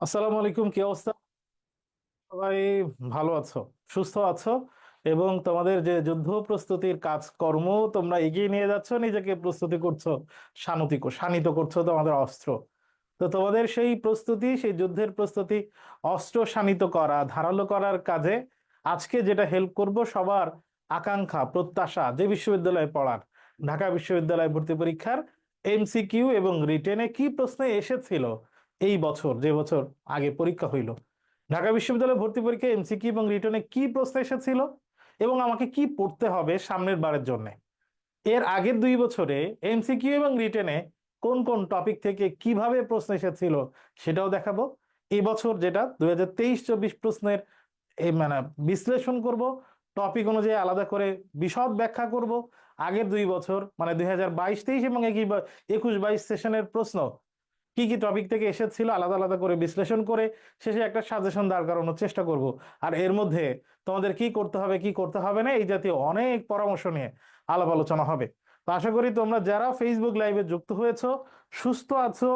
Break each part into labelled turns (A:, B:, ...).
A: আসসালামু আলাইকুম, কি অবস্থা? সবাই ভালো আছো? সুস্থ আছো? এবং তোমাদের যে যুদ্ধ প্রস্তুতির কাজকর্ম তোমরা এগিয়ে নিয়ে যাচ্ছ, নিজেকে প্রস্তুতি করছো, শানিত করছো তোমাদের অস্ত্র। তো তোমাদের সেই প্রস্তুতি, সেই যুদ্ধের প্রস্তুতি, অস্ত্র শানিত করা, ধারালো করার কাজে আজকে যেটা হেল্প করব, সবার আকাঙ্ক্ষা প্রত্যাশা যে বিশ্ববিদ্যালয়ে পড়ার, ঢাকা বিশ্ববিদ্যালয় ভর্তি পরীক্ষার এমসিকিউ এবং রিটেনে কি প্রশ্নে এসেছিল এই বছর, যে বছর আগে পরীক্ষা হইল, ঢাকা বিশ্ববিদ্যালয় ভর্তি পরীক্ষায় এমসিকিউ এবং রিটেনে কি প্রশ্ন এসেছিল এবং আমাকে কি পড়তে হবে সামনের বারের জন্য। এর আগের 2 বছরে এমসিকিউ এবং রিটেনে কোন কোন টপিক থেকে কিভাবে প্রশ্ন এসেছিল সেটাও দেখাবো। এই বছর যেটা 2023-24 প্রশ্নের মানে বিশ্লেষণ করব, টপিক অনুযায়ী আলাদা করে বিশদ ব্যাখ্যা করব। আগের 2 বছর মানে 2022-23 এবং 21-22 সেশনের প্রশ্ন কি কি টপিক থেকে এসেছিল আলাদা আলাদা করে বিশ্লেষণ করে শেষে একটা সাজেশন দাঁড় করানোর চেষ্টা করব। আর এর মধ্যে তোমাদের কি করতে হবে কি করতে হবে না এই জাতীয় অনেক পরামর্শ নিয়ে আলাপ আলোচনা হবে। তো আশা করি তোমরা যারা ফেসবুক লাইভে যুক্ত হয়েছো সুস্থ আছো,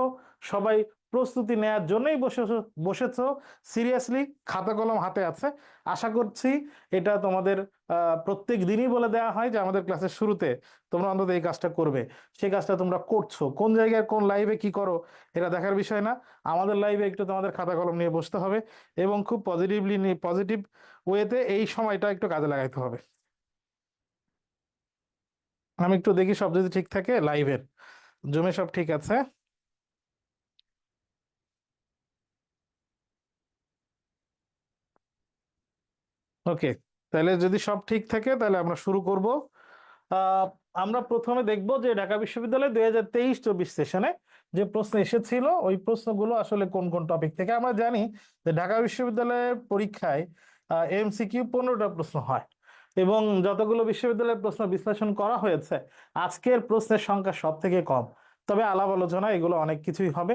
A: সবাই প্রস্তুতি নেয়ার জন্যই বসেছো সিরিয়াসলি, খাতা কলম হাতে আছে। আশা করছি এটা তোমাদের প্রত্যেক দিনই বলে দেওয়া হয় যে আমাদের ক্লাসের শুরুতে তোমরা অন্তত এই কাজটা করবে। সেই কাজটা তোমরা করছো, কোন জায়গায় কোন লাইভে কি করো এটা দেখার বিষয় না। আমাদের লাইভে একটু তোমাদের খাতা কলম নিয়ে বসতে হবে এবং খুব পজিটিভ ওয়েতে এই সময়টা একটু কাজে লাগাইতে হবে। আমি একটু দেখি সব যদি ঠিক থাকে লাইভের জমে সব ঠিক আছে। ওকে, তাহলে যদি সব ঠিক থাকে তাহলে আমরা শুরু করব। আহ, আমরা প্রথমে দেখব যে ঢাকা বিশ্ববিদ্যালয় 2023-24 সেশনে যে প্রশ্ন এসেছিল ওই প্রশ্নগুলো আসলে কোন কোন টপিক থেকে। আমরা জানি যে ঢাকা বিশ্ববিদ্যালয়ের পরীক্ষায় এমসিকিউ 15টা প্রশ্ন হয় এবং যতগুলো বিশ্ববিদ্যালয়ের প্রশ্ন বিশ্লেষণ করা হয়েছে আজকের প্রশ্নের সংখ্যা সব থেকে কম। তবে আলাপ আলোচনা এগুলো অনেক কিছুই হবে।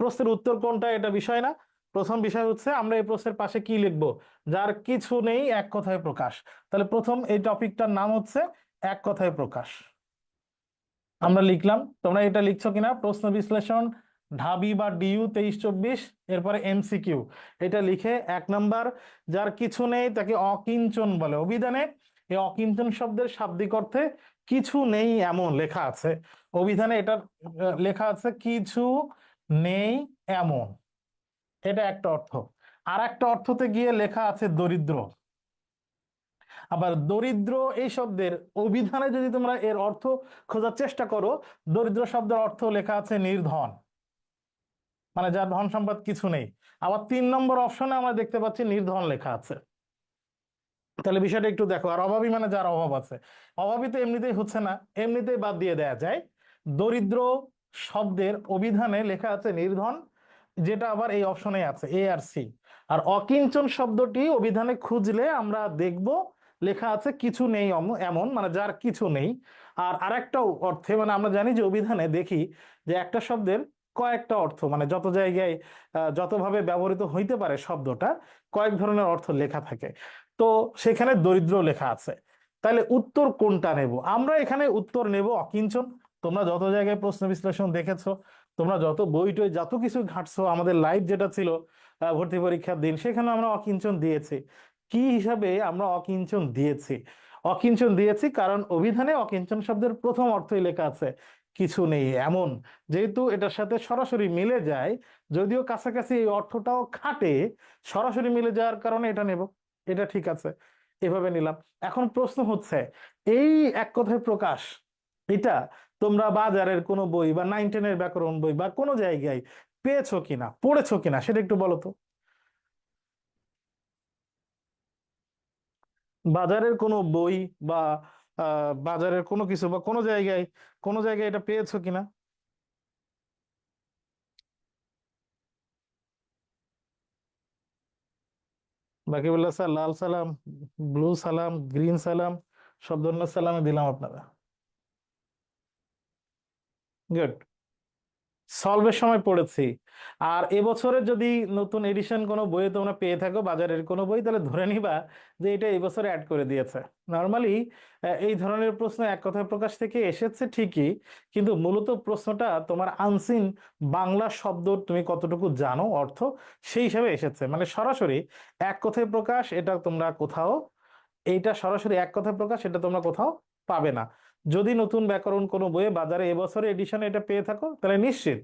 A: প্রশ্নের উত্তর কোনটা এটা বিষয় না, প্রথম বিষয় হচ্ছে আমরা এই প্রশ্নের পাশে কি লিখবো। যার কিছু নেই এক কথায় প্রকাশ। তাহলে প্রথম এই টপিকটার নাম হচ্ছে এক কথায় প্রকাশ। আমরা লিখলাম, তোমরা এটা লিখছো কিনা, প্রশ্ন বিশ্লেষণ ঢাবি বা ডিইউ 23-24, এরপরে এমসিকিউ। এটা লিখে 1 নাম্বার, যার কিছু নেই তাকে অকিঞ্চন বলে। অভিধানে এই অকিঞ্চন শব্দের শাব্দিক অর্থে কিছু নেই এমন লেখা আছে। অভিধানে এটা লেখা আছে কিছু নেই এমন, এটা একটা অর্থ। আর একটা অর্থতে গিয়ে লেখা আছে দরিদ্র। আবার দরিদ্র এই শব্দের অভিধানে যদি তোমরা এর অর্থ খোঁজার চেষ্টা করো, দরিদ্র শব্দের অর্থ লেখা আছে নির্ধন, মানে যার ধন সম্পদ কিছু নেই। আবার 3 নম্বর অপশনে আমরা দেখতে পাচ্ছি নির্ধন লেখা আছে। তাহলে বিষয়টা একটু দেখো। আর অভাবী মানে যার অভাব আছে। অভাবী তো এমনিতেই হচ্ছে না, এমনিতেই বাদ দিয়ে দেয়া যায়। দরিদ্র শব্দের অভিধানে লেখা আছে নির্ধন, যেটা আবার এই অপশনে আছে এ আর সি। আর অকিঞ্চন শব্দটি অভিধানে খুঁজলে আমরা দেখব লেখা আছে কিছু নেই এমন, মানে যার কিছু নেই। আর আরেকটা অর্থে, মানে আমরা জানি যে অভিধানে দেখি যে একটা শব্দের কয়েকটা অর্থ, মানে যত জায়গায় যতভাবে ব্যবহৃত হইতে পারে শব্দটা, কয়েক ধরনের অর্থ লেখা থাকে। তো সেখানে দরিদ্র লেখা আছে। তাহলে উত্তর কোনটা নেব? আমরা এখানে উত্তর নেব অকিঞ্চন। তোমরা যত জায়গায় প্রশ্ন বিশ্লেষণ দেখেছো, তোমরা যত বই টই যত কিছু ঘাঁটছো, আমাদের লাইভ যেটা ছিল ভর্তি পরীক্ষার দিন, সেখানে আমরা অকিঞ্চন দিয়েছি। কি হিসাবে আমরা অকিঞ্চন দিয়েছি? অকিঞ্চন দিয়েছি কারণ অভিধানে অকিঞ্চন শব্দের প্রথম অর্থই লেখা আছে কিছু নেই এমন। যেহেতু এটার সাথে সরাসরি মিলে যায়, যদিও কাছাকাছি এই অর্থটাও খাটে, সরাসরি মিলে যাওয়ার কারণে এটা নেব। এটা ঠিক আছে, এভাবে নিলাম। এখন প্রশ্ন হচ্ছে, এই এক কথায় প্রকাশ এটা তোমরা বাজারের কোনো বই বা 9-10-এর ব্যাকরণ বই বা কোনো জায়গায় পেয়েছো কিনা, পড়েছো কিনা সেটা একটু বলো তো। বাজারের কোনো বই বা বাজারের কোনো কিছু বা কোনো জায়গায় এটা পেয়েছো কিনা। বাকিবুল্লাহ স্যার লাল সালাম, ব্লু সালাম, গ্রিন সালাম, সব ধরনের সালামে দিলাম আপনারা। গুড। সলভের সময় পড়েছি। আর এবছরের যদি নতুন এডিশন কোনো বইয়ে তোমরা পেয়ে থাকো, বাজারের কোনো বই, তাহলে ধরে নিবা যে এটা এই বছরে অ্যাড করে দিয়েছে। নর্মালি এই ধরনের প্রশ্ন এক কথায় প্রকাশ থেকে এসেছে ঠিকই, কিন্তু মূলত প্রশ্নটা তোমার আনসিন বাংলা শব্দ তুমি কতটুকু জানো অর্থ, সেই হিসাবে এসেছে। মানে সরাসরি এক কথায় প্রকাশ এটা তোমরা কোথাও, এইটা সরাসরি এক কথায় প্রকাশ এটা তোমরা কোথাও পাবে না। যদি নতুন ব্যাকরণ কোনো বইয়ে বাজারে এবছরে এডিশনে এটা পেয়ে থাকো, তাহলে নিশ্চিত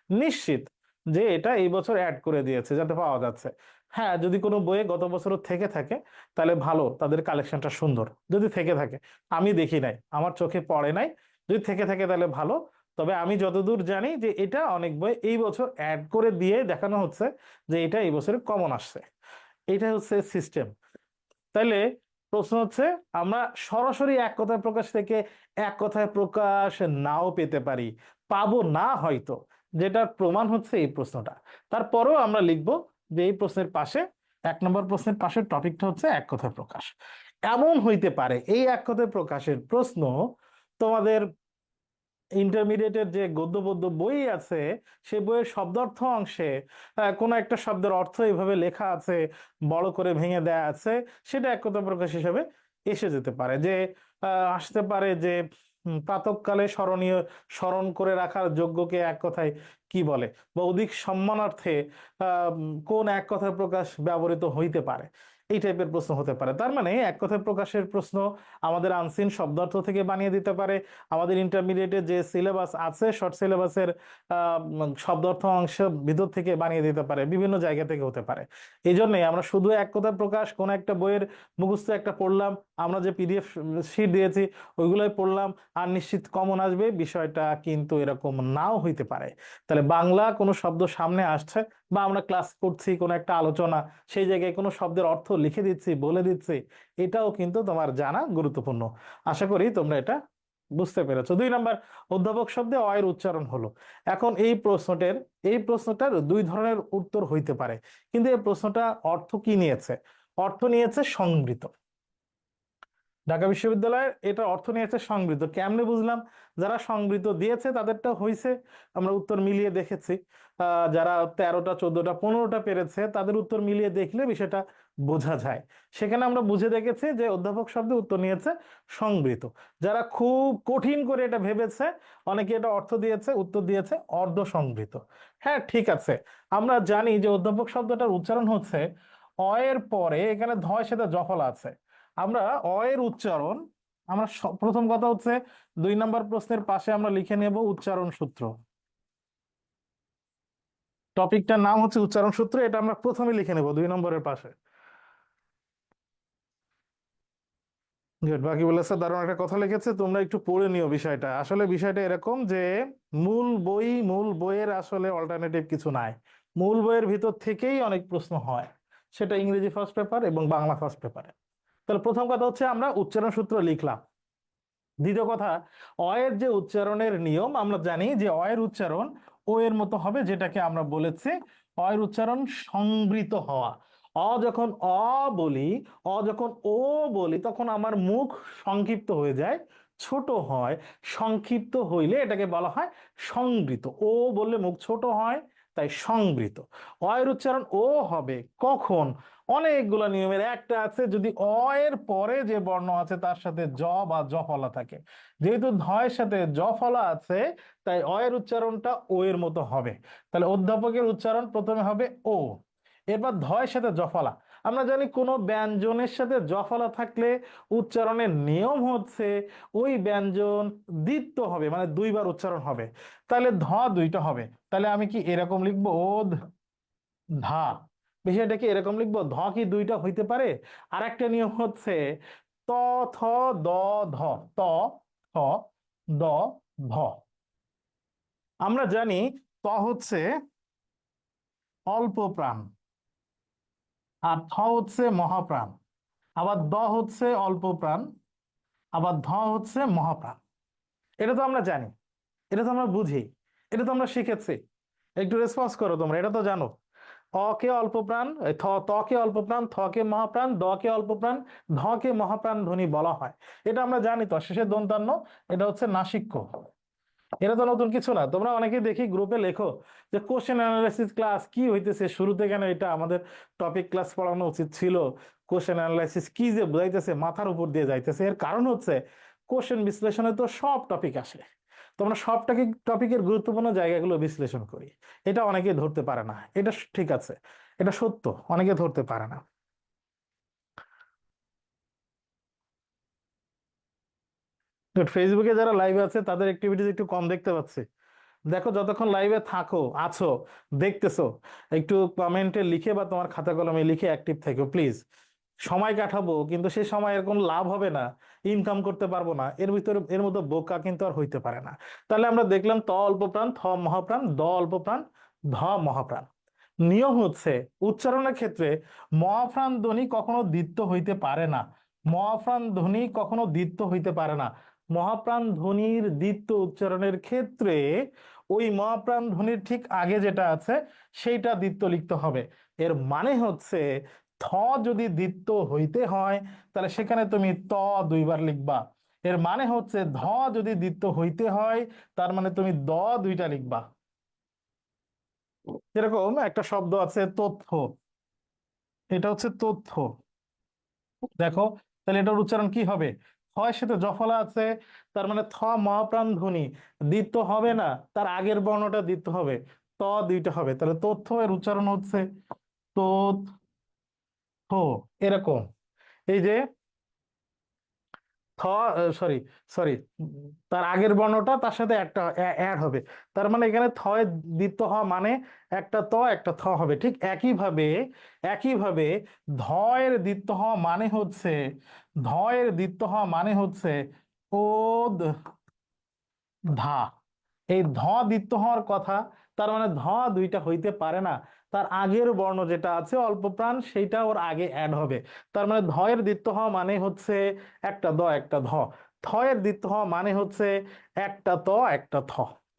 A: নিশ্চিত যে এটা এই বছর অ্যাড করে দিয়েছে, যাতে পাওয়া যাচ্ছে। হ্যাঁ, যদি কোনো বইয়ে গত বছরও থেকে থাকে তাহলে ভালো, তাদের কালেকশনটা সুন্দর। যদি থেকে থাকে, আমি দেখি নাই, আমার চোখে পড়ে নাই, যদি থেকে থাকে তাহলে ভালো। তবে আমি যতদূর জানি যে এটা অনেক বই এই বছর অ্যাড করে দিয়ে দেখানো হচ্ছে যে এটা এই বছরে কমন আসছে। এটা হচ্ছে সিস্টেম। তাইলে প্রশ্ন হচ্ছে, আমরা সরাসরি এক কথায় প্রকাশ থেকে এক কথায় প্রকাশ নাও পেতে পারি, পাবো না হয়তো, যেটার প্রমাণ হচ্ছে এই প্রশ্নটা। তারপরেও আমরা লিখব যে এই প্রশ্নের পাশে, 1 নম্বর প্রশ্নের পাশের টপিকটা হচ্ছে এক কথায় প্রকাশ। এমন হইতে পারে এই এক কথায় প্রকাশের প্রশ্ন তোমাদের ইন্টারমিডিয়েটের যে গদ্য পদ্য বই আছে, সে বইয়ের শব্দার্থ অংশে কোনো একটা শব্দের অর্থ এইভাবে লেখা আছে, বড় করে ভেঙে দেয়া আছে, সেটা এক কথা প্রকাশ হিসেবে এসে যেতে পারে। যে আসতে পারে যে প্রাতঃকালে স্মরণীয়, স্মরণ করে রাখার যোগ্যকে এক কথায় কি বলে, বা অধিক সম্মানার্থে কোন এক কথায় প্রকাশ ব্যবহৃত হইতে পারে, এই টাইপের প্রশ্ন হতে পারে। তার মানে এক কথায় প্রকাশের প্রশ্ন আমাদের আনসিন শব্দার্থ থেকে বানিয়ে দিতে পারে, আমাদের ইন্টারমিডিয়েটের যে সিলেবাস আছে শর্ট সিলেবাসের শব্দার্থ অংশ ভিতর থেকে বানিয়ে দিতে পারে, বিভিন্ন জায়গা থেকে হতে পারে। এই জন্যই আমরা শুধু এক কথা প্রকাশ কোন একটা বইয়ের মুখস্থ একটা পড়লাম, আমরা যে পিডিএফ শিট দিয়েছি ওইগুলোই পড়লাম আর নিশ্চিত কমন আসবে, বিষয়টা কিন্তু এরকম নাও হইতে পারে। তাহলে বাংলা কোনো শব্দ সামনে আসছে, বা আমরা ক্লাস করছি কোনো একটা আলোচনা, সেই জায়গায় কোনো শব্দের অর্থ লিখে দিচ্ছি, বলে দিচ্ছি, এটাও কিন্তু তোমার জানা গুরুত্বপূর্ণ। আশা করি তোমরা এটা বুঝতে পেরেছো। 2 নম্বর, অধ্যাপক শব্দে অ এর উচ্চারণ হলো। এখন এই প্রশ্নটার 2 ধরনের উত্তর হইতে পারে, কিন্তু এই প্রশ্নটা অর্থ কি নিয়েছে? অর্থ নিয়েছে সংবৃত। ঢাকা বিশ্ববিদ্যালয়ের এটা অর্থ নিয়েছে সংবৃত। কেমনে বুঝলাম? যারা সংবৃত দিয়েছে তাদেরটা হয়েছে, আমরা উত্তর মিলিয়ে দেখেছি। যারা 13টা 14টা 15টা পেরেছে তাদের উত্তর মিলিয়ে দেখলে বিষয়টা বোঝা যায়। সেখানে আমরা বুঝে দেখেছি যে অধ্যাপক শব্দে উত্তর নিয়েছে সংবৃত। যারা খুব কঠিন করে এটা ভেবেছে, অনেকে এটা অর্থ দিয়েছে, উত্তর দিয়েছে অর্ধ সংবৃত। হ্যাঁ ঠিক আছে, আমরা জানি যে অধ্যাপক শব্দটার উচ্চারণ হচ্ছে অ এর পরে, এখানে ধয়ের সাথে জফলা আছে। আমরা অ এর উচ্চারণ, আমরা প্রথম কথা হচ্ছে 2 নম্বর প্রশ্নের পাশে আমরা লিখে নেব উচ্চারণ সূত্র। টপিকটার নাম হচ্ছে উচ্চারণ সূত্র, এটা আমরা প্রথমে লিখে নেব 2 নম্বরের পাশে। গুড। বাকি বলেছে দারুণ একটা কথা লিখেছে, তোমরা একটু পড়ে নিও বিষয়টা। আসলে বিষয়টা এরকম যে মূল বইয়ের আসলে অল্টারনেটিভ কিছু নাই, মূল বইয়ের ভিতর থেকেই অনেক প্রশ্ন হয়, সেটা ইংরেজি ফার্স্ট পেপার এবং বাংলা ফার্স্ট পেপারে। তাহলে প্রথম কথা হচ্ছে আমরা উচ্চারণ সূত্র লিখলাম। দ্বিতীয় কথা, অ এর যে উচ্চারণের নিয়ম, আমরা জানি যে অ এর উচ্চারণ ও এর মতো হবে, যেটাকে আমরা বলেছি অ এর উচ্চারণ সংবৃত হওয়া। অ যখন অ বলি, অ যখন ও বলি, তখন আমার মুখ সংক্ষিপ্ত হয়ে যায়, ছোট হয়। সংক্ষিপ্ত হইলে এটাকে বলা হয় সংবৃত। ও বললে মুখ ছোট হয়, তাই সংবৃত। অ এর উচ্চারণ ও হবে কখন? অনেকগুলো নিয়মের একটা আছে, যদি অ এর পরে যে বর্ণ আছে তার সাথে জ বা জ ফলা থাকে। যেহেতু ধয়ের সাথে জ ফলা আছে, তাই অ এর উচ্চারণটা ও এর মতো হবে। তাহলে অধ্যাপকের উচ্চারণ প্রথমে হবে ও, এরপর ধয়ের সাথে জ ফলা। আমরা জানি কোনো ব্যঞ্জনের সাথে জ ফলা থাকলে উচ্চারণের নিয়ম হচ্ছে ওই ব্যঞ্জন দ্বিত্ব হবে, মানে 2বার উচ্চারণ হবে। তাহলে ধ 2টা হবে। তাহলে আমি কি এরকম লিখবো, ওধ ধা। বিষয়টা কি এরকম লিখবো, ধ কি 2টা হইতে পারে? আর একটা নিয়ম হচ্ছে ত থ দ ধ, ত থ দ ধ। আমরা জানি ত হচ্ছে অল্প প্রাণ, আর থ হচ্ছে মহাপ্রাণ। আবার দ হচ্ছে অল্প প্রাণ, আবার ধ হচ্ছে মহাপ্রাণ। এটা তো আমরা জানি, এটা তো আমরা বুঝি, এটা তো আমরা শিখেছি। একটু রেসপন্স করো তোমরা, এটা তো জানো। অ কে অল্প প্রাণ, ত কে অল্প প্রাণ, থ কে মহাপ্রাণ, দ কে অল্প প্রাণ, ধ কে মহাপ্রাণ ধ্বনি বলা হয়। এটা আমরা জানি তো, শেষে দন্তান্ন, এটা হচ্ছে নাসিক্য। এটা তো নতুন কিছু না, তোমরা অনেকে দেখি গ্রুপে লেখো যে কোশ্চেন অ্যানালাইসিস ক্লাস কি হইতেছে শুরুতে, কেন এটা আমাদের টপিক ক্লাস পড়ানো উচিত ছিল, কোশ্চেন অ্যানালাইসিস কি যে বুঝাইতেছে মাথার উপর দিয়ে যাইতেছে। এর কারণ হচ্ছে কোশ্চেন বিশ্লেষণে তো সব টপিক আসে, তোমরা সব টপিকের গুরুত্বপূর্ণ জায়গাগুলো বিশ্লেষণ করি, এটা অনেকে ধরতে পারে না। এটা ঠিক আছে, এটা সত্য, অনেকে ধরতে পারে না। ফেসবুকে যারা লাইভে আছে তাদের অ্যাক্টিভিটিস একটু কম দেখতে পাচ্ছি। দেখো যতক্ষণ লাইভে থাকো আছো দেখতেছো, একটু কমেন্টে লিখে বা তোমার খাতা কলমে লিখে অ্যাক্টিভ থেকো প্লিজ। সময় কাটাবো কিন্তু সেই সময়ের কোনো লাভ হবে না, ইনকাম করতে পারবো না, এর ভিতরে এর মধ্যে বোকা কিন্তু আর হইতে পারে না। তাহলে আমরা দেখলাম ত অল্প প্রাণ, থ মহাপ্রাণ, দ অল্প প্রাণ, ধ মহাপ্রাণ। নিয়ম হচ্ছে উচ্চারণের ক্ষেত্রে মহাপ্রাণ ধ্বনি কখনো দ্বিত্ব হইতে পারে না, মহাপ্রাণ ধ্বনি কখনো দ্বিত্ব হইতে পারে না। মহাপ্রাণ ধ্বনির দ্বিত্ব উচ্চারণের ক্ষেত্রে ওই মহাপ্রাণ ধ্বনির ঠিক আগে যেটা আছে সেইটা দ্বিত্ব লিখতে হবে। এর মানে হচ্ছে থ যদি দ্বিত্ব হইতে হয় তাহলে সেখানে তুমি ত দুইবার লিখবা। এর মানে হচ্ছে ধ যদি দ্বিত্ব হইতে হয় তার মানে তুমি দ দুইটা লিখবা। যেরকম একটা শব্দ আছে তথ্য, এটা হচ্ছে তথ্য। দেখো তাহলে এটার উচ্চারণ কি হবে, হয় সাথে জফলা আছে, তার মানে থ মহাপ্রাণ ধ্বনি দ্বিত্ব হবে না, তার আগের বর্ণটা দ্বিত্ব হবে, ত দুইটা হবে, তাহলে তথ্য এর উচ্চারণ হচ্ছে তথ্য। এরকম এই যে থ, সরি সরি, তার আগের বর্ণটা তার সাথে একটা অ্যাড হবে, তার মানে এখানে থয় দ্বিত্ব হওয়া মানে একটা ত একটা থ হবে। ঠিক একইভাবে একইভাবে ধয়ের দ্বিত্ব হওয়া মানে হচ্ছে, ধয়ের দ্বিত্ব হওয়া মানে হচ্ছে ওদ ধা। এই ধ দ্বিত্ব হওয়ার কথা, তার মানে ধ দুইটা হইতে পারে না, তার আগের বর্ণ যেটা আছে অল্প প্রাণ সেইটা ওর আগে অ্যাড হবে। তার মানে ধয়ের দ্বিত্ব হওয়া মানে হচ্ছে একটা দ একটা ধ, থয়ের দ্বিত্ব হওয়া মানে হচ্ছে একটা ত একটা থ।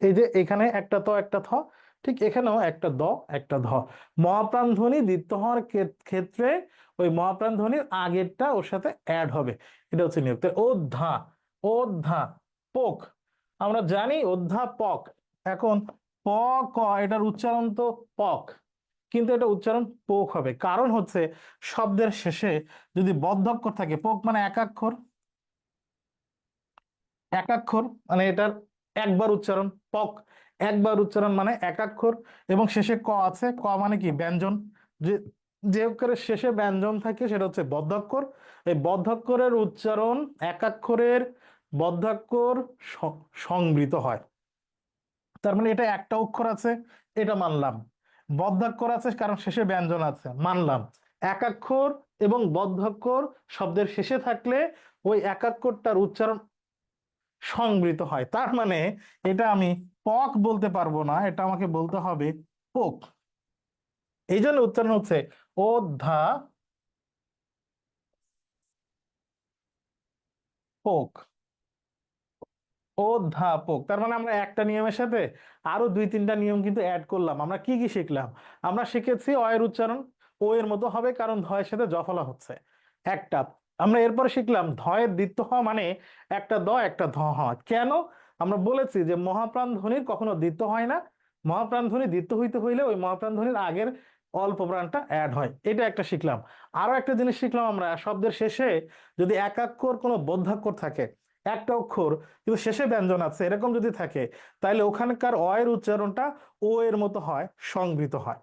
A: এই যে এখানে একটা ত একটা থ, ঠিক এখানেও একটা দ একটা ধ। মহাপ্রাণ ধ্বনি দ্বিত্ব হওয়ার ক্ষেত্রে ওই মহাপ্রাণ ধ্বনির আগেরটা ওর সাথে অ্যাড হবে, এটা হচ্ছে নিয়ম। অধ্যা, অধ্যা পোক, আমরা জানি অধ্যাপক। এখন প ক এটার উচ্চারণ তো পক, কিন্তু এটা উচ্চারণ পোক হবে, কারণ হচ্ছে শব্দের শেষে যদি বদ্ধক্ষর থাকে, পোক মানে একাক্ষর, একাক্ষর মানে এটার একবার উচ্চারণ, পক একবার উচ্চারণ মানে একাক্ষর, এবং শেষে ক আছে, ক মানে কি ব্যঞ্জন, যে যে অক্ষরের শেষে ব্যঞ্জন থাকে সেটা হচ্ছে বদ্ধক্ষর। এই বদ্ধক্ষরের উচ্চারণ একাক্ষরের বদ্ধাক্ষর সংবৃত হয়। তার মানে এটা একটা অক্ষর আছে, এটা মানলাম, বদ্ধাক্ষর আছে কারণ শেষে ব্যঞ্জন আছে মানলাম, একাক্ষর এবং বদ্ধাক্ষর শব্দের শেষে থাকলে ওই একাক্ষরটার উচ্চারণ সংবৃত হয়। তার মানে এটা আমি পক বলতে পারবো না, এটা আমাকে বলতে হবে পোক। এই জন্য উচ্চারণ হচ্ছে অধ্যা পোক, অধ্যাপক। তার মানে আমরা একটা নিয়মের সাথে আরো দুই তিনটা নিয়ম কিন্তু অ্যাড করলাম। আমরা কি কি শিখলাম, আমরা শিখেছি অ এর উচ্চারণ ও এর মতো হবে কারণ ধয়ের সাথে জফলা হচ্ছে একটা। আমরা এরপরে শিখলাম ধয়ের দ্বিত্ব হওয়া মানে একটা দ একটা ধ হওয়া। কেন, আমরা বলেছি যে মহাপ্রাণ ধ্বনির কখনো দ্বিত্ব হয় না, মহাপ্রাণ ধ্বনি দ্বিত্ব হইতে হইলে ওই মহাপ্রাণ ধ্বনির আগের অল্প প্রাণটা অ্যাড হয়, এটা একটা শিখলাম। আরো একটা জিনিস শিখলাম, আমরা শব্দের শেষে যদি একাক্ষর কোনো বদ্ধাক্ষর থাকে, একটা অক্ষর কিন্তু শেষে ব্যঞ্জন আছে এরকম যদি থাকে, তাহলে ওখানকার অ এর উচ্চারণটা ও এর মতো হয়, সংবৃত হয়।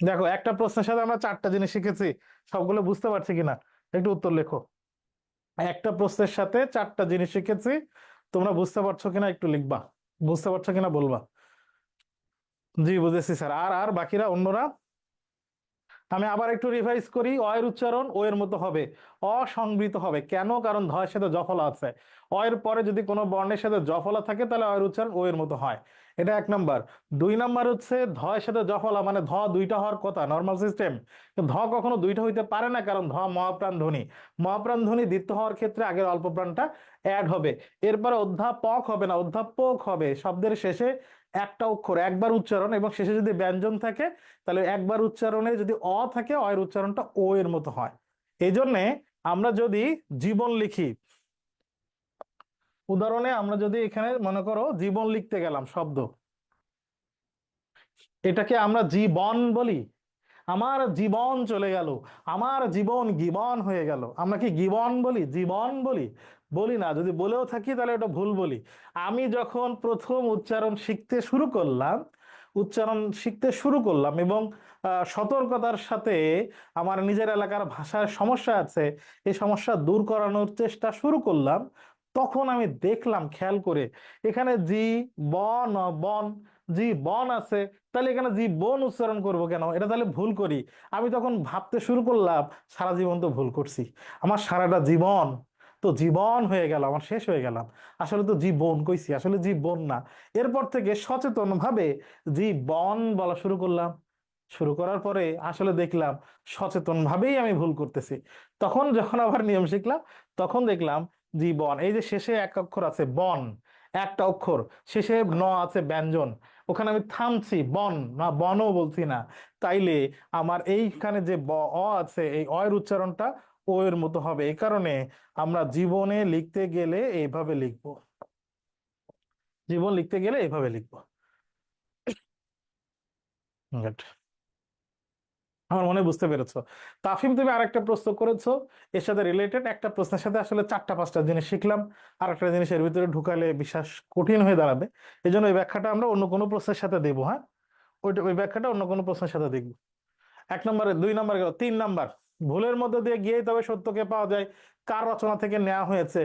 A: দেখো একটা প্রশ্নের সাথে আমরা চারটা জিনিস শিখেছি, সবগুলো বুঝতে পারছি কিনা একটু উত্তর লেখো। একটা প্রশ্নের সাথে চারটা জিনিস শিখেছি, তোমরা বুঝতে পারছো কিনা একটু লিখবা, বুঝতে পারছো কিনা বলবা। জি বুঝেছি স্যার। আর আর বাকিরা অন্যরা, আমি আবার একটু রিভাইজ করি, অ এর উচ্চারণ ও এর মতো হবে, অসংবৃত হবে। কেন, কারণ ধয়ের সাথে জফলা আছে, অ এর পরে যদি কোনো বর্ণের সাথে জফলা থাকে তাহলে অ এর উচ্চারণ ও এর মতো হয়, এটা এক নাম্বার। দুই নাম্বার হচ্ছে ধয়ের সাথে জফলা মানে ধ দুইটা হওয়ার কথা নর্মাল সিস্টেম, ধ কখনো দুইটা হইতে পারে না কারণ ধ মহাপ্রাণ ধ্বনি, মহাপ্রাণ ধ্বনি দ্বিত্ব হওয়ার ক্ষেত্রে আগের অল্প প্রাণটা অ্যাড হবে। এরপরে অধ্যাপক হবে না, অধ্যাপক হবে, শব্দের শেষে একটা অক্ষর একবার উচ্চারণ এবং শেষে যদি ব্যঞ্জন থাকে তাহলে একবার উচ্চারণে যদি অ থাকে অ এর উচ্চারণটা ও এর মতো হয়। এই জন্যে আমরা যদি জীবন লিখি, উদাহরণে আমরা যদি এখানে মনে করো জীবন লিখতে গেলাম শব্দ, এটাকে আমরা জীবন বলি? আমার জীবন চলে গেল, আমার জীবন গিবন হয়ে গেল, আমরা কি গিবন বলি, জীবন বলি? বলি না। যদি বলেও থাকি তাহলে এটা ভুল বলি। আমি যখন প্রথম উচ্চারণ শিখতে শুরু করলাম, এবং সতর্কতার সাথে আমার নিজের এলাকার ভাষার সমস্যা আছে, এই সমস্যা দূর করানোর চেষ্টা শুরু করলাম, তখন আমি দেখলাম খেয়াল করে এখানে জি বন বন, জি বন আছে, তাহলে এখানে জীবন উচ্চারণ করব কেন? এটা তাহলে ভুল করি। আমি তখন ভাবতে শুরু করলাম সারা জীবন তো ভুল করছি, আমার সারাটা জীবন তো জীবন হয়ে গেল, আমার শেষ হয়ে গেলাম, আসলে তো জীবন কইছি, আসলে জীবন না। এরপর থেকে সচেতন ভাবে জীবন বলা শুরু করলাম। শুরু করার পরে আসলে দেখলাম সচেতন ভাবেই আমি ভুল করতেছি। তখন যখন আবার নিয়ম শিখলাম, তখন দেখলাম জীবন, এই যে শেষে এক অক্ষর আছে বন, একটা অক্ষর শেষে ন আছে ব্যঞ্জন, ওখানে আমি থামছি, বন না বনও বলছি না। তাইলে আমার এইখানে যে অ আছে, এই অ এর উচ্চারণটা ও এর মতো হবে। এই কারণে আমরা জীবনে লিখতে গেলে এইভাবে লিখবো, জীবন লিখতে গেলে এইভাবে লিখবো। Good. আমার মনে হয় বুঝতে পেরেছো। তাফিম, তুমি আরেকটা প্রশ্ন করেছো, এর সাথে রিলেটেড একটা প্রশ্নের সাথে আসলে 4টা 5টা জিনিস শিখলাম, আর একটা জিনিস এর ভিতরে ঢুকালে বিশ্বাস কঠিন হয়ে দাঁড়াবে। এই জন্য ওই ব্যাখ্যাটা আমরা অন্য কোনো প্রশ্নের সাথে দেবো। হ্যাঁ, ওই ব্যাখ্যাটা অন্য কোনো প্রশ্নের সাথে দেখবো। 1 নম্বরে, 2 নম্বর গেল, 3 নম্বর, ভুলের মধ্যে দিয়ে গিয়ে তবে সত্যকে পাওয়া যায়, কার রচনা থেকে নেওয়া হয়েছে?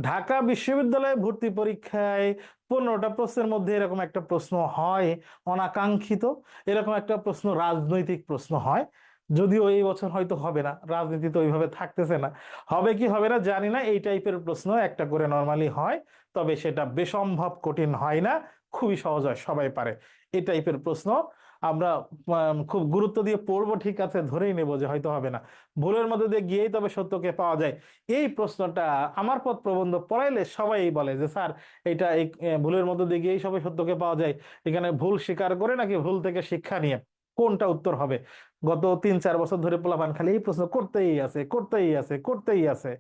A: ঢাকা বিশ্ববিদ্যালয়ে ভর্তি পরীক্ষায় 15টা প্রশ্নের মধ্যে এরকম একটা প্রশ্ন হয় অনাকাঙ্ক্ষিত, এরকম একটা প্রশ্ন রাজনৈতিক প্রশ্ন হয়। যদিও এই বছর হয়তো হবে না, রাজনীতি তো ওইভাবে থাকতেছে না, হবে কি হবে না জানি না, এই টাইপের প্রশ্ন একটা করে নর্মালি হয়, তবে সেটা বেসম্ভব কঠিন হয় না, খুবই সহজ হয়, সবাই পারে। এই টাইপের প্রশ্ন আমরা খুব গুরুত্ব দিয়ে পড়বো, ঠিক আছে, ধরেই নেবো যে হয়তো হবে না। ভুলের মধ্যে দিয়ে গিয়েই তবে সত্যকে পাওয়া যায়, এই প্রশ্নটা আমার পথ প্রবন্ধ পড়াইলে সবাই বলে যে স্যার এটা এই ভুলের মধ্যে দিয়ে গিয়েই সবাই সত্যকে পাওয়া যায়, এখানে ভুল স্বীকার করে নাকি ভুল থেকে শিক্ষা নিয়ে, কোনটা উত্তর হবে? গত 3-4 বছর ধরে পোলাপান খালি এই প্রশ্ন করতেই আছে, করতেই আছে, করতেই আছে।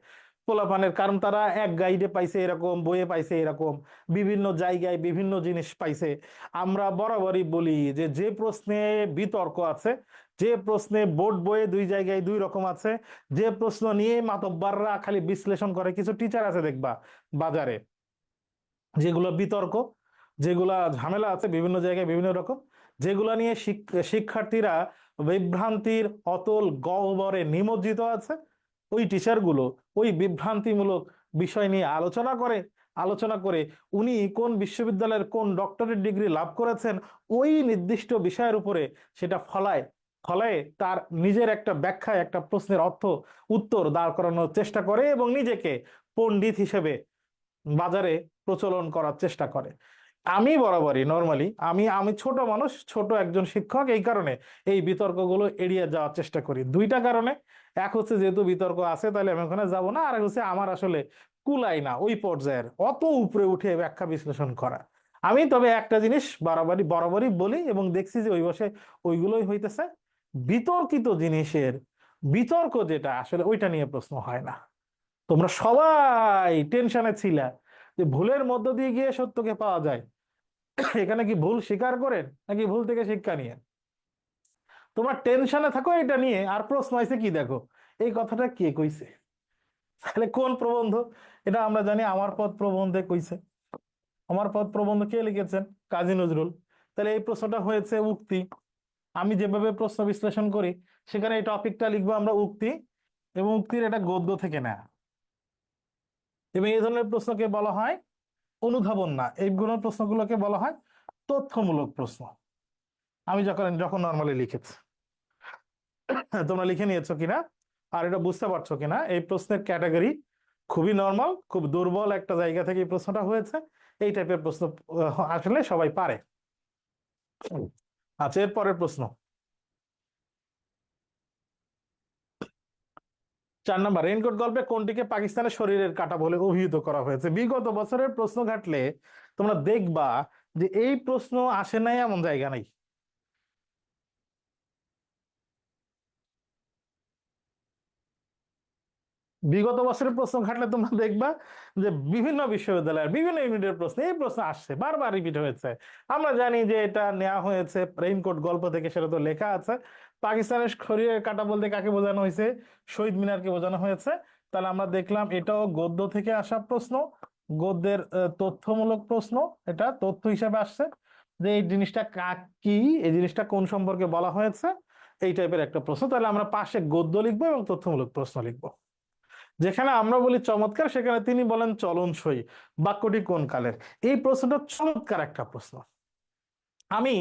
A: পোলাপানের কারণ তারা এক গাইডে পাইছে এরকম, বইয়ে পাইছে এরকম, বিভিন্ন জায়গায় বিভিন্ন জিনিস পাইছে। আমরা বরাবরই বলি যে যে প্রশ্নে বিতর্ক আছে, যে প্রশ্নে বোর্ড বইয়ে 2 জায়গায় 2 রকম আছে, যে প্রশ্ন নিয়ে মাতব্বররা খালি বিশ্লেষণ করে, কিছু টিচার আছে দেখবা বাজারে, যেগুলো বিতর্ক, যেগুলা ঝামেলা আছে বিভিন্ন জায়গায় বিভিন্ন রকম, যেগুলা নিয়ে শিক্ষার্থীরা বিভ্রান্তির অতল গহ্বরে নিমজ্জিত আছে, ওই টিচারগুলো ওই বিভ্রান্তিমূলক বিষয় নিয়ে আলোচনা করে উনি কোন বিশ্ববিদ্যালয়ের কোন ডক্টরেট ডিগ্রি লাভ করেছেন, ওই নির্দিষ্ট বিষয়ের উপরে সেটা ফলায় ফলায় তার নিজের একটা ব্যাখ্যায় একটা প্রশ্নের উত্তর দাঁড় করানোর চেষ্টা করে এবং নিজেকে পণ্ডিত হিসেবে বাজারে প্রচলন করার চেষ্টা করে। আমি বরাবরই নর্মালি আমি আমি ছোট মানুষ, ছোট একজন শিক্ষক, এই কারণে এই বিতর্কগুলো এড়িয়ে যাওয়ার চেষ্টা করি 2টা কারণে। এক হচ্ছে যেহেতু বিতর্ক আছে তাহলে আমি ওখানে যাব না, আর এক হচ্ছে আমার আসলে কুলাই না ওই পর্যায়ের অত উপরে উঠে ব্যাখ্যা বিশ্লেষণ করা। আমি তবে একটা জিনিস বরাবরই বরাবরই বলি এবং দেখছি যে ওই বসে ওইগুলোই হইতেছে, বিতর্কিত জিনিসের বিতর্ক যেটা আসলে ওইটা নিয়ে প্রশ্ন হয় না। তোমরা সবাই টেনশনে ছিলা যে ভুলের মধ্য দিয়ে গিয়ে সত্যকে পাওয়া যায়, এখানে কি ভুল স্বীকার করেন নাকি ভুল থেকে শিক্ষা নিয়ে? তোমরা টেনশনে থাকো এটা নিয়ে, আর প্রশ্ন হয়েছে কি দেখো, এই কথাটা কে কইছে? তাহলে কোন প্রবন্ধ? এটা আমরা জানি আমার পথ প্রবন্ধে কইছে। আমার পথ প্রবন্ধ কে লিখেছেন? কাজী নজরুল। তাহলে এই প্রশ্নটা হয়েছে উক্তি। আমি যেভাবে প্রশ্ন বিশ্লেষণ করি সেখানে এই টপিকটা লিখবো আমরা উক্তি, এবং উক্তির এটা গদ্য থেকে নেয়া, এবং এই ধরনের প্রশ্নকে বলা হয় অনুধাবন না, এইগুলোর প্রশ্নগুলোকে বলা হয় তথ্যমূলক প্রশ্ন। আমি যখন যখন নর্মালি লিখেছি, তোমরা লিখে নিয়েছো কিনা আর এটা বুঝতে পারছো কিনা, এই প্রশ্নের ক্যাটাগরি খুবই নর্মাল, খুব দুর্বল একটা জায়গা থেকে এই প্রশ্নটা হয়েছে, এই টাইপের প্রশ্ন আসলে সবাই পারে। আচ্ছা, এর পরের প্রশ্ন, 4 নম্বর, রেইনকোট গল্পে কোনটিকে পাকিস্তানের শরীরের কাঁটা বলে অভিহিত করা হয়েছে? বিগত বছরের প্রশ্ন ঘাটলে তোমরা দেখবা যে এই প্রশ্ন আসে নাই এমন জায়গা নাই। বিগত বছরের প্রশ্ন ঘাটলে তোমরা দেখবা যে বিভিন্ন বিশ্ববিদ্যালয়ের বিভিন্ন ইউনিটের প্রশ্ন এই প্রশ্ন আসছে, বারবার রিপিট হয়েছে। আমরা জানি যে এটা নেওয়া হয়েছে রেইনকোট গল্প থেকে, সেটা তো লেখা আছে। পাকিস্তানের খড়িয়ে কাটা বলতে কাকে বোঝানো হয়েছে? শহীদ মিনারকে বোঝানো হয়েছে। তাহলে আমরা দেখলাম এটাও গদ্য থেকে আসা প্রশ্ন, গদ্যের তথ্যমূলক প্রশ্ন, এটা তথ্য হিসেবে আসছে যে এই জিনিসটা কি, এই জিনিসটা কোন সম্পর্কে বলা হয়েছে, এই টাইপের একটা প্রশ্ন। তাহলে আমরা পাশে গদ্য লিখবো এবং তথ্যমূলক প্রশ্ন লিখবো। যেখানে আমরা বলি চমৎকার, সেখানে তিনি বলেন চলনসই, বাক্যটি কোন কালের? এই প্রশ্নটা চমৎকার একটা প্রশ্ন। আমি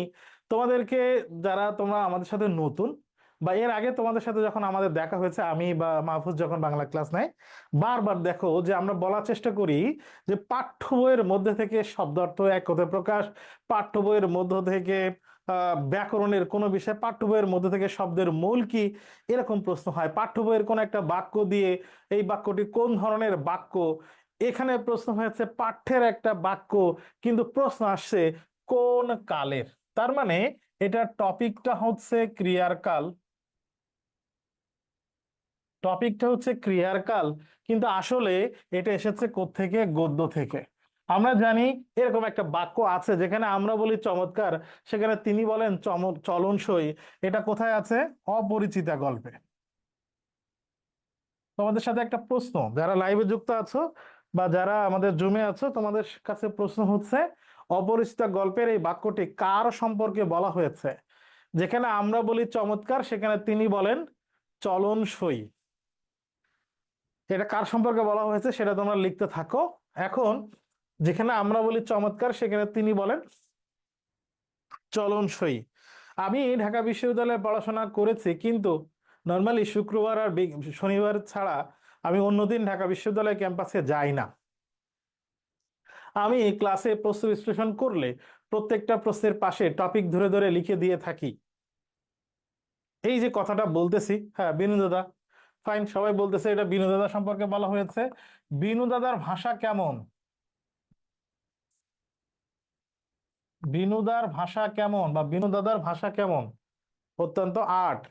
A: তোমাদেরকে, যারা তোমরা আমাদের সাথে নতুন বা এর আগে তোমাদের সাথে যখন আমাদের দেখা হয়েছে, আমি বা মাহফুজ যখন বাংলা ক্লাস নেয়, বারবার দেখো যে আমরা বলার চেষ্টা করি যে পাঠ্য বইয়ের মধ্যে থেকে শব্দার্থ এক কথায় প্রকাশ, পাঠ্য বইয়ের মধ্য থেকে ব্যাকরণের কোনো বিষয়, পাঠ্য বইয়ের মধ্যে থেকে শব্দের মূল কি, এরকম প্রশ্ন হয়। পাঠ্য বইয়ের কোন একটা বাক্য দিয়ে এই বাক্যটি কোন ধরনের বাক্য, এখানে প্রশ্ন হয়েছে পাঠ্যের একটা বাক্য, কিন্তু প্রশ্ন আসছে কোন কালের। তার মানে এটা টপিকটা হচ্ছে ক্রিয়ার কাল, টপিকটা হচ্ছে ক্রিয়ার কাল, কিন্তু আসলে এটা এসেছে কোত্থেকে? গদ্য থেকে। আমরা জানি এরকম একটা বাক্য আছে যেখানে আমরা বলি চমৎকার, সেখানে তিনি বলেন চলনসই। এটা কোথায় আছে? অপরিচিতা গল্পে। তোমাদের সাথে একটা প্রশ্ন, যারা লাইভে যুক্ত আছো বা যারা আমাদের জুমে আছো, তোমাদের কাছে প্রশ্ন হচ্ছে অপরিচিতা গল্পের এই বাক্যটি কার সম্পর্কে বলা হয়েছে? যেখানে আমরা বলি চমৎকার, সেখানে তিনি বলেন চলনসই। এটা কার সম্পর্কে বলা হয়েছে সেটা তোমরা লিখতে থাকো। এখন যেখানে আমরা বলি চমৎকার, সেখানে তিনি বলেন চলনসই। আমি ঢাকা বিশ্ববিদ্যালয়ে পড়াশোনা করেছি, কিন্তু নর্মালি শুক্রবার আর শনিবার ছাড়া আমি অন্যদিন ঢাকা বিশ্ববিদ্যালয় ক্যাম্পাসে যাই না। আমি ক্লাসে প্রশ্ন বিশ্লেষণ করলে প্রত্যেকটা প্রশ্নের পাশে টপিক ধরে ধরে লিখে দিয়ে থাকি। এই যে কথাটা বলতেছি, হ্যাঁ বিনু দাদা, ফাইন, সবাই বলতেছে এটা বিনু দাদা সম্পর্কে বলা হয়েছে। বিনু দাদার ভাষা কেমন? বিনুদার ভাষা কেমন বা বিনু দাদার ভাষা কেমন? অত্যন্ত আর্ট,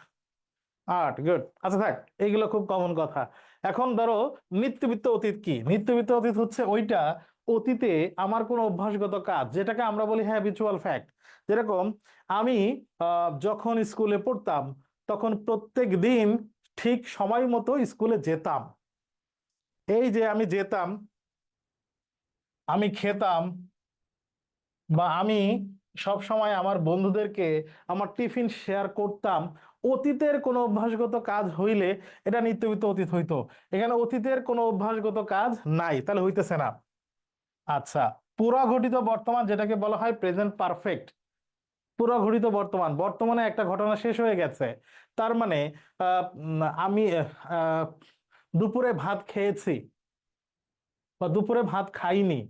A: আর্ট, গুড। আচ্ছা থাক, এইগুলো খুব কমন কথা। এখন ধরো নিত্যবিত্ত অতীত কি? নিত্যবিত্ত অতীত হচ্ছে ওইটা অতীতে আমার কোনো অভ্যাসগত কাজ, যেটাকে আমরা বলি হ্যাবিচুয়াল ফ্যাক্ট। যেরকম আমি যখন স্কুলে পড়তাম, তখন প্রত্যেক দিন ঠিক সময় মতো স্কুলে যেতাম। এই যে আমি যেতাম, আমি খেতাম, বা আমি সব সময় আমার বন্ধুদেরকে আমার টিফিন শেয়ার করতাম, অতীতের কোনো অভ্যাসগত কাজ হইলে এটা নিত্যবিত্ত অতীত হইতো। এখানে অতীতের কোনো অভ্যাসগত কাজ নাই, তাহলে হইতেছে না। আচ্ছা, পুরা ঘটিত বর্তমান, যেটাকে বলা হয় প্রেজেন্ট পারফেক্ট। পুরা ঘটিত বর্তমান, বর্তমানে একটা ঘটনা শেষ হয়ে গেছে, তার মানে আমি আহ, দুপুরে ভাত খেয়েছি বা দুপুরে ভাত খাইনি,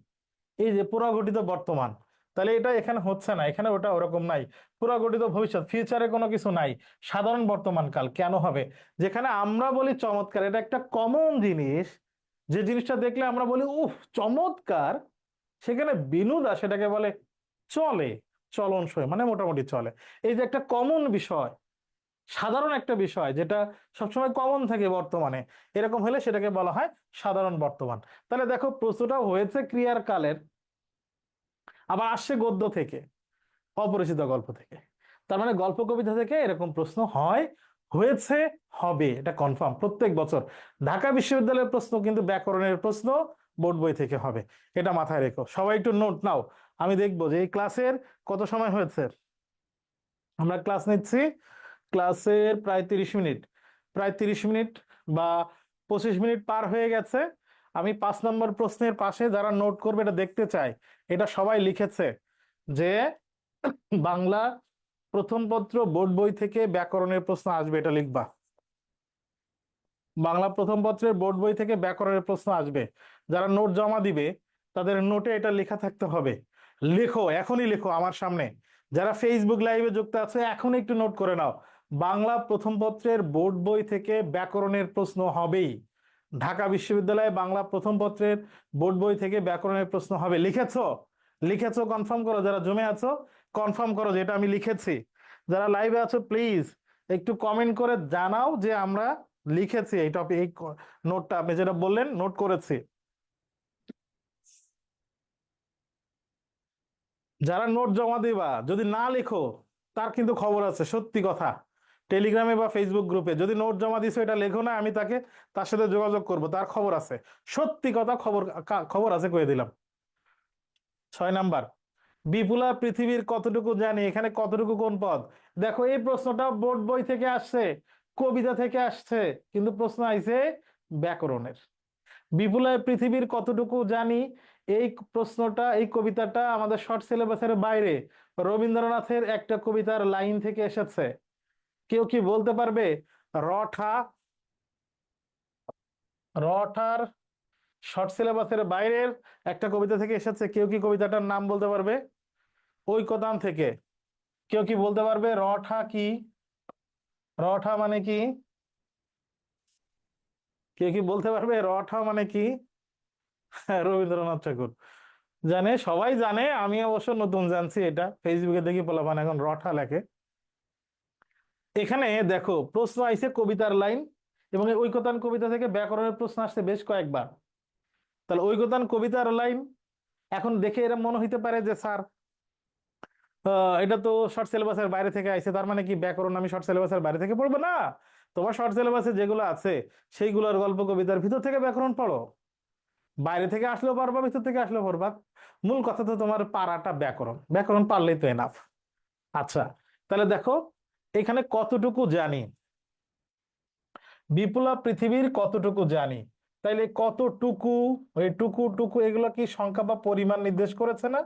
A: এই যে পুরাগঠিত বর্তমান। তাহলে এটা এখানে হচ্ছে না, এখানে ওটা ওরকম নাই। পুরাগঠিত ভবিষ্যৎ, ফিউচারে কোনো কিছু নাই। সাধারণ বর্তমান কাল কেন হবে? যেখানে আমরা বলি চমৎকার, এটা একটা কমন জিনিস, যে জিনিসটা দেখলে আমরা বলি উফ চমৎকার, সেখানে বিনুদা সেটাকে বলে চলে, চলনসই, মানে মোটামুটি চলে। এই যে একটা কমন বিষয়, সাধারণ একটা বিষয় যেটা সবসময় কমন থাকে বর্তমানে, এরকম হলে সেটাকে বলা হয় সাধারণ বর্তমান। তাহলে দেখো প্রশ্নটা হয়েছে ক্রিয়ার কালের, আবার আসছে গদ্য থেকে, অপরিচিত গল্প থেকে। তার মানে গল্প কবিতা থেকে এরকম প্রশ্ন হয়, হয়েছে, হবে, এটা কনফার্ম প্রত্যেক বছর। ঢাকা বিশ্ববিদ্যালয়ের প্রশ্ন কিন্তু ব্যাকরণের প্রশ্ন বোর্ড বই থেকে হবে, এটা মাথায় রেখো। সবাই একটু নোট নাও। আমি দেখবো যে এই ক্লাসের কত সময় হয়েছে। আমরা ক্লাস নিচ্ছি, ক্লাসের প্রায় 30 মিনিট, প্রায় 30 মিনিট বা 25 মিনিট পার হয়ে গেছে। আমি 5 নম্বর প্রশ্নের পাশে যারা নোট করবে এটা দেখতে চাই, এটা সবাই লিখেছে যে বাংলা প্রথম পত্র বোর্ড বই থেকে ব্যাকরণের প্রশ্ন আসবে, এটা লিখবা। বাংলা প্রথম পত্রের বোর্ড বই থেকে ব্যাকরণের প্রশ্ন আসবে। যারা নোট জমা দিবে তাদের নোটে এটা লেখা থাকতে হবে। লেখো, এখনই লেখো আমার সামনে। যারা ফেসবুক লাইভে যুক্ত আছে এখন একটু নোট করে নাও, বাংলা প্রথম পত্রের বোর্ড বই থেকে ব্যাকরণের প্রশ্ন হবেই। ঢাকা বিশ্ববিদ্যালয়ে বাংলা প্রথম পত্রের বোর্ড বই থেকে ব্যাকরণের প্রশ্ন হবে। লিখেছো? লিখেছো? কনফার্ম করো। যারা জমে আছো কনফার্ম করো যে এটা আমি লিখেছি। যারা লাইভে আছো প্লিজ একটু কমেন্ট করে জানাও যে আমরা লিখেছি এই টপিক, এই নোটটা আপনি যেটা বললেন নোট করেছি। যারা নোট জমা দিবা যদি না লেখো তার কিন্তু খবর আছে, সত্যি কথা। টেলিগ্রামে বা ফেসবুক গ্রুপে যদি নোট জমা দিছো এটা লেখো না, আমি তার সাথে যোগাযোগ করব, তার খবর আছে, সত্যি কথা, খবর আছে কয়ে দিলাম। 6 নাম্বার, বিপুলা পৃথিবীর কতটুকু জানি, এখানে কতটুকু কোন পদ? দেখো এই প্রশ্নটা বোর্ড বই থেকে আসছে, কবিতা থেকে আসছে, কিন্তু প্রশ্ন আইছে ব্যাকরণের। বিপুলায় পৃথিবীর কতটুকু জানি, এই প্রশ্নটা, এই কবিতাটা আমাদের শর্ট সিলেবাসের বাইরে রবীন্দ্রনাথের একটা কবিতার লাইন থেকে এসেছে। কেউ কি বলতে পারবে? রঠা, রঠার শর্ট সিলেবাসের বাইরের একটা কবিতা থেকে এসেছে, কেউ কি কবিতাটার নাম বলতে পারবে? ঐকতান থেকে। কেউ কি বলতে পারবে রঠা কি? রঠা মানে কি? কেউ কি বলতে পারবে রঠা মানে কি? রবীন্দ্রনাথ ঠাকুর। জানে, সবাই জানে, আমি অবশ্য নতুন জানছি, এটা ফেসবুকে দেখি পোলাপান এখন রঠা লেখে। এখানে দেখো প্রশ্ন আইছে কবিতার লাইন, এবং এই ঐকতান কবিতা থেকে ব্যাকরণের প্রশ্ন আসছে বেশ কয়েকবার। তাহলে ঐকতান কবিতার লাইন, এখন দেখে এরা মনে হইতে পারে যে স্যার এটা তো শর্ট সিলেবাসের বাইরে থেকে আইছে, তার মানে কি ব্যাকরণ আমি শর্ট সিলেবাসের বাইরে থেকে পড়বো? না, তোমার শর্ট সিলেবাসে যেগুলো আছে সেইগুলোর গল্প কবিতার ভিতর থেকে ব্যাকরণ পড়ো, বাইরে থেকে আসলেও পারবা, ভিতর থেকে আসলেও পারবা। মূল কথা তো তোমার পারাটা ব্যাকরণ, ব্যাকরণ পারলেই তো এনাফ। আচ্ছা, তাহলে দেখো এখানে কতটুকু জানি, বিপুলা পৃথিবীর কতটুকু জানি, তাইলে কতটুকু, ওই টুকু টুকু এগুলো কি সংখ্যা বা পরিমাণ নির্দেশ করেছে না?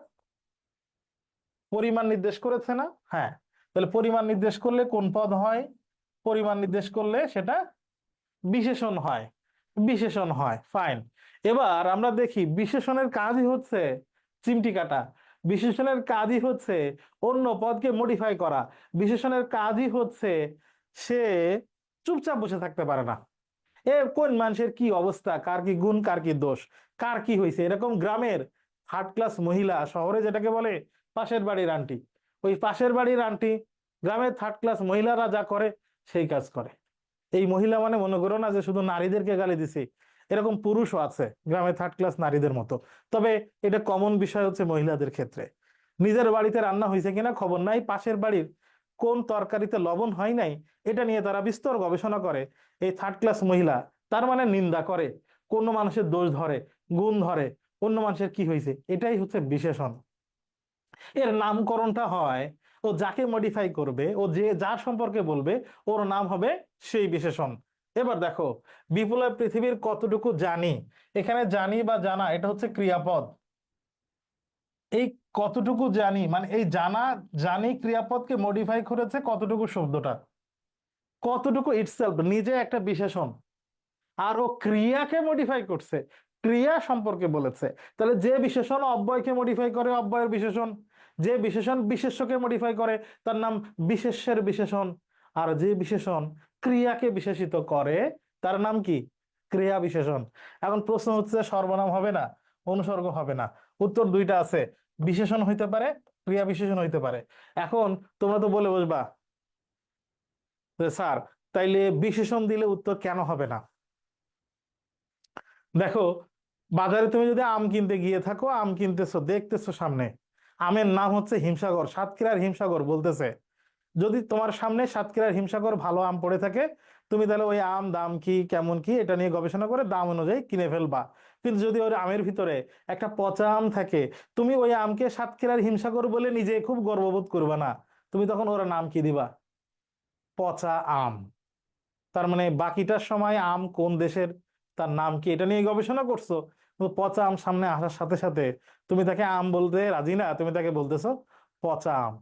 A: পরিমাণ নির্দেশ করেছে না? হ্যাঁ, তাহলে পরিমাণ নির্দেশ করলে কোন পদ হয়? পরিমাণ নির্দেশ করলে সেটা বিশেষণ হয়, বিশেষণ হয়, ফাইন। এবার আমরা দেখি বিশেষণের কাজই হচ্ছে চিমটি কাটা, বিশেষণের কাজই হচ্ছে অন্য পদকে মডিফাই করা, বিশেষণের কাজই হচ্ছে সে চুপচাপ বসে থাকতে পারে না। এ কোন মানুষের কি অবস্থা, কার কি গুণ, কার কি দোষ, কার কি হয়েছে, এরকম গ্রামের থার্ড ক্লাস মহিলা, শহরে যেটাকে বলে পাশের বাড়ির আন্টি, ওই পাশের বাড়ির আন্টি, গ্রামের থার্ড ক্লাস মহিলারা যা করে সেই কাজ করে। এই মহিলা মানে মনে করো না যে শুধু নারীদেরকে গালি দিছি, এরকম পুরুষও আছে গ্রামের থার্ড ক্লাস নারীদের মতো। তবে এটা কমন বিষয় হচ্ছে মহিলাদের ক্ষেত্রে, নিজের বাড়িতে রান্না হয়েছে কিনা খবর নাই, পাশের বাড়ির কোন তরকারিতে লবণ হয় নাই এটা নিয়ে তারা বিস্তর গবেষণা করে। এই থার্ড ক্লাস মহিলা তার মানে নিন্দা করে, কোন মানুষের দোষ ধরে, গুণ ধরে, অন্য মানুষের কি হয়েছে, এটাই হচ্ছে বিশেষণ। এর নামকরণটা হয়, ও যাকে মডিফাই করবে, ও যে যার সম্পর্কে বলবে ওর নাম হবে সেই বিশেষণ। এবার দেখো বিপুলা পৃথিবীর কতটুকু জানি, এখানে জানি বা জানা এটা হচ্ছে ক্রিয়াপদ। এই কতটুকু জানি মানে এই জানা, জানি ক্রিয়াপদকে মডিফাই করেছে কতটুকু শব্দটা, কতটুকু ইটসেলফ নিজে একটা বিশেষণ, আর ও ক্রিয়াকে মডিফাই করছে, ক্রিয়া সম্পর্কে বলেছে। তাহলে যে বিশেষণ অব্যয়কে মডিফাই করে অব্যয়ের বিশেষণ, যে বিশেষণ বিশেষ্যকে মডিফাই করে তার নাম বিশেষ্যের বিশেষণ, আর যে বিশেষণ ক্রিয়াকে বিশেষিত করে তার নাম কি? ক্রিয়া বিশেষণ। এখন প্রশ্ন হচ্ছে সর্বনাম হবে না, অনুসর্গ হবে না? উত্তর দুইটা আছে, বিশেষণ হইতে পারে, ক্রিয়া বিশেষণ হইতে পারে। এখন তোমরা তো বলে বসবা যে স্যার তাইলে বিশেষণ দিলে উত্তর কেন হবে না? দেখো বাজারে তুমি যদি আম কিনতে গিয়ে থাকো, আম কিনতেছো, দেখতেছো সামনে আমের নাম হচ্ছে হিমসাগর, সাতক্ষীরার হিমসাগর বলতেছে, যদি তোমার সামনে সাতক্ষীরার হিমসাগর ভালো আম পড়ে থাকে, তুমি তাহলে ওই আম দাম কি কেমন কি এটা নিয়ে গবেষণা করে দাম অনুযায়ী কিনে ফেলবা। কিন্তু যদি ওই আমের ভিতরে একটা পচা আম থাকে, তুমি ওই আমকে সাতক্ষীরার হিমসাগর বলে নিজে খুব গর্ববোধ করবে না, তুমি তখন ওরা নাম কি দিবা? পচা আম। তার মানে বাকিটার সময় আম কোন দেশের, তার নাম কি, এটা নিয়ে গবেষণা করছো, কিন্তু পচা আম সামনে আসার সাথে সাথে তুমি তাকে আম বলতে রাজি না, তুমি তাকে বলতেছো পচা আম।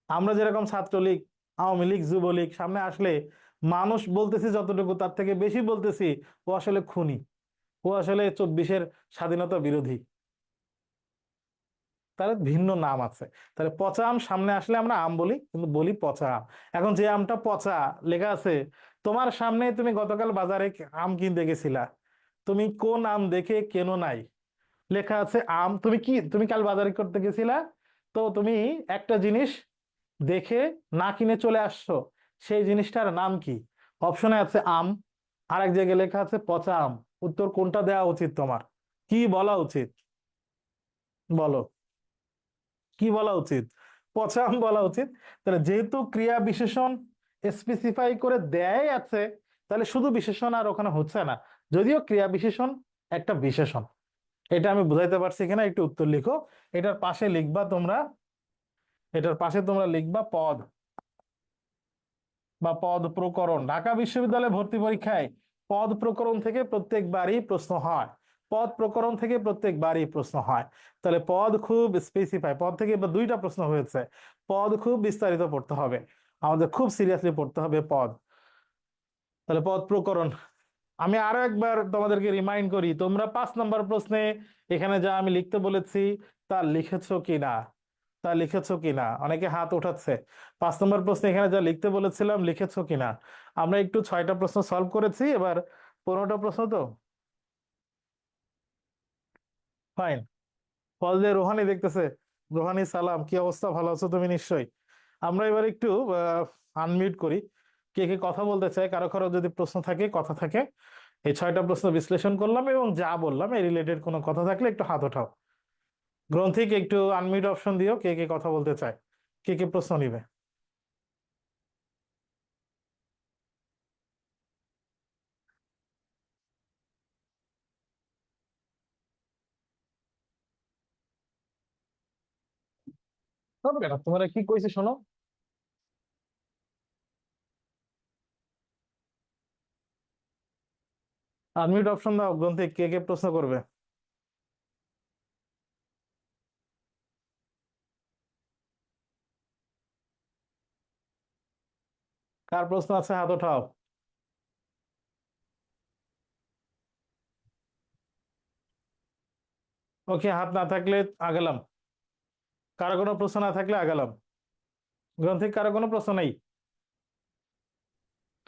A: আমরা যেরকম ছাত্রলীগ, আওয়ামী লীগ, যুবলীগ সামনে আসলে মানুষ বলতেছি যতটুকু তার থেকে বেশি বলতেছি ও আসলে খুনি, ও আসলে 24-এর স্বাধীনতা বিরোধী, তার ভিন্ন নাম আছে। তাহলে পচা আম সামনে আসলে আমরা আম বলি, কিন্তু বলি পচা আম। এখন যে আমটা পচা লেখা আছে তোমার সামনে, তুমি গতকাল বাজারে আম কিনতে গেছিলা, তুমি কোন আম দেখে কেনো নাই, লেখা আছে আম, তুমি কি, তুমি কাল বাজারে করতে গেছিলা, তো তুমি একটা জিনিস দেখে না কিনে চলে আসছো, সেই জিনিসটার নাম কি? অপশনে আছে আম, আর এক জায়গায় লেখা আছে পচা আম। উত্তর কোনটা দেওয়া উচিত তোমার? কি বলা উচিত বলো? কি বলা উচিত? পচা আম বলা উচিত। তাহলে যেহেতু ক্রিয়া বিশেষণ স্পেসিফাই করে দেয় আছে, তাহলে শুধু বিশেষণ আর ওখানে হচ্ছে না, যদিও ক্রিয়া বিশেষণ একটা বিশেষণ। এটা আমি বুঝাইতে পারছি কিনা একটু উত্তর লিখো। এটার পাশে লিখবা তোমরা, এটার পাশে তোমরা লিখবা পদ বা পদ প্রকরণ। ঢাকা বিশ্ববিদ্যালয়ে ভর্তি পরীক্ষায় পদ প্রকরণ থেকে প্রত্যেকবারই প্রশ্ন হয়। পদ প্রকরণ থেকে প্রত্যেকবারই প্রশ্ন হয়। তাহলে পদ খুব স্পেসিফাই, পদ থেকে এবার দুইটা প্রশ্ন হয়েছে। পদ খুব বিস্তারিত পড়তে হবে, আমাদের খুব সিরিয়াসলি পড়তে হবে পদ। তাহলে পদ প্রকরণ আমি আরো একবার তোমাদেরকে রিমাইন্ড করি, তোমরা 5 নম্বর প্রশ্নে এখানে যা আমি লিখতে বলেছি তা লিখেছো কিনা? তা লিখেছো কিনা? অনেকে হাত উঠাচ্ছে। 5 নম্বর প্রশ্নে এখানে যা লিখতে বলেছিলাম লিখেছো কিনা? আমরা একটু 6টা প্রশ্ন সলভ করেছি, এবার 15টা প্রশ্ন তো। ফাইন। ফল দিয়ে রোহানি দেখতেছে। রোহানি সালাম, কি অবস্থা? ভালো আছো তুমি নিশ্চয়ই? আমরা এবার একটু আনমিউট করি, কে কে কথা বলতে চায়, কারো কারো যদি প্রশ্ন থাকে, কথা থাকে। এই 6টা প্রশ্ন বিশ্লেষণ করলাম এবং যা বললাম এই রিলেটেড কোনো কথা থাকলে একটু হাত ওঠাও। গ্রন্থিক একটু আনমিউট অপশন দিও, কে কে কথা বলতে চায়, কে কে প্রশ্ন নিবে। হবে কেন, তোমরা কি কইছে শোনো। আনমিউট অপশন দাও গ্রন্থিক, কে কে প্রশ্ন করবে। কার প্রশ্ন আছে হাত ওঠাও। ওকে, হাত না থাকলে আগালাম। কারো কোনো প্রশ্ন না থাকলে আগালাম। গ্রন্থিক কারো কোনো প্রশ্ন নেই?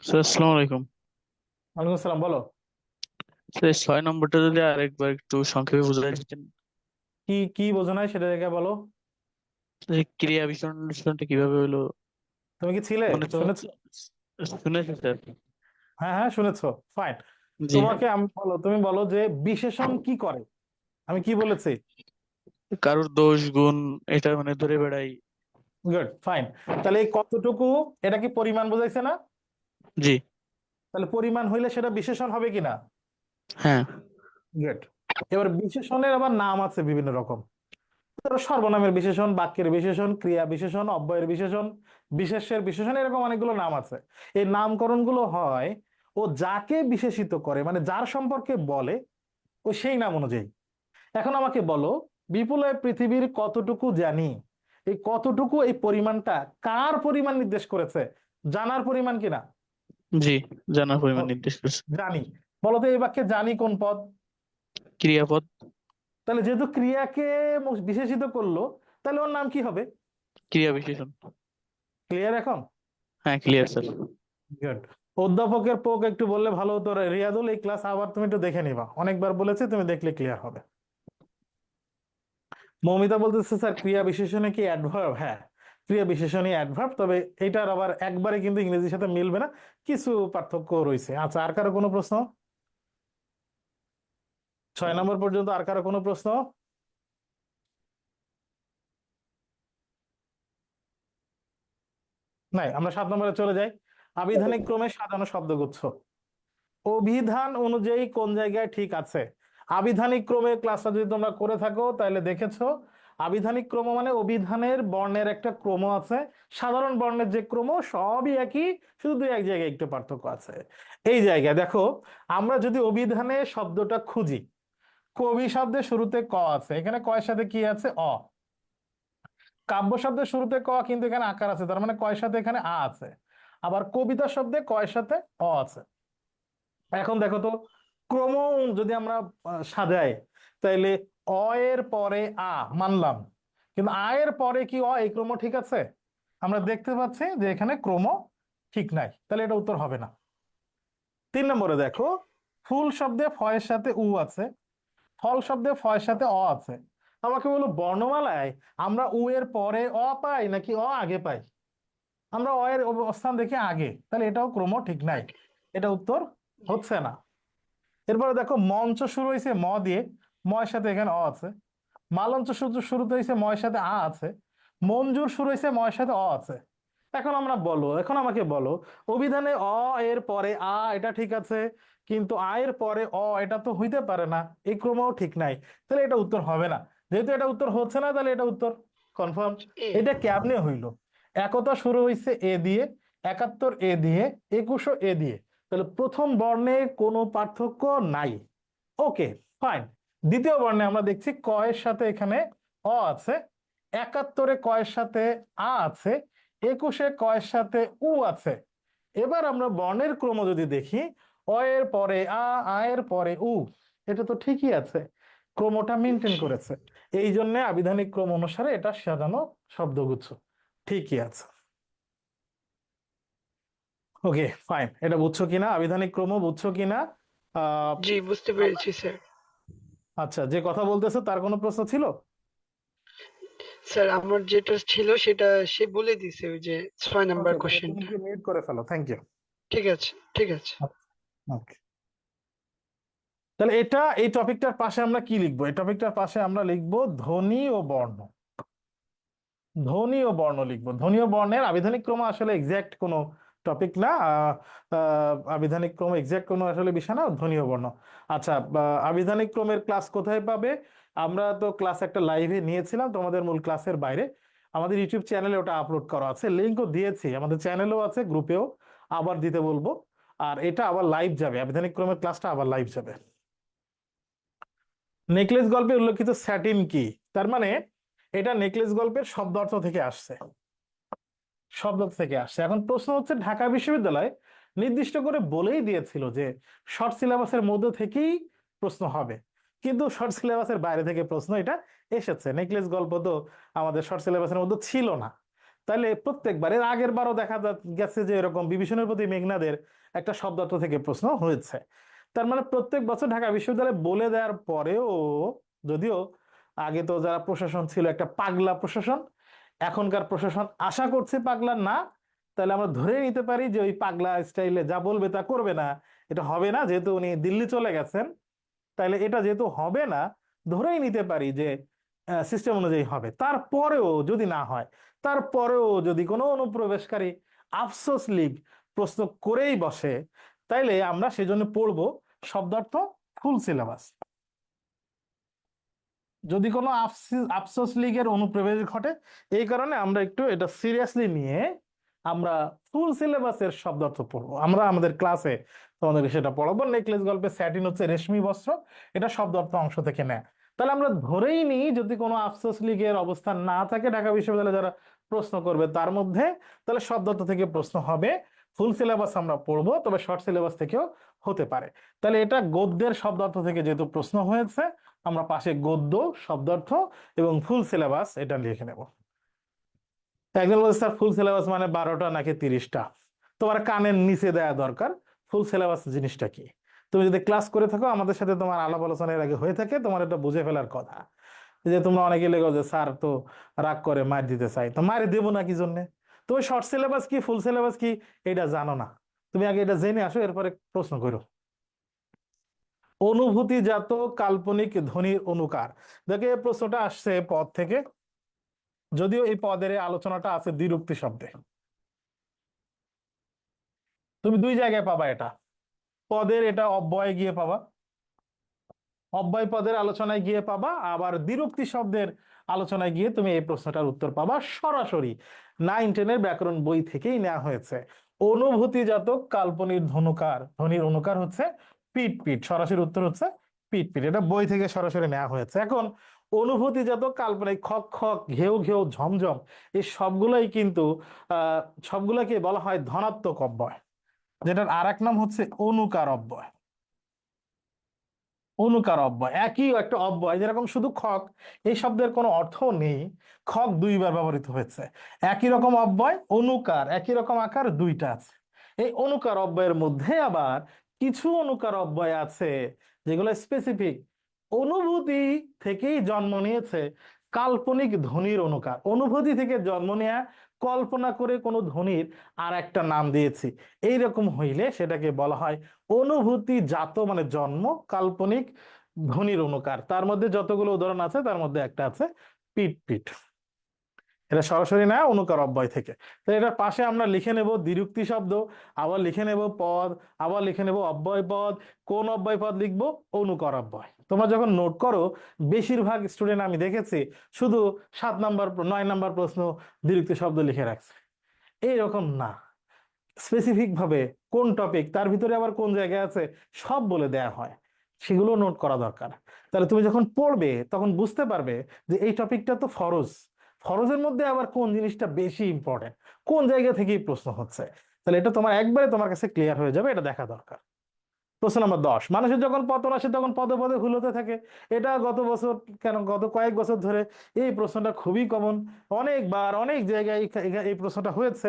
B: স্যার আসসালামু আলাইকুম।
A: ওয়ালাইকুম আসসালাম, বলো।
B: স্যার 6 নম্বরটা যদি আরেকবার একটু সংক্ষেপে বুঝাই দিতেন।
A: কি কি বোঝো নাই সেটা দেখে বলো।
B: এই ক্রিয়া বিশ্লেষণটা কিভাবে হলো?
A: তুমি কি ছিলে,
B: মানে তো
A: শুনেছো?
B: শুনেছি স্যার।
A: হ্যাঁ হ্যাঁ শুনেছো, ফাইন।
B: জি।
A: তোমাকে আমি বলো, তুমি বলো যে বিশেষণ কি করে। আমি কি বলেছি?
B: কারোর দোষ গুণ এটা মানে ধরে বেড়াই।
A: Good, fine. তাহলে এই কতটুকু, এটা কি পরিমাণ বোঝাইছে না?
B: জি।
A: তাহলে পরিমাণ হইলে সেটা বিশেষণ হবে কিনা?
B: হ্যাঁ।
A: গুড। এবার বিশেষণের আবার নাম আছে বিভিন্ন রকম। ধরো সর্বনামের বিশেষণ, বাক্যের বিশেষণ, ক্রিয়া বিশেষণ, অব্যয়ের বিশেষণ, বিশেষ্যের বিশেষণ, এরকম অনেকগুলো নাম আছে। এই নামকরণগুলো হয় ও যাকে বিশেষিত করে, মানে যার সম্পর্কে বলে, ও সেই নাম অনুযায়ী। এখন আমাকে বলো, বিপুলের পৃথিবীর কতটুকু জানি, এই কতটুকু এই পরিমাণটা কার পরিমাণ নির্দেশ করেছে? জানার পরিমাণ কিনা?
B: জি। জানার পরিমাণ
A: ওকে,
B: নির্দেশ করছে।
A: জানি। বলতো এই বাক্যে জানি কোন পদ?
B: ক্রিয়াপদ।
A: তাহলে যেহেতু ক্রিয়াকে বিশেষিত করলো, তাহলে ওর নাম কি হবে?
B: ক্রিয়া বিশেষণ।
A: ক্লিয়ার এখন?
B: হ্যাঁ, ক্লিয়ার স্যার।
A: গুড। অধ্যাপকের পোক একটু বললে ভালো হতো। রিয়াদুল, এই ক্লাস আবার তুমি একটু দেখে নিবা, অনেকবার বলেছি, তুমি দেখলে ক্লিয়ার হবে। মৌমিতা বলতেছে স্যার ক্রিয়া বিশেষণে কি অ্যাডভার্ব? হ্যাঁ, ক্রিয়া বিশেষণই অ্যাডভার্ব, তবে এটার আবার একবারে কিন্তু ইংরেজির সাথে মিলবে না, কিছু পার্থক্য রয়েছে। আচ্ছা, আর কারো কোনো প্রশ্ন? 6 নম্বর পর্যন্ত আর কারো কোনো প্রশ্ন? নাই, আমরা 7 নম্বরে চলে যাই। আবিধানিক ক্রমে সাজানো শব্দগুচ্ছ অভিধান অনুযায়ী কোন জায়গায় ঠিক আছে? আবিধানিক ক্রমে ক্লাসটা যদি তোমরা করে থাকো তাহলে দেখেছো, আবিধানিক ক্রম মানে অভিধানের বর্ণের একটা ক্রম আছে। সাধারণ বর্ণের যে ক্রম সবই একই, শুধু দুই এক জায়গায় একটু পার্থক্য আছে। এই জায়গায় দেখো, আমরা যদি অভিধানে শব্দটা খুঁজি, কবি শব্দের শুরুতে ক আছে, এখানে কয়ের সাথে কি আছে? অ। কাব্য শব্দের শুরুতে ক, কিন্তু এখানে আকার আছে, তার মানে কয়ের সাথে এখানে আ আছে। আবার কবিতা শব্দে কয়ের সাথে অ আছে। এখন দেখো তো, ক্রম যদি আমরা সাজাই, তাইলে অ এর পরে আ মানলাম, কিন্তু আ এর পরে কি অ, এই ক্রম ঠিক আছে? আমরা দেখতে পাচ্ছি যে এখানে ক্রম ঠিক নাই, তাহলে এটা উত্তর হবে না। 3 নম্বরে দেখো, ফুল শব্দে ফ এর সাথে উ আছে, ফল শব্দে ফ এর সাথে অ আছে। আমাকে বলো, বর্ণমালায় আমরা উ এর পরে অ পাই নাকি অ আগে পাই? আমরা অ এর অবস্থান দেখি আগে, তাহলে এটাও ক্রম ঠিক নাই,
C: আগে।
A: এটা উত্তর
C: জি।
A: হচ্ছে না। এরপরে দেখো মঞ্চ শুরু হয়েছে ম দিয়ে, ময়ের সাথে এখানে অ আছে। মালঞ্চ শুরুতে হয়েছে ময়ের সাথে আ আছে। মঞ্জুর শুরু হয়েছে ময়ের সাথে অ আছে। এখন আমাকে বলো, অভিধানে অ এর পরে আ এটা ঠিক আছে, কিন্তু আ এর পরে অ এটা তো হইতে পারে না, এই ক্রমও ঠিক নাই, তাহলে এটা উত্তর হবে না। যেহেতু এটা উত্তর হচ্ছে না, তাহলে এটা উত্তর কনফার্ম।
C: এ।
A: এটা কেমনে হইলো? একতা শুরু হয়েছে এ দিয়ে, একাত্তর এ দিয়ে, একুশও এ দিয়ে, তাহলে প্রথম বর্ণে কোনো পার্থক্য নাই। ওকে, ফাইন। দ্বিতীয় বর্ণে আমরা দেখছি ক এর সাথে এখানে অ আছে, একাত্তরে ক এর সাথে আ আছে, একুশে ক এর সাথে উ আছে। এবার আমরা বর্ণের ক্রম যদি দেখি, অ এর পরে আ এর পরে উ, এটা তো ঠিকই আছে, ক্রমটা মেনটেন
C: জি।
A: করেছে। এই জন্য আবিধানিক ক্রম অনুসারে এটা সাজানো শব্দগুচ্ছ ঠিকই আছে। ওকে, ফাইন। এটা বুঝছো কিনা, আবিধানিক ক্রম বুঝছো কিনা? আহ
C: জি, বুঝতে পেরেছি স্যার।
A: আচ্ছা, যে কথা বলতেছে তার কোনো প্রশ্ন ছিল?
C: স্যার আমার যেটা ছিল সেটা সে বলে দিছে, ওই যে ৬ নাম্বার
A: ওকে, তাহলে তুমি
C: কোশ্চেনটা।
A: কি মিউট করে ফেলো, থ্যাংক ইউ।
C: ঠিক আছে, ঠিক আছে।
A: ওকে, তাহলে এই টপিকটার পাশে আমরা কি লিখবো? এই টপিকটার পাশে আমরা লিখবো ধ্বনি ও বর্ণ। ধ্বনি ও বর্ণ লিখবো। ধ্বনি ও বর্ণের আবিধানিক ক্রম আসলে এক্সাক্ট কোনো টপিক না, আবিধানিক ক্রম এক্সাক্ট কোনো আসলে বিষয় না, ধ্বনি ও বর্ণ। আচ্ছা, আবিধানিক ক্রমের ক্লাস কোথায় পাবে? আমরা তো ক্লাস একটা লাইভে নিয়েছিলাম তোমাদের মূল ক্লাসের বাইরে, আমাদের ইউটিউব চ্যানেলে ওটা আপলোড করা আছে, লিঙ্কও দিয়েছি, আমাদের চ্যানেলেও আছে, গ্রুপেও আবার দিতে বলবো। আর এটা আবার লাইভ যাবে, আবিধানিক ক্রমের ক্লাসটা আবার লাইভ যাবে। নেকলেস গল্পে উল্লেখিত স্যাটিন কি? তার মানে এটা নেকলেস গল্পের শব্দার্থ থেকে আসছে, এখন প্রশ্ন হচ্ছে ঢাকা বিশ্ববিদ্যালয় নির্দিষ্ট করে বলেই দিয়েছিল যে শর্ট সিলেবাসের মধ্যে থেকেই প্রশ্ন হবে, কিন্তু শর্ট সিলেবাসের বাইরে থেকে প্রশ্ন এটা এসেছে। নেকলেস গল্প তো আমাদের শর্ট সিলেবাসের মধ্যে ছিল না, তাহলে প্রত্যেকবার, এর আগের বারও দেখা গেছে যে এরকম বিভীষণের প্রতি মেঘনাদের একটা শব্দার্থ থেকে প্রশ্ন হয়েছে। তার মানে প্রত্যেক বছর ঢাকা বিশ্ববিদ্যালয় বলে দেওয়ার পরেও, যদিও আগে তো যারা প্রশাসন ছিল একটা পাগলা প্রশাসন, এখনকার প্রশাসন আশা করছে পাগলা না, তাহলে আমরা ধরে নিতে পারি যে ওই পাগলা স্টাইলে যা বলবে তা করবে না, এটা হবে না, যেহেতু উনি দিল্লি চলে গেছেন, তাহলে এটা যেহেতু হবে না, ধরেই নিতে পারি যে সিস্টেম অনুযায়ী হবে। তারপরেও যদি না হয়, তারপরেও যদি কোনো অনুপ্রবেশকারী আফসোস লীগ প্রশ্ন করেই বসে, তাইলে আমরা সেজন্য পড়বো শব্দার্থ ফুল সিলেবাস। যদি কোনো আফসোস লীগের অনুপ্রবেশ ঘটে, এই কারণে আমরা একটু এটা সিরিয়াসলি নিয়ে আমরা ফুল সিলেবাসের শব্দার্থ পড়বো। আমরা আমাদের ক্লাসে তোমাদেরকে সেটা পড়াবো। নেকলেস গল্পে স্যাটিন হচ্ছে রেশমি বস্ত্র, এটা শব্দার্থ অংশ থেকে নেয়। তাহলে আমরা ধরেই নিই যদি কোনো আফসোস লীগের অবস্থান না থাকে ঢাকা বিশ্ববিদ্যালয়ে যারা প্রশ্ন করবে তার মধ্যে, তাহলে শব্দার্থ থেকে প্রশ্ন হবে। ফুল সিলেবাস আমরা পড়বো, তবে শর্ট সিলেবাস থেকেও হতে পারে। তাহলে এটা গদ্যের শব্দার্থ থেকে যেহেতু প্রশ্ন হয়েছে, আমরা পাশে গদ্য, শব্দার্থ এবং ফুল সিলেবাস এটা লিখে নেব। একজন বলছে স্যার ফুল সিলেবাস মানে 12টা নাকি 30টা? তোমার কানের নিচে দেয়া দরকার ফুল সিলেবাস জিনিসটা কি। তুমি যদি ক্লাস করে থাকো, আমাদের সাথে তোমার আলাপ আলোচনার আগে হয়ে থাকে, তোমার এটা বুঝে ফেলার কথা। যে তোমরা অনেকে লেগো যে স্যার তো রাগ করে মার দিতে চাই, তো মার দেবো না কি জন্যে? তুমি শর্ট সিলেবাস কি ফুল সিলেবাস কি এটা জানো না, তুমি আগে এটা জেনে আসো, এরপরে প্রশ্ন করো। অনুভূতিজাত কাল্পনিক ধ্বনির অনুকার। দেখে এই প্রশ্নটা আসছে পদ থেকে, যদিও এই পদের এই আলোচনাটা আছে দ্বিরুক্তি শব্দে। তুমি দুই জায়গায় পাবা এটা, পদের এটা অব্যয়ে গিয়ে পাবা, অব্যয় পদের আলোচনায় গিয়ে পাবা, আবার দ্বিরুক্তি শব্দের আলোচনায় গিয়ে তুমি এই প্রশ্নটার উত্তর পাবা সরাসরি 9-10 ব্যাকরণ বই থেকেই নেওয়া হয়েছে। অনুভূতিজাত কাল্পনিক ধ্বনির অনুকার হচ্ছে পিট পিট, সরাসরি উত্তর হচ্ছে পিট পিট, এটা বই থেকে সরাসরি নেওয়া হয়েছে। এখন অনুভূতিজাত কাল্পনিক খক খক, ঘেউ ঘেউ, ঝমঝম, এই সবগুলাই কিন্তু সবগুলাকে বলা হয় ধনাত্মক অব্যয়, যেটার আর এক নাম হচ্ছে অনুকার অব্যয়। অনুকার অব্যয় একই একটা অব্যয়, যেরকম শুধু খক এই শব্দের কোনো অর্থ নেই, খক দুইবার ব্যবহৃত হয়েছে, একই রকম অব্যয় অনুকার একই রকম আকার দুইটা আছে। এই অনুকার অব্যয়ের মধ্যে আবার কিছু অনুকার অব্যয় আছে যেগুলো স্পেসিফিক অনুভূতি থেকেই জন্ম নিয়েছে, কাল্পনিক ধ্বনির অনুকার, অনুভূতি থেকে জন্ম নেয়া কল্পনা করে কোনো ধ্বনির আর একটা নাম দিয়েছি, এইরকম হইলে সেটাকে বলা হয় অনুভূতিজাত, মানে জন্ম কাল্পনিক ধ্বনির অনুকার। তার মধ্যে যতগুলো উদাহরণ আছে তার মধ্যে একটা আছে পিট পিট। এটা সরাসরি না, অনুকার অব্যয় থেকে। তো এটার পাশে আমরা লিখে নেব দ্বিরুক্তি শব্দ, আবার লিখে নেব পদ, আবার লিখে নেব অব্যয় পদ। কোন অব্যয় পদ লিখবো? অনুকার অব্যয়। তোমরা যখন নোট করো, বেশিরভাগ স্টুডেন্ট আমি দেখেছি শুধু 7 নাম্বার 9 নাম্বার প্রশ্ন দ্বিরুক্তি শব্দ লিখে রাখছে। এইরকম না, স্পেসিফিক ভাবে কোন টপিক, তার ভিতরে আবার কোন জায়গায় আছে, সব বলে দেয়া হয়, সেগুলো নোট করা দরকার। তাহলে তুমি যখন পড়বে তখন বুঝতে পারবে যে এই টপিকটা তো ফরজ, ফরজের মধ্যে আবার কোন জিনিসটা বেশি ইম্পর্টেন্ট, কোন জায়গা থেকেই প্রশ্ন হচ্ছে। তাহলে এটা তোমার একবারে তোমার কাছে ক্লিয়ার হয়ে যাবে, এটা দেখা দরকার। প্রশ্ন নম্বর 10, মানুষের যখন পতন আসে তখন পদে পদে ভুল হতে থাকে। এটা গত বছর কেন, গত কয়েক বছর ধরে এই প্রশ্নটা খুবই কমন, অনেকবার অনেক জায়গায় এই প্রশ্নটা হয়েছে।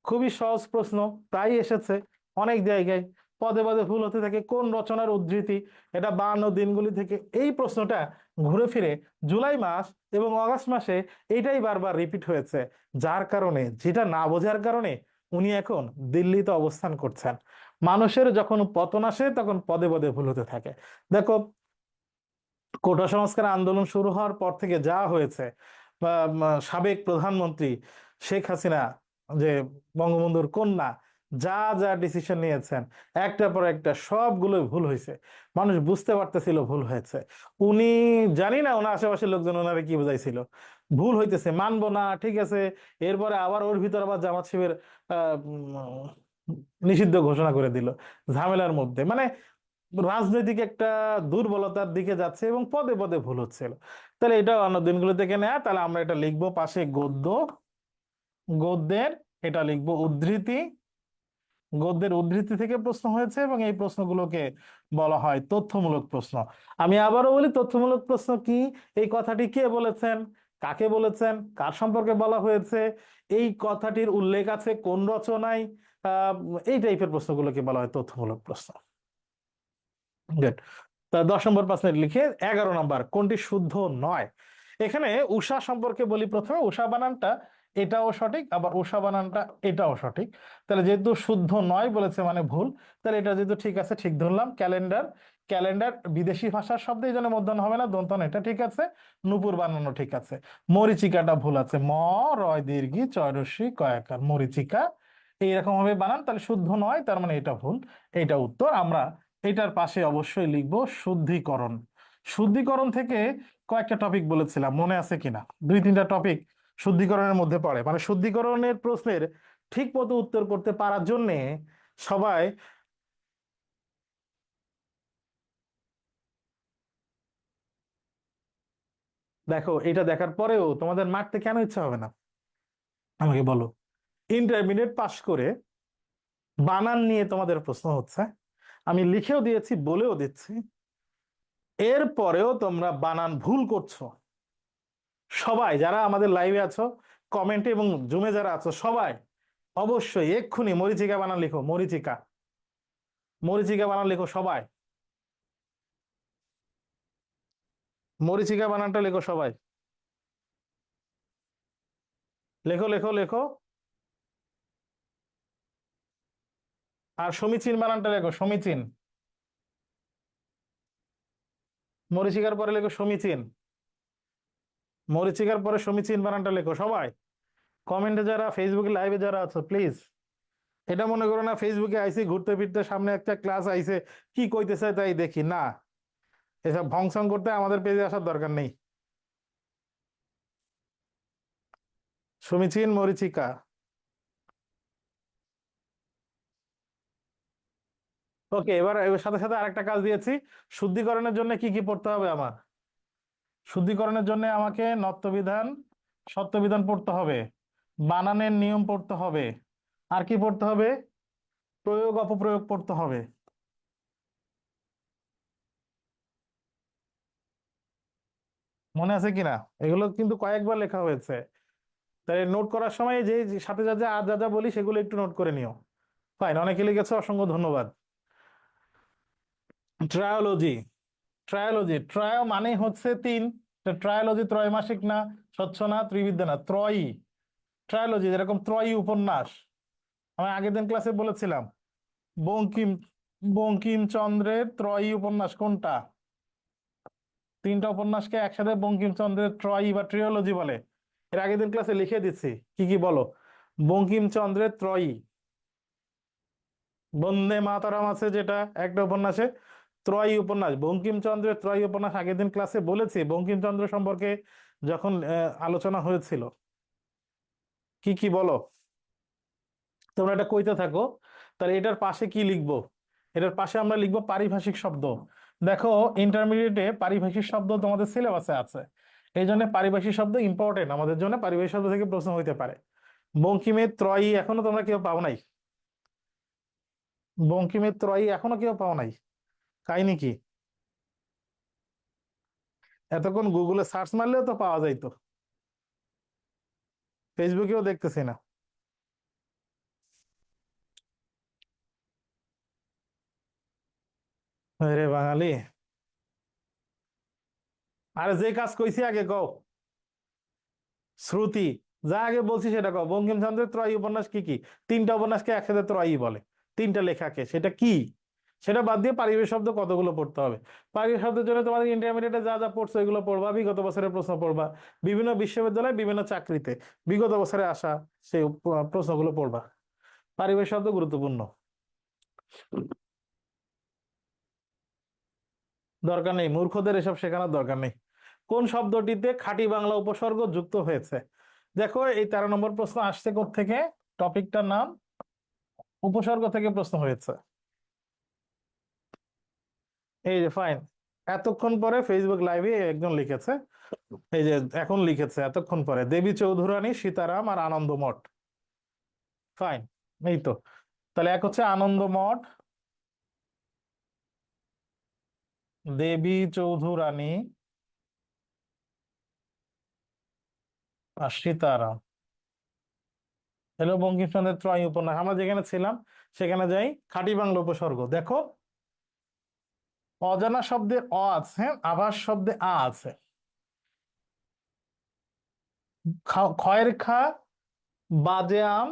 A: খুবই সহজ প্রশ্ন, প্রায় এসেছে অনেক জায়গায়। পদে পদে ভুল হতে থাকে, কোন রচনার উদ্ধৃতি? এটা 52 দিনগুলি থেকে এই প্রশ্নটা ঘুরে ফিরে জুলাই মাস এবং অগাস্ট মাসে এটাই বারবার রিপিট হয়েছে, যার কারণে, যেটা না বোঝার কারণে উনি এখন দিল্লিতে অবস্থান করছেন। মানুষের যখন পতন আসে তখন পদে পদে ভুল হতে থাকে। দেখো, কোটা সংস্কার আন্দোলন শুরু হওয়ার পর থেকে যা হয়েছে, সাবেক প্রধানমন্ত্রী শেখ হাসিনা, যে বঙ্গবন্ধুর কন্যা, যা যা ডিসিশন নিয়েছেন একটার পর একটা সবগুলো ভুল হয়েছে। মানুষ বুঝতে পারতেছিল ভুল হয়েছে। উনি, জানি না ওনার আশেপাশের লোকজন ওনারে কি বুঝাইছিল, ভুল হইতেছে মানবো না, ঠিক আছে। এরপরে আবার ওর ভিতর আবার জামাত শিবির নিষিদ্ধ ঘোষণা করে দিল, ঝামেলার মধ্যে। মানে রাজনৈতিক একটা দুর্বলতার দিকে যাচ্ছে এবং পদে পদে ভুল হচ্ছিল। তাহলে এটা অন্য দিনগুলো থেকে নেয়া। তাহলে আমরা এটা লিখবো পাশে গদ্য, গদ্যের এটা লিখবো উদ্ধৃতি, গদ্যের উদ্ধৃতি থেকে প্রশ্ন হয়েছে এবং এই প্রশ্নগুলোকে বলা হয় তথ্যমূলক প্রশ্ন। আমি আবারও বলি, তথ্যমূলক প্রশ্ন কি, এই কথাটি কে বলেছেন, কাকে বলেছেন, কার সম্পর্কে বলা হয়েছে, এই কথাটির উল্লেখ আছে কোন রচনায়, এই টাইপের প্রশ্নগুলোকে বলা হয় তথ্যমূলক প্রশ্ন। গুড। তা 10 নম্বর প্রশ্নে লিখে 11 নম্বর, কোনটি শুদ্ধ নয়? এখানে উষা সম্পর্কে বলি প্রথমে। উষা বানানটা এটাও সঠিক, আবার উষা বানানটা এটাও সঠিক। তাহলে যেহেতু শুদ্ধ নয় বলেছে মানে ভুল, তাহলে এটা যেহেতু ঠিক আছে ঠিক ধরলাম। ক্যালেন্ডার, ক্যালেন্ডার বিদেশি ভাষার শব্দ, এই জন্য মূর্ধন্য হবে না, দন্তন, এটা ঠিক আছে। নূপুর বানানো ঠিক আছে। মরিচিকাটা ভুল আছে, ম রয় দীর্ঘি চয়রস্যি কয়াকার, মরিচিকা এইরকম ভাবে বানান, তাহলে শুদ্ধ নয়, তার মানে এটা ভুল। এটা উত্তর। আমরা এটার পাশে অবশ্যই লিখবো শুদ্ধিকরণ। শুদ্ধিকরণ থেকে কয়েকটা টপিক বলেছিলাম, মনে আছে কিনা? 2-3টা টপিক শুদ্ধিকরণের মধ্যে পড়ে। মানে শুদ্ধিকরণের প্রশ্নের ঠিক মতো উত্তর করতে পারার জন্য সবাই, দেখো এটা দেখার পরেও তোমাদের মারতে কেন ইচ্ছা হবে না আমাকে বলো? ইন্টারমিডিয়েট পাশ করে বানান নিয়ে তোমাদের প্রশ্ন হচ্ছে, আমি লিখেও দিয়েছি বলেও দিচ্ছি, এর পরেও তোমরা বানান ভুল করছো। সবাই যারা আমাদের লাইভে আছো, কমেন্টে এবং জুমে যারা আছো, সবাই অবশ্যই এক্ষুনি মরিচিকা বানান লিখো, মরিচিকা, মরিচিকা বানান লিখো সবাই, মরিচিকা বানানটা লিখো সবাই, লেখো লেখো লেখো। আর সমীচীন বানানটা লেখো, সমীচীন। মরিচিকার পরে লেখো সমীচীন, মরিচিকার পরে সমীচীন বানানটা লেখো সবাই। কমেন্টে যারা, ফেসবুকে লাইভে যারা আছো, প্লিজ এটা মনে করো না ফেসবুকে আইসি ঘুরতে ফিরতে, সামনে একটা ক্লাস আইছে, কি কইতেছে তাই দেখি না, এসব ভংসং করতে আমাদের পেজে আসার দরকার নেই। সমীচীন মরিচিকা। ওকে, এবার এর সাথে সাথে আরেকটা কাজ দিয়েছি। শুদ্ধিকরণের জন্য কি কি পড়তে হবে আমার? শুদ্ধিকরণের জন্য আমাকে নত্যবিধান, সত্যবিধান পড়তে হবে, বানানের নিয়ম পড়তে হবে, আর কি পড়তে হবে? প্রয়োগ অপপ্রয়োগ পড়তে হবে। মনে আছে কিনা? এগুলো কিন্তু কয়েকবার লেখা হয়েছে। তাই নোট করার সময় যে যে সাথে যা যা আর যা যা বলি সেগুলো একটু নোট করে নিও। ফাইন, অনেকে লিখেছে, অসংখ্য ধন্যবাদ। ট্রায়োলজি, ট্রায়োলজি, ট্রায় মানে হচ্ছে 3। ট্রায়োলজি ত্রৈমাসিক না, স্বচ্ছ না, ত্রিবিদ্যা না, ত্রয়ী। ট্রায়োলজি, যেরকম ত্রয়ী উপন্যাস। আমি আগের দিন ক্লাসে বলেছিলাম বঙ্কিম বঙ্কিমচন্দ্রের ত্রয়ী উপন্যাস কোনটা? তিনটা উপন্যাসকে একসাথে বঙ্কিমচন্দ্রের ত্রয়ী বা ট্রিওলজি বলে। এর আগের দিন ক্লাসে লিখে দিচ্ছি কি কি বলো। বঙ্কিমচন্দ্রের ত্রয়ী, বন্দে মাতরম আছে যেটা একটা উপন্যাসে, ত্রয়ী উপন্যাস, বঙ্কিমচন্দ্রের ত্রয়ী উপন্যাস। আগের দিন ক্লাসে বলেছি বঙ্কিমচন্দ্র সম্পর্কে যখন আলোচনা হয়েছিল। কি কি বলো, তোমরা এটা কইতে থাকো। তাহলে এটার পাশে কি লিখবো? এটার পাশে আমরা লিখবো পারিভাষিক শব্দ। দেখো ইন্টারমিডিয়েটে পারিভাষিক শব্দ তোমাদের সিলেবাসে আছে, এই জন্য পারিভাষিক শব্দ ইম্পর্টেন্ট আমাদের জন্য। পারিভাষিক শব্দ থেকে প্রশ্ন হইতে পারে। বঙ্কিমের ত্রয়ী এখনো তোমরা কেউ পাও নাই? বঙ্কিমের ত্রয়ী এখনো কেউ পাও নাই? কাহিনী কি? এতক্ষণ গুগলে সার্চ মারলেও তো পাওয়া যাইতো, ফেসবুকেও দেখতেছি না। আরে বাঙালি, আরে যে কাজ কইছি আগে কও। শ্রুতি, যা আগে বলছি সেটা কও। বঙ্কিমচন্দ্রের ত্রয়ী উপন্যাস কি কি? তিনটা উপন্যাসকে একসাথে ত্রয়ী বলে, তিনটা লেখাকে, সেটা কি? সেটা বাদ দিয়ে পারিভাষিক শব্দ কতগুলো পড়তে হবে। পারিভাষিক শব্দের জন্য তোমাদের ইন্টারমিডিয়েটে যা যা পড়ছো এগুলো পড়বা, বিগত বছরের প্রশ্ন পড়বা, বিভিন্ন বিশ্ববিদ্যালয় বিভিন্ন চাকরিতে বিগত বছরে আসা সেই প্রশ্নগুলো পড়বা। পারিভাষিক শব্দ গুরুত্বপূর্ণ, দরকার নেই, মূর্খদের এসব শেখানোর দরকার নেই। কোন শব্দটিতে খাঁটি বাংলা উপসর্গ যুক্ত হয়েছে? দেখো এই 13 নম্বর প্রশ্ন আসছে থেকে, টপিকটার নাম উপসর্গ থেকে প্রশ্ন হয়েছে। এই যে ফাইন, এতক্ষণ পরে ফেসবুক লাইভে একজন লিখেছে, এই যে এখন লিখেছে এতক্ষণ পরে, দেবী চৌধুরানী, সীতারাম আর আনন্দমঠ। ফাইন, এই তো। তাহলে এক হচ্ছে আনন্দমঠ, দেবী চৌধুরানী আর সীতারাম। হ্যালো, বঙ্কিমচন্দ্রের ত্রয়ী উপন্যাস। আমরা যেখানে ছিলাম সেখানে যাই, খাঁটি বাংলা উপসর্গ। দেখো অজানা শব্দে অ আছে, আভাস শব্দে আ আছে। খয়ের খা, বাজে আম,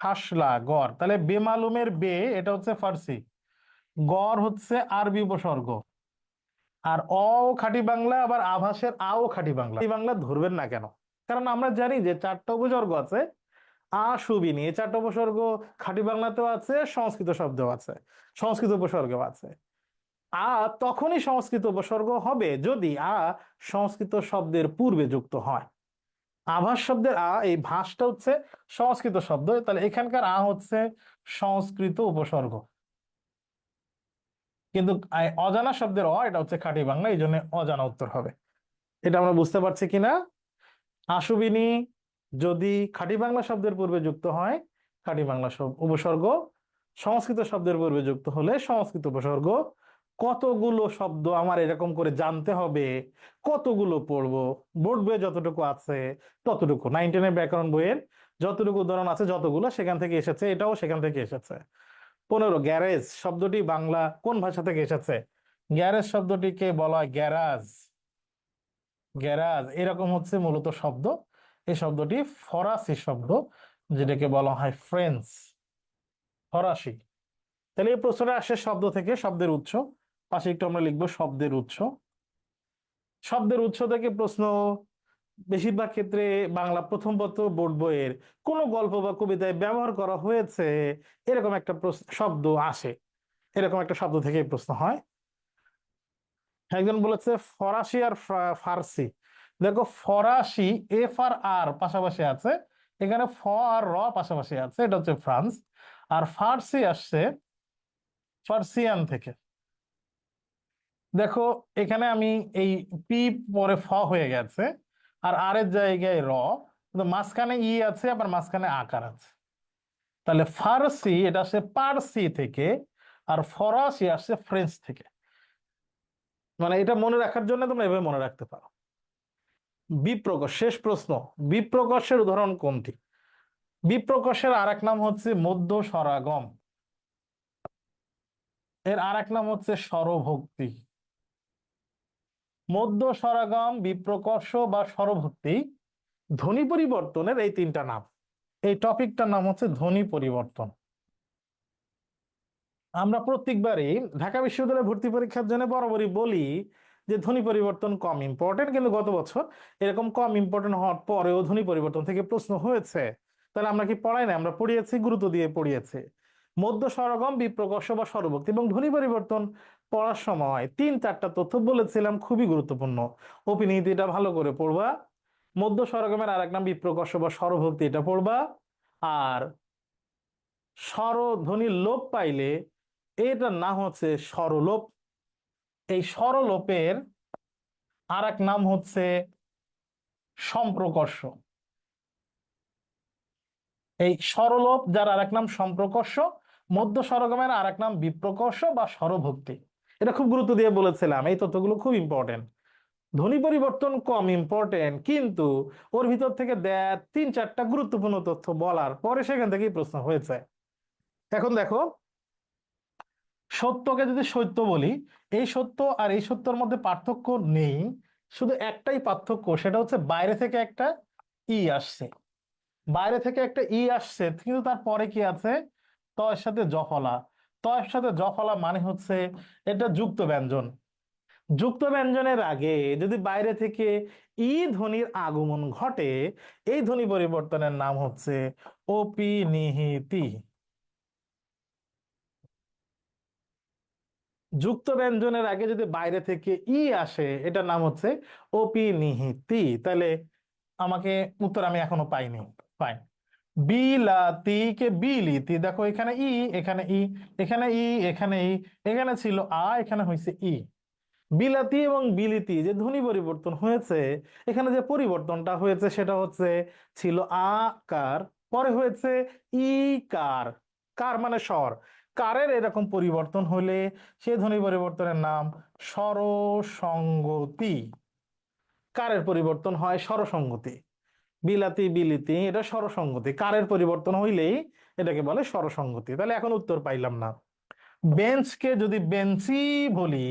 A: খাসলা, গড়। তাহলে বেমালুমের বে এটা হচ্ছে ফার্সি, গড় হচ্ছে আরবি উপসর্গ। আর অ ও খাঁটি বাংলা, আবার আভাসের আও খাঁটি বাংলা। খাঁটি বাংলা ধরবেন না কেন? কারণ আমরা জানি যে 4টা উপসর্গ আছে। আ সুবিনি, এই 4টা উপসর্গ খাঁটি বাংলাতেও আছে, সংস্কৃত শব্দেও আছে, সংস্কৃত উপসর্গেও আছে। আ তখনই সংস্কৃত উপসর্গ হবে যদি আ সংস্কৃত শব্দের পূর্বে যুক্ত হয়। আভাস শব্দের আ, এই ভাসটা হচ্ছে সংস্কৃত শব্দ, তাহলে এখানকার আ হচ্ছে সংস্কৃত উপসর্গ। কিন্তু অজানা শব্দের অ এটা হচ্ছে খাঁটি বাংলা, এই জন্য অজানা উত্তর হবে। এটা আমরা বুঝতে পারছি কিনা? আশুবিনী যদি খাঁটি বাংলা শব্দের পূর্বে যুক্ত হয় খাঁটি বাংলা উপসর্গ, সংস্কৃত শব্দের পূর্বে যুক্ত হলে সংস্কৃত উপসর্গ। কতগুলো শব্দ আমার এরকম করে জানতে হবে, কতগুলো পড়বো? বোর্ড বইয়ে যতটুকু আছে ততটুকু, 9, 10 ব্যাকরণ বইয়ের যতটুকু উদাহরণ আছে যতগুলো সেখান থেকে এসেছে, এটাও সেখান থেকে এসেছে। 15, গ্যারেজ শব্দটি বাংলা কোন ভাষা থেকে এসেছে? গ্যারেজ শব্দটিকে বলা হয় গ্যারাজ। গ্যারাজ এরকম হচ্ছে মূলত শব্দ। এই শব্দটি ফরাসি শব্দ, যেটাকে বলা হয় ফ্রেঞ্চ, ফরাসি। তাহলে এই প্রশ্নটা আসে শব্দ থেকে, শব্দের উৎস। পাশে একটু আমরা লিখবো শব্দের উৎস। শব্দের উৎস থেকে প্রশ্ন বেশিরভাগ ক্ষেত্রে বাংলা প্রথম পত্র বোর্ড বইয়ের কোনো গল্প বা কবিতায় ব্যবহার করা হয়েছে এরকম একটা শব্দ আসে, এরকম একটা শব্দ থেকে প্রশ্ন হয়। একজন বলেছে ফরাসি আর ফার্সি। দেখো ফরাসি, এফ আর আর পাশাপাশি আছে, এখানে ফ আর র পাশাপাশি আছে, এটা হচ্ছে ফ্রান্স। আর ফার্সি আসছে ফার্সিয়ান থেকে। দেখো এখানে আমি এই পি পরে ফ হয়ে গেছে, আর আর এর জায়গায় র, কিন্তু মাঝখানে ই আছে, আবার মাঝখানে আকার আছে। তাহলে ফার্সি এটা আসছে পার্সি থেকে, আর ফরাসি আসছে ফ্রেঞ্চ থেকে। মানে এটা মনে রাখার জন্য তোমরা এভাবে মনে রাখতে পারো। বিপ্রকশ, শেষ প্রশ্ন, বিপ্রকর্ষের উদাহরণ কোনটি? বিপ্রকর্ষের আর এক নাম হচ্ছে মধ্য স্বরাগম, এর আর এক নাম হচ্ছে স্বরভক্তি। মধ্য স্বরাগম, বিপ্রকর্ষ বা স্বরভক্তি ধ্বনি পরিবর্তনের এই 3টা নাম। এই টপিকটার নাম হচ্ছে ধ্বনি পরিবর্তন। আমরা প্রত্যেকবারই ঢাকা বিশ্ববিদ্যালয়ে ভর্তি পরীক্ষার জন্য বরাবরই বলি যে ধ্বনি পরিবর্তন কম ইম্পর্টেন্ট, কিন্তু গত বছর এরকম কম ইম্পর্টেন্ট হওয়ার পরেও ধ্বনি পরিবর্তন থেকে প্রশ্ন হয়েছে। তাহলে আমরা কি পড়াই না, আমরা পড়িয়েছি, গুরুত্ব দিয়ে পড়িয়েছি। মধ্য স্বরগম, বিপ্রকর্ষ বা স্বরভক্তি এবং ধ্বনি পরিবর্তন পড়ার সময় 3-4টা তথ্য বলেছিলাম, খুবই গুরুত্বপূর্ণ। অপিনীতি এটা ভালো করে পড়বা, মধ্য স্বরগমের আরেক নাম বিপ্রকর্ষ বা স্বরভক্তি এটা পড়বা, আর স্বরধ্বনির লোপ পাইলে এটার নাম হচ্ছে স্বরলোপ। এই স্বরলোপের আর এক নাম হচ্ছে সম্প্রকর্ষ। এই স্বরলোপ যার আর এক নাম সম্প্রকর্ষ, মধ্য স্বরগমের আর এক নাম বিপ্রকর্ষ বা স্বরভক্তি। এটা খুব গুরুত্ব দিয়ে বলেছিলাম, এই তথ্যগুলো খুব ইম্পর্টেন্ট। ধ্বনি পরিবর্তন কম ইম্পর্টেন্ট, কিন্তু ওর ভিতর থেকে 3-4টা গুরুত্বপূর্ণ তথ্য বলার পরে সেখান থেকেই প্রশ্ন হয়েছে। এখন দেখো, সত্যকে যদি সত্য বলি, এই সত্য আর এই সত্যের মধ্যে পার্থক্য নেই, শুধু একটাই পার্থক্য, সেটা হচ্ছে বাইরে থেকে একটা ই আসছে। বাইরে থেকে একটা ই আসছে, কিন্তু তারপরে কি আছে? তয়ের সাথে জফলা। তয়ের সাথে জফলা মানে হচ্ছে এটা যুক্ত ব্যঞ্জন। যুক্ত ব্যঞ্জনের আগে যদি বাইরে থেকে ই ধ্বনির আগমন ঘটে, এই ধ্বনি পরিবর্তনের নাম হচ্ছে অপিনিহিতি। যুক্ত ব্যঞ্জনের আগে যদি বাইরে থেকে ই আসে, এটার নাম হচ্ছে অপিনিহিতি। তাহলে আমাকে উত্তর আমি এখনো পাইনি। ফাইন। বিলাতি কে বিলিতি, দেখো এখানে ই, এখানে ই, এখানে ই, এখানে ই, এখানে ছিল আ, এখানে হয়েছে ই। বিলাতি এবং বিলিতি যে ধ্বনি পরিবর্তন হয়েছে, এখানে যে পরিবর্তনটা হয়েছে সেটা হচ্ছে ছিল আ কার, পরে হয়েছে ই কার। কার মানে স্বর। কারের এরকম পরিবর্তন হলে সে ধ্বনি পরিবর্তনের নাম স্বরসঙ্গতি। কারের পরিবর্তন হয় স্বরসঙ্গতি। বিলাতি বিলিতি এটা স্বরসঙ্গতি, কারের পরিবর্তন হইলেই এটাকে বলে স্বরসঙ্গতি। তাহলে এখন উত্তর পাইলাম না। বেঞ্চকে যদি বেঞ্চি বলি,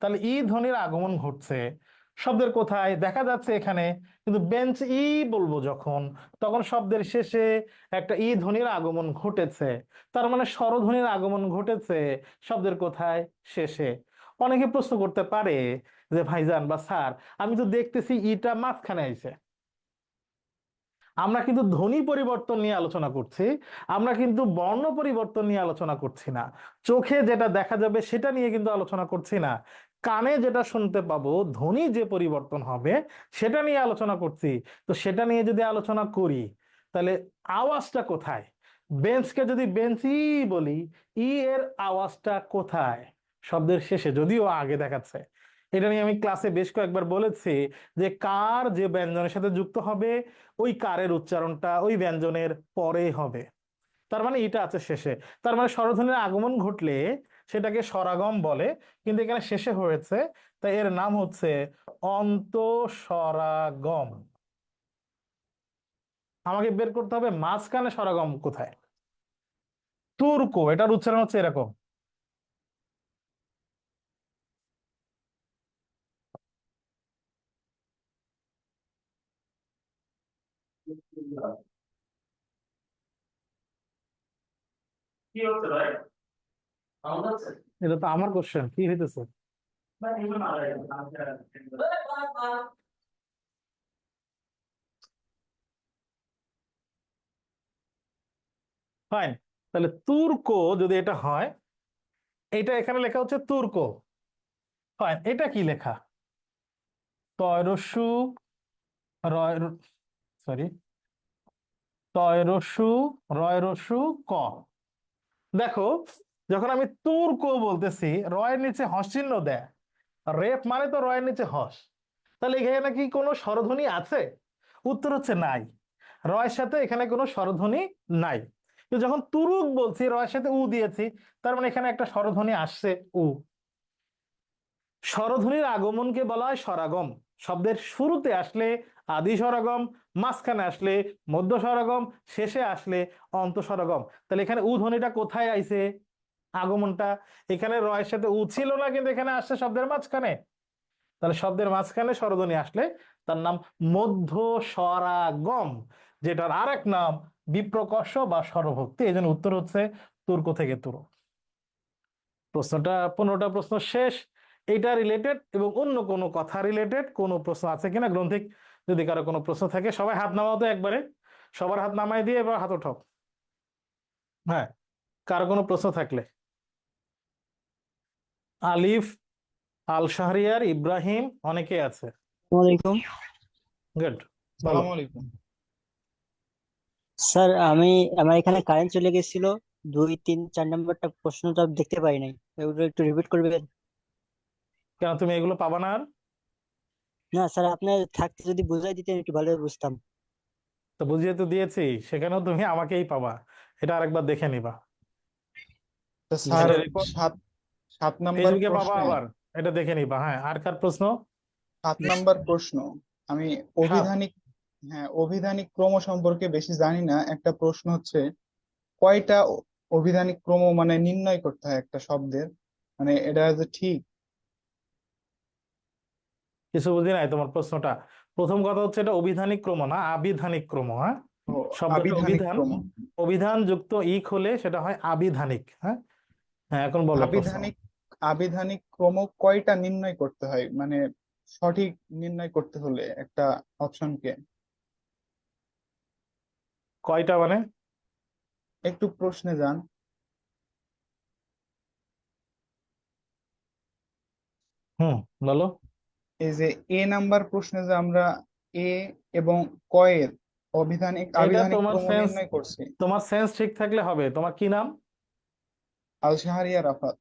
A: তাহলে ই ধ্বনির আগমন ঘটছে শব্দের কোথায় দেখা যাচ্ছে এখানে, কিন্তু বেঞ্চ ই বলবো যখন, তখন শব্দের শেষে একটা ই ধ্বনির আগমন ঘটেছে। তার মানে স্বরধ্বনির আগমন ঘটেছে শব্দের কোথায়? শেষে। অনেকে প্রশ্ন করতে পারে যে ভাইজান বা স্যার, আমি তো দেখতেছি ইটা মাঝখানে আইছে। আমরা কিন্তু ধ্বনি পরিবর্তন নিয়ে আলোচনা করছি, আমরা কিন্তু বর্ণ পরিবর্তন নিয়ে আলোচনা করছি না। চোখে যেটা দেখা যাবে সেটা নিয়ে কিন্তু আলোচনা করছি না। কানে যেটা শুনতে পাবো, ধ্বনি যে পরিবর্তন হবে সেটা নিয়ে আলোচনা করছি। তো সেটা নিয়ে যদি আলোচনা করি, তাহলে আওয়াজটা কোথায়? বেঞ্চকে যদি বেঞ্চি বলি, ই এর আওয়াজটা কোথায়? শব্দের শেষে, যদিও আগে দেখাচ্ছে। এটা নিয়ে আমি ক্লাসে বেশ কয়েকবার বলেছি যে কার যে ব্যঞ্জনের সাথে যুক্ত হবে, ওই কারের উচ্চারণটা ওই ব্যঞ্জনের পরে হবে। তার মানে এটা আছে শেষে। তার মানে স্বরধ্বনির আগমন ঘটলে সেটাকে স্বরাগম বলে, কিন্তু এখানে শেষে হয়েছে, তাই এর নাম হচ্ছে অন্তঃস্বরাগম। আমাকে বের করতে হবে মাঝখানে স্বরাগম কোথায়। তুর্কো, এটার উচ্চারণ হচ্ছে এরকম। এটা তো আমার কোশ্চেন, কি হইতেছে? ফাইন। তাহলে তুর্কো যদি এটা হয়, এটা এখানে লেখা হচ্ছে তুর্কো। ফাইন, এটা কি লেখা? তয়রস্যু, রয়, সরি, তয়রস্যু, রয়রস্যু, ক। দেখো, যখন আমি তুর্কো বলতেছি, রয়ের নিচে হস চিহ্ন দেয়, রেফ মানে তো রয়ের নিচে হস। তাহলে এখানে কি কোনো স্বরধ্বনি আছে? উত্তর হচ্ছে নাই। রয়ের সাথে এখানে কোনো স্বরধ্বনি নাই। তো যখন তুরুক বলছি, রয়ের সাথে উ দিয়েছি, তার মানে এখানে একটা স্বরধ্বনি আসছে, উ। স্বরধ্বনির আগমনকে বলা হয় স্বরাগম। শব্দের শুরুতে আসলে আদি স্বরাগম, মাঝখানে আসলে মধ্য স্বরাগম, শেষে আসলে অন্তঃস্বরাগম। তাহলে এখানে উ ধ্বনিটা কোথায় আইছে? আগমনটা এখানে রয়ের সাথে উ ছিল না, কিন্তু এখানে আসছে শব্দের মাঝখানে। তাহলে শব্দের মাঝখানে স্বরধ্বনি আসলে তার নাম মধ্য স্বরাগম, যেটার আরেক নাম বিপ্রকর্ষ বা স্বরভক্তি, এই জন্য উত্তর হচ্ছে তুর্ক থেকে তুরো। প্রশ্নটা 15টা প্রশ্ন শেষ। এইটা রিলেটেড এবং অন্য কোনো কথা রিলেটেড কোনো প্রশ্ন আছে কিনা গ্রন্থিক, যদি কারো কোনো প্রশ্ন থাকে সবাই হাত নামাও তো একবারে, সবার হাত নামাই দিয়ে এবার হাত ওঠাও। হ্যাঁ, কারো কোনো প্রশ্ন থাকলে। আলিফ, আল শাহরিয়ার, ইব্রাহিম, অনেকে আছে।
D: ওয়ালাইকুম
A: গুড, বলো।
E: সালাম আলাইকুম।
D: স্যার, আমার এখানে কারেন্ট চলে গেছিল, 2, 3, 4 নাম্বারটা প্রশ্নটা দেখতে পাই নাই, এগুলো একটু রিপিট করবেন?
A: কেন তুমি এগুলো পাবা না আর?
D: না স্যার, আপনার থাকতে যদি বুঝাই দিতেন একটু ভালো বুঝতাম।
A: তো বুঝিয়ে তো দিয়েছি, সেখানেও তুমি আমাকেই পাবা, এটা আরেকবার দেখে নিবা।
E: তো স্যার,
A: এটা রেকর্ড
E: সাত সাত নাম্বার
A: ফেসবুকে পাবা
E: প্রশ্নে
A: আবার, এটা দেখে নিবা। হ্যাঁ, আর কার প্রশ্ন?
E: 7 নাম্বার প্রশ্ন, আমি
A: 7।
E: অভিধানিক অভিধানিক ক্রম সম্পর্কে বেশি জানি না। একটা প্রশ্ন হচ্ছে, কয়টা অভিধানিক ক্রম মানে নির্ণয় করতে হয় একটা শব্দের, মানে এটা যে ঠিক।
A: কিছু বুঝি নাই তোমার প্রশ্নটা। প্রথম কথা হচ্ছে এটা অভিধানিক ক্রম না, আবিধানিক ক্রম। হ্যাঁ,
E: ও,
A: শব্দটা
E: আবিধানিক
A: অভিধান,
E: ক্রম।
A: অভিধান যুক্ত ইক হলে সেটা হয় আবিধানিক। হ্যাঁ হ্যাঁ, এখন বলো প্রশ্ন।
E: আবিধানিক আবিধানিক ক্রম কয়টা নির্ণয় করতে হয়, মানে সঠিক নির্ণয় করতে হলে একটা অপশনকে।
A: কয়টা মানে?
E: একটু প্রশ্নে যান।
A: হুম, বলো।
E: এই যে নাম্বার প্রশ্নে যে আমরা এ এবং ক এর
A: এটা
E: আবিধানিক
A: তোমার
E: ক্রম
A: সেন্স,
E: নির্ণয় করছি।
A: তোমার সেন্স ঠিক থাকলে হবে। তোমার কি নাম?
E: আল শাহরিয়ার আরাফাত।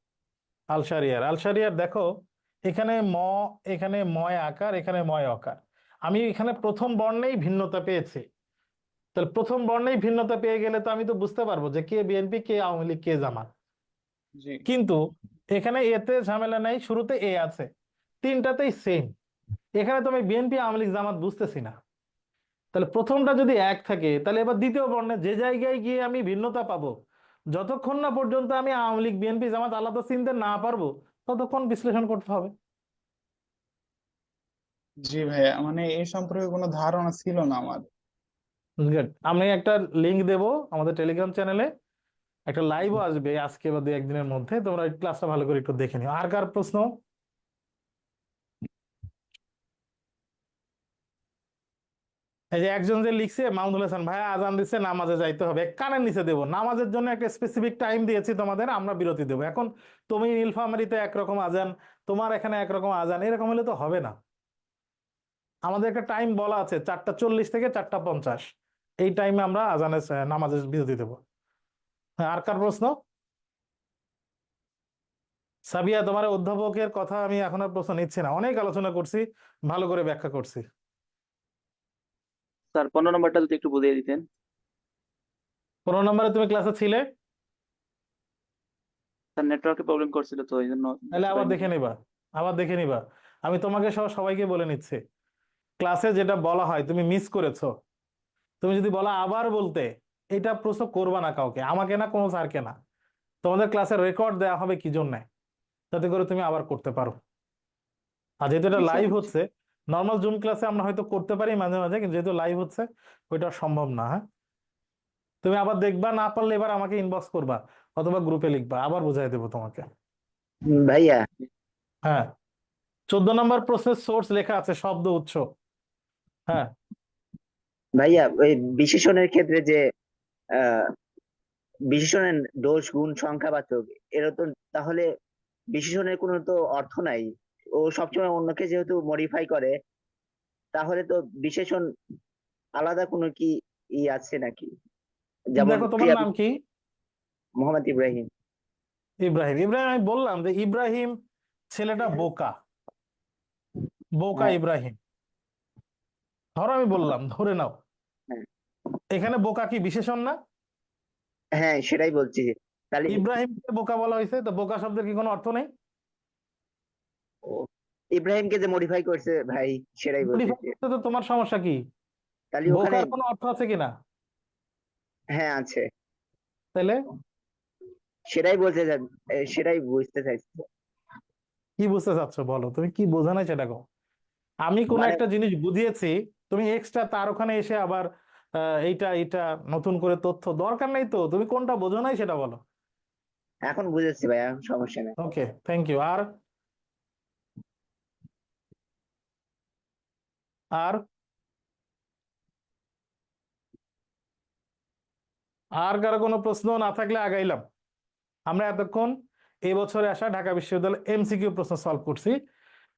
A: আলশারিয়ার। আলশারিয়ার, দেখো এখানে এখানে ময় আকার, এখানে ময় অকার। আমি এখানে প্রথম বর্ণেই ভিন্নতা পেয়েছি। তাহলে প্রথম বর্ণেই ভিন্নতা পেয়ে গেলে তো আমি তো বুঝতে পারবো যে কে বিএনপি, কে আওয়ামী লীগ, কে জামাত।
E: জি।
A: কিন্তু এখানে এতে ঝামেলা নাই, শুরুতে এ আছে, তিনটাতেই সেম। এখানে তো আমি বিএনপি, আওয়ামী লীগ, জামাত বুঝতেছি না। তাহলে প্রথমটা যদি এক থাকে, তাহলে এবার দ্বিতীয় বর্ণে যে জায়গায় গিয়ে আমি ভিন্নতা পাবো, যতক্ষণ না পর্যন্ত আমি আওয়ামী লীগ, বিএনপি, জামাত আলাদা চিনতে না পারবো, ততক্ষণ বিশ্লেষণ করতে হবে।
E: জি ভাইয়া, মানে এই সম্পর্কে কোনো ধারণা ছিল না আমার।
A: Good. আমি একটা লিংক দেব আমাদের টেলিগ্রাম চ্যানেলে, একটা লাইভও আসবে আজকে বা 2-1 দিনের মধ্যে, তোমরা ক্লাসটা ভালো করে একটু দেখে নিও। আর কার প্রশ্ন? এই যে একজন যে লিখছে, মাহমুদুল হাসান ভাই, আজান দিচ্ছে, নামাজে যাইতে হবে, কানের নিচে দেবো। নামাজের জন্য একটা স্পেসিফিক টাইম দিয়েছি তোমাদের, আমরা বিরতি দেবো। এখন তুমি নীলফামারীতে একরকম আজান, তোমার এখানে একরকম আজান, এরকম হলে তো হবে না। আমাদের একটা টাইম বলা আছে, 4:40 থেকে 4:50, এই টাইমে আমরা আজানের নামাজের বিরতি দেবো। হ্যাঁ, আর কার প্রশ্ন? সাবিয়া, তোমার অধ্যাপকের কথা আমি এখন আর প্রশ্ন নিচ্ছি না, অনেক আলোচনা করছি, ভালো করে ব্যাখ্যা করছি।
B: স্যার 15 নম্বরটা যদি একটু বুঝিয়ে দিতেন।
A: 15 নম্বরে তুমি ক্লাসে ছিলে?
B: স্যার নেটওয়ার্কে প্রবলেম করছিল তো এই জন্য
A: তাহলে
B: দেখতে
A: আবার
B: পাইনি।
A: দেখে নিবা, আবার দেখে নিবা। আমি তোমাকে সহ সবাইকে বলে নিচ্ছি, ক্লাসে যেটা বলা হয় তুমি মিস করেছো, তুমি যদি বলো আবার বলতে, এটা প্রশ্ন করবা না কাউকে, আমাকে না, কোনো স্যারকে না। তোমাদের ক্লাসের রেকর্ড দেওয়া হবে কি জন্য, যাতে করে তুমি আবার করতে পারো। আর যেহেতু এটা
B: জি স্যার।
A: লাইভ হচ্ছে, নর্মাল জুম ক্লাসে আমরা হয়তো করতে পারি মাঝে মাঝে, কিন্তু যেহেতু লাইভ হচ্ছে ওইটা সম্ভব না। হ্যাঁ, তুমি আবার দেখবা, না পারলে এবার আমাকে ইনবক্স করবা অথবা গ্রুপে লিখবা, আবার বুঝাই দেবো তোমাকে।
F: ভাইয়া
A: হ্যাঁ, 14 নম্বর প্রশ্নের সোর্স লেখা আছে, শব্দ উৎস। হ্যাঁ,
F: ভাইয়া ওই বিশেষণের ক্ষেত্রে যে আহ বিশেষণের দোষ গুণ সংখ্যাবাচক, এরা তো তাহলে বিশেষণের কোনো তো অর্থ নাই। ও সবসময় অন্যকে যেহেতু মডিফাই করে, তাহলে তো বিশেষণ আলাদা কোনো কি আছে নাকি? যেমন
A: দেখো তোমার
F: ক্রিয়া
A: নাম কি?
F: মোহাম্মদ ইব্রাহিম।
A: ইব্রাহিম। ইব্রাহিম, আমি বললাম যে ইব্রাহিম ছেলেটা বোকা, বোকা
F: হ্যাঁ,
A: ইব্রাহিম। ধরো আমি বললাম, ধরে নাও,
F: হ্যাঁ,
A: এখানে বোকা কি বিশেষণ না?
F: হ্যাঁ, সেটাই বলছি। তাহলে
A: ইব্রাহিমকে বোকা বলা হয়েছে, তো বোকা শব্দের কি কোনো অর্থ নেই?
F: ও, ইব্রাহিমকে যে মডিফাই করছে ভাই, সেটাই
A: মডিফাই
F: বলতেছি।
A: করতে তো তোমার সমস্যা কি?
F: তাহলে ওখানে
A: বোকার কোনো অর্থ আছে কিনা?
F: হ্যাঁ আছে,
A: তাহলে
F: সেটাই বলতে সেটাই বুঝতে চাইছি।
A: কি বুঝতে চাচ্ছ বলো, তুমি কি বোঝানো সেটা কো। আমি কোনো
F: মানে
A: একটা জিনিস বুঝিয়েছি, তুমি এক্সট্রা তার ওখানে এসে আবার এইটা এইটা নতুন করে তথ্য দরকার নেই তো, তুমি কোনটা বোঝো নাই সেটা বলো।
F: এখন বুঝেছি ভাইয়া, এখন সমস্যা নেই।
A: ওকে, থ্যাংক ইউ। আর আর আর কারো কোনো প্রশ্ন না থাকলে আগাইলাম। আমরা এতক্ষণ এই বছরে আসা ঢাকা বিশ্ববিদ্যালয় এমসিকিউ প্রশ্ন সলভ করছি।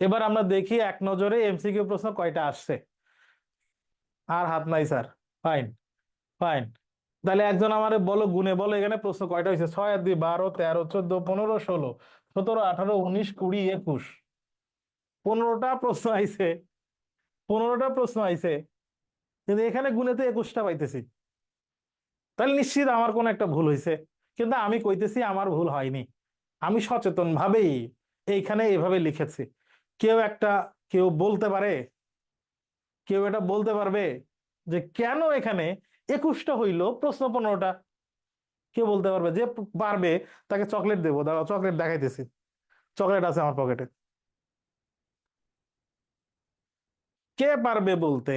A: এবার আমরা দেখি এক নজরে এমসিকিউ প্রশ্ন কয়টা আসছে। আর হাত নাই স্যার, ফাইন ফাইন। তাহলে একজন আমারে বলো, গুনে বলো এখানে প্রশ্ন কয়টা হয়েছে। 6 আর 2 12 13 14 15 16 17 18 19 20 21, 15টা প্রশ্ন আইছে, 15টা প্রশ্ন আইছে, কিন্তু এখানে গুনে তো 21টা পাইতেছি। তাহলে নিশ্চিত আমার কোনো একটা ভুল হয়েছে, কিন্তু আমি কইতেছি আমার ভুল হয়নি। আমি সচেতন ভাবেই এইখানে এভাবে লিখেছি। কেউ একটা, কেউ বলতে পারে, কেউ এটা বলতে পারবে যে কেন এখানে 21টা হইলো প্রশ্ন 15টা? কেউ বলতে পারবে? যে পারবে তাকে চকলেট দেবো, দাঁড়াও চকলেট দেখাইতেছি, চকলেট আছে আমার পকেটে। কে পারবে বলতে?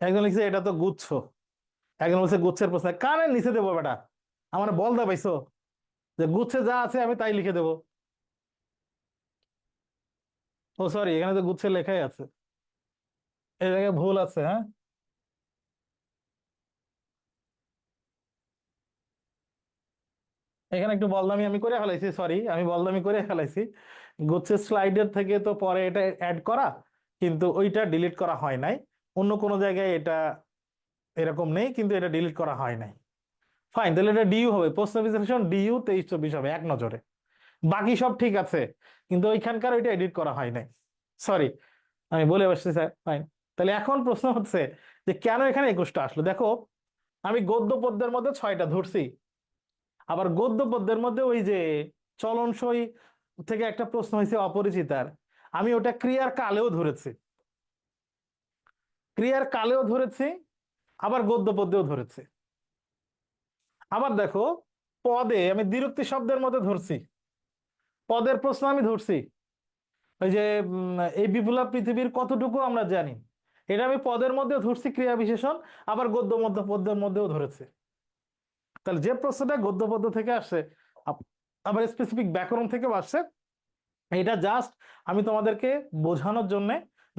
A: একজন লিখছে এটা তো গুচ্ছ, একজন বলছে গুচ্ছের প্রশ্ন। কানের নিচে দেবো বেটা, আমার বলতে পাইছো যে গুচ্ছে যা আছে আমি তাই লিখে দেবো? ও সরি, এখানে তো গুচ্ছে লেখাই আছে, এই জায়গায় ভুল আছে। হ্যাঁ, এখানে একটু বলদামি আমি করে ফেলাইছি, সরি আমি বলদামি করে ফেলাইছি। গুচ্ছের স্লাইডের থেকে তো পরে এটা অ্যাড করা, কিন্তু ওইটা ডিলিট করা হয় নাই। অন্য কোনো জায়গায় এটা এরকম নেই, কিন্তু এটা ডিলিট করা হয় নাই। ফাইন, তাহলে এটা ডিইউ হবে, পোস্ট বিশ্লেষণ ডিইউ 23-24 হবে এক নজরে। বাকি সব ঠিক আছে, কিন্তু ওইখানকার ওইটা এডিট করা হয় নাই, সরি আমি বলে বসছি স্যার। ফাইন, তাহলে এখন প্রশ্ন হচ্ছে যে কেন এখানে 21টা আসলো। দেখো, আমি গদ্য পদ্যের মধ্যে 6টা ধরছি, আবার গদ্য পদ্যের মধ্যে ওই যে চলনসই থেকে একটা প্রশ্ন হয়েছে অপরিচিতার, আমি ওটা ক্রিয়ার কালেও ধরেছি, ক্রিয়ার কালেও ধরেছি, আবার গদ্য পদ্যেও ধরেছি। আবার দেখো, পদে আমি দ্বিরুক্তি শব্দের মধ্যে ধরছি, পদের প্রশ্ন আমি ধরছি। ওই যে এই বিপুলা পৃথিবীর কতটুকু আমরা জানি, এটা আমি পদের মধ্যে ধরছি ক্রিয়া বিশেষণ, আবার গদ্য মধ্য পদ্যের মধ্যেও ধরেছি। তাহলে যে প্রশ্নটা গদ্য পদ্য থেকে আসছে, আবার স্পেসিফিক ব্যাকরণ থেকেও আসছে, এটা জাস্ট আমি তোমাদেরকে বোঝানোর জন্য,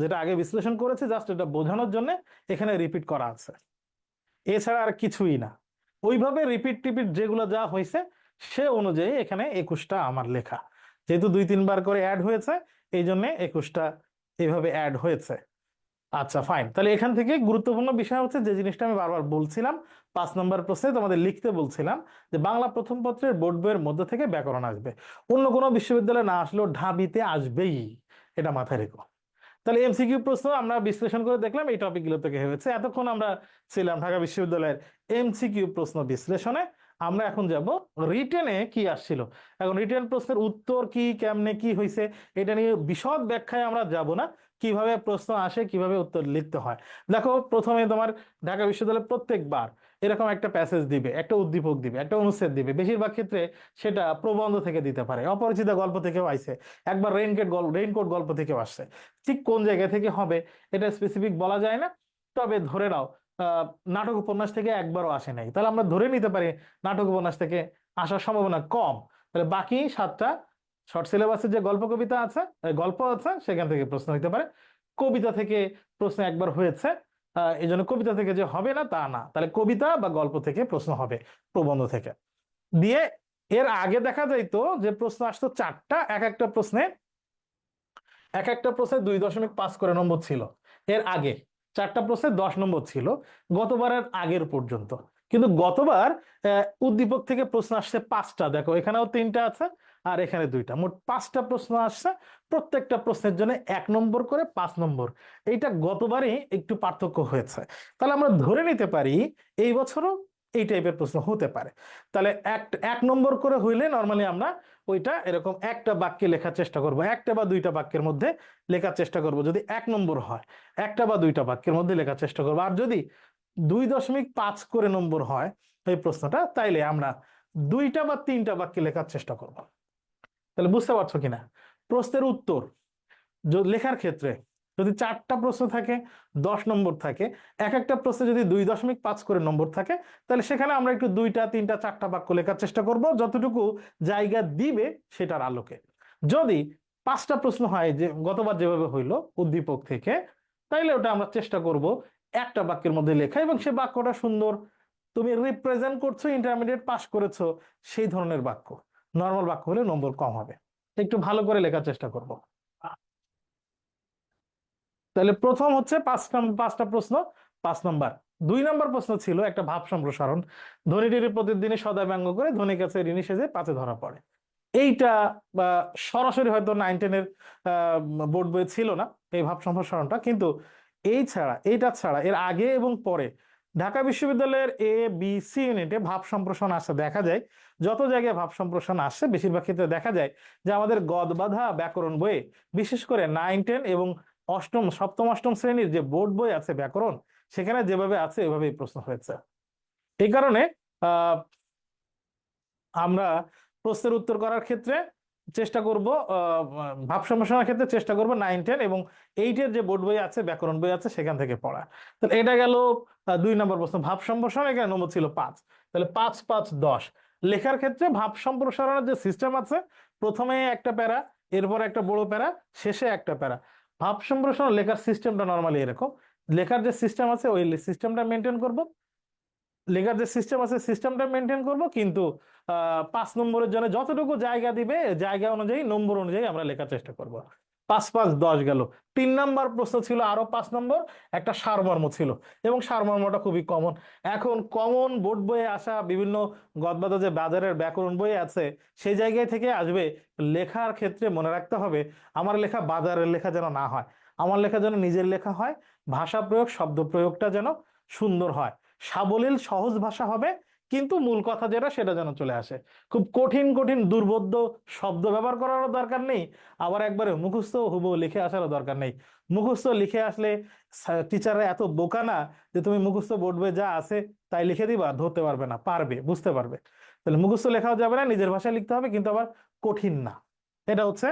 A: যেটা আগে বিশ্লেষণ করেছি জাস্ট এটা বোঝানোর জন্য এখানে রিপিট করা আছে, এছাড়া আর কিছুই না। ওইভাবে রিপিট টিপিট যেগুলো যা হয়েছে সে অনুযায়ী এখানে 21টা আমার লেখা, যেহেতু 2-3 বার করে অ্যাড হয়েছে এই জন্য 21টা এইভাবে অ্যাড হয়েছে। আচ্ছা ফাইন, তাহলে এখান থেকে গুরুত্বপূর্ণ বিষয় হচ্ছে যে জিনিসটা আমি বারবার বলছিলাম, 5 নম্বর প্রশ্নে তোমাদের লিখতে বলছিলাম যে বাংলা প্রথম পত্রের বোর্ড বইয়ের মধ্যে থেকে ব্যাকরণ আসবে, অন্য কোনো বিশ্ববিদ্যালয়ে না আসলেও ঢাবিতে আসবেই, এটা মাথায় রেখো। তাহলে এমসিকিউ প্রশ্ন আমরা বিশ্লেষণ করে দেখলাম এই টপিকগুলো থেকে হয়েছে। এতক্ষণ আমরা ছিলাম ঢাকা বিশ্ববিদ্যালয়ের এমসিকিউ প্রশ্ন বিশ্লেষণে। আমরা এখন যাব রিটেনে কি আসছিল। এখন রিটেন প্রশ্নের উত্তর কি, কেমনে কি হয়েছে, এটা নিয়ে বিশদ ব্যাখ্যায় আমরা যাব না, কিভাবে প্রশ্ন আসে, কিভাবে উত্তর লিখতে হয়। দেখো, প্রথমে তোমার ঢাকা বিশ্ববিদ্যালয় প্রত্যেকবার এরকম একটা প্যাসেজ দিবে, একটা উদ্দীপক দিবে, একটা অনুচ্ছেদ দিবে। বেশিরভাগ ক্ষেত্রে সেটা প্রবন্ধ থেকে দিতে পারে, অপরিচিত গল্প থেকেও আইছে, একবার রেইনকোট গল্প থেকেও আসছে। ঠিক কোন জায়গা থেকে হবে এটা স্পেসিফিক বলা যায় না, তবে ধরে নাও নাটক উপন্যাস থেকে একবারও আসে নাই, তাহলে আমরা ধরে নিতে পারি নাটক উপন্যাস থেকে আসার সম্ভাবনা কম। তাহলে বাকি 7টা শর্ট সিলেবাসের যে গল্প কবিতা আছে, গল্প আছে, সেখান থেকে প্রশ্ন হইতে পারে। কবিতা থেকে প্রশ্ন একবার হয়েছে, এই জন্য কবিতা থেকে যে হবে না তা না, তাহলে কবিতা বা গল্প থেকে প্রশ্ন হবে, প্রবন্ধ থেকে দিয়ে। এর আগে দেখা যাইতো যে প্রশ্ন আসতো 4টা, এক একটা প্রশ্নে 2.5 করে নম্বর ছিল। এর আগে 4টা প্রশ্নে 10 নম্বর ছিল গতবারের আগের পর্যন্ত, কিন্তু গতবার উদ্দীপক থেকে প্রশ্ন আসছে 5টা। দেখো এখানেও 3টা আছে আর এখানে 2টা, মোট 5টা প্রশ্ন আসছে, প্রত্যেকটা প্রশ্নের জন্য 1 নম্বর করে 5 নম্বর। এইটা গতবারই একটু পার্থক্য হয়েছে। তাহলে আমরা ধরে নিতে পারি এই বছরও এই টাইপের প্রশ্ন হতে পারে। তাহলে 1 নম্বর করে হইলে নর্মালি আমরা ওইটা এরকম একটা বাক্যে লেখার চেষ্টা করব, একটা বা 2টা বাক্যের মধ্যে লেখার চেষ্টা করব। যদি 1 নম্বর হয় একটা বা 2টা বাক্যের মধ্যে লেখার চেষ্টা করব, আর যদি 2.5 করে নম্বর হয় এই প্রশ্নটা, তাইলে আমরা 2টা বা 3টা বাক্যে লেখার চেষ্টা করব। তাহলে বুঝতে পারছো কিনা? প্রশ্নের উত্তর লেখার ক্ষেত্রে যদি 4টা প্রশ্ন থাকে 10 নম্বর থাকে, এক একটা প্রশ্নে যদি 2.5 করে নম্বর থাকে, তাহলে সেখানে আমরা একটু 2টা 3টা 4টা বাক্য লেখার চেষ্টা করব যতটুকু জায়গা দিবে সেটার আলোকে। যদি 5টা প্রশ্ন হয়, যে গতবার যেভাবে হইলো উদ্দীপক থেকে, তাইলে ওটা আমরা চেষ্টা করব একটা বাক্যের মধ্যে লেখা, এবং সে বাক্যটা সুন্দর, তুমি রিপ্রেজেন্ট করছো, ইন্টারমিডিয়েট পাস করেছো সেই ধরনের বাক্য। নর্মাল বাক্য হলে নম্বর কম হবে। একটু ভালো করে লেখার চেষ্টা করব। তাহলে প্রথম হচ্ছে 5টা প্রশ্ন, 5 নাম্বার। 2 নাম্বার প্রশ্ন ছিল একটা ভাব সম্প্রসারণ, ধনীটির প্রতিদিনই সদা ব্যঙ্গ করে ধনী কাছে ঋণী সেজে পাতে ধরা পড়ে। এইটা সরাসরি হয়তো 9-10-এর বোর্ড বইয়ে ছিল না এই ভাব সম্প্রসারণটা, কিন্তু এইটা ছাড়া এর আগে এবং পরে ঢাকা বিশ্ববিদ্যালয়ের ABC ইউনিটে ভাব সম্প্রসারণ আসে দেখা যায়। যত জায়গায় ভাব সম্প্রসারণ আসে বেশিরভাগ ক্ষেত্রে দেখা যায় যে আমাদের গদবাঁধা ব্যাকরণ বইয়ে, বিশেষ করে 9-10 এবং সপ্তম অষ্টম শ্রেণীর যে বোর্ড বই আছে ব্যাকরণ, সেখানে যেভাবে আছে এভাবেই প্রশ্ন হয়েছে। এই কারণে আমরা প্রশ্নের উত্তর করার ক্ষেত্রে চেষ্টা করব, ভাব সম্প্রসারণের ক্ষেত্রে চেষ্টা করব 9-10 এবং 8-এর যে বোর্ড বই আছে, ব্যাকরণ বই আছে, সেখান থেকে পড়া। তাহলে এটা গেল 2 নম্বর প্রশ্ন, ভাব সম্প্রসারণ। এখানে নম্বর ছিল 5, তাহলে 5 5 10। লেখার ক্ষেত্রে ভাব সম্প্রসারণের যে সিস্টেম আছে, প্রথমে একটা প্যারা, এরপর একটা বড় প্যারা, শেষে একটা প্যারা। ভাব সম্প্রসারণ লেখার সিস্টেমটা নরমালি এরকম, লেখার যে সিস্টেম আছে ওই সিস্টেমটা মেনটেন করব, লেখার যে সিস্টেম আছে সিস্টেমটা মেনটেন করব, কিন্তু 5 নম্বরের জন্য যতটুকু জায়গা দিবে জায়গা অনুযায়ী, নম্বর অনুযায়ী আমরা লেখার চেষ্টা করব। 5 5 10 গেল। 3 নাম্বার প্রশ্ন ছিল আরো 5 নম্বর, একটা সারমর্ম ছিল, এবং সারমর্মটা খুবই কমন। এখন কমন বোর্ড বইয়ে আসা বিভিন্ন গদবাঁধা যে বাজারের ব্যাকরণ বই আছে, সেই জায়গায় থেকে আসবে। লেখার ক্ষেত্রে মনে রাখতে হবে আমার লেখা বাজারের লেখা যেন না হয়, আমার লেখা যেন নিজের লেখা হয়, ভাষা প্রয়োগ শব্দ প্রয়োগটা যেন সুন্দর হয়, সাবলীল সহজ ভাষা হবে, কিন্তু মূল কথা যেটা সেটা যেন চলে আসে। খুব কঠিন কঠিন দুর্বোধ্য শব্দ ব্যবহার করারও দরকার নেই, আবার একবারে মুখস্থ হুবহু লিখে আসারও দরকার নেই। মুখস্থ লিখে আসলে টিচাররা এত বোকা না যে তুমি মুখস্থ বোর্ড বইয়ে যা আছে তাই লিখে দিবা, ধরতে পারবে না, পারবে, বুঝতে পারবে। তাহলে মুখস্থ লেখাও যাবে না, নিজের ভাষায় লিখতে হবে, কিন্তু আবার কঠিন না। এটা হচ্ছে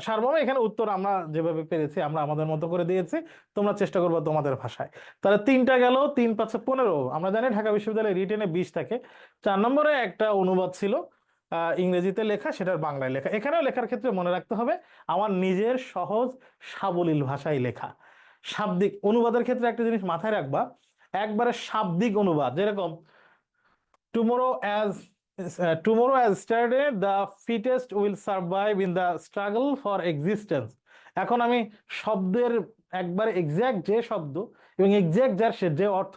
A: সারমর্ম। এখানে উত্তর আমরা যেভাবে পেরেছি আমরা আমাদের মতো করে দিয়েছি, তোমরা চেষ্টা করবে তোমাদের ভাষায়। তাহলে 3টা গেল, 3 5 15। আমরা জানি ঢাকা বিশ্ববিদ্যালয়ে রিটেনে 20 থাকে। 4 নম্বরে একটা অনুবাদ ছিল ইংরেজিতে লেখা, সেটার বাংলায় লেখা। এখানেও লেখার ক্ষেত্রে মনে রাখতে হবে আমার নিজের সহজ সাবলীল ভাষায় লেখা। শাব্দিক অনুবাদের ক্ষেত্রে একটা জিনিস মাথায় রাখবা, একবারে শাব্দিক অনুবাদ, যেরকম tomorrow as yesterday, the fittest will survive in the struggle for existence. এখন আমি শব্দের একবারে এক্সাক্ট যে শব্দ এবং এক্সাক্ট যার যে অর্থ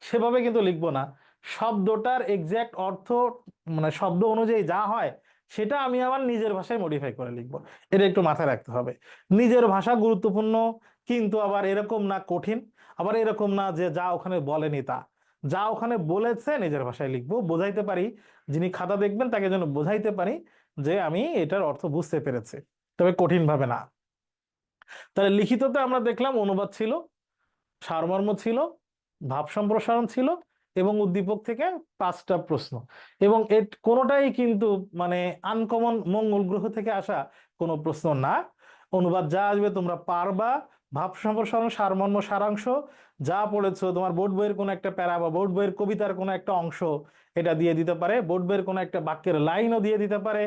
A: সেভাবে কিন্তু লিখবো না, শব্দটার এক্সাক্ট অর্থ মানে শব্দ অনুযায়ী যা হয় সেটা আমি আমার নিজের ভাষায় মডিফাই করে লিখবো। এটা একটু মাথায় রাখতে হবে। নিজের ভাষা গুরুত্বপূর্ণ, কিন্তু আবার এরকম না কঠিন, আবার এরকম না যে যা ওখানে বলেনি তা। যা ওখানে বলেছে নিজের ভাষায় লিখবো, বোঝাইতে পারি, যিনি খাতা দেখবেন তাকে যেন বোঝাইতে পারি যে আমি এটার অর্থ বুঝতে পেরেছি, তবে কঠিন ভাবে না। তাহলে লিখিততে আমরা দেখলাম অনুবাদ ছিল, সারমর্ম ছিল, ভাব সম্প্রসারণ ছিল, এবং উদ্দীপক থেকে 5টা প্রশ্ন। এবং কোনোটাই কিন্তু মানে আনকমন মঙ্গল গ্রহ থেকে আসা কোনো প্রশ্ন না। অনুবাদ যা আসবে তোমরা পারবা। ভাব সম্প্রসারণ সারমর্ম সারাংশ যা পড়েছো, তোমার বোর্ড বইয়ের কোনো একটা প্যারা বা বোর্ড বইয়ের কবিতার কোনো একটা অংশ এটা দিয়ে দিতে পারে, বোর্ড বইয়ের কোনো একটা বাক্যের লাইনও দিয়ে দিতে পারে,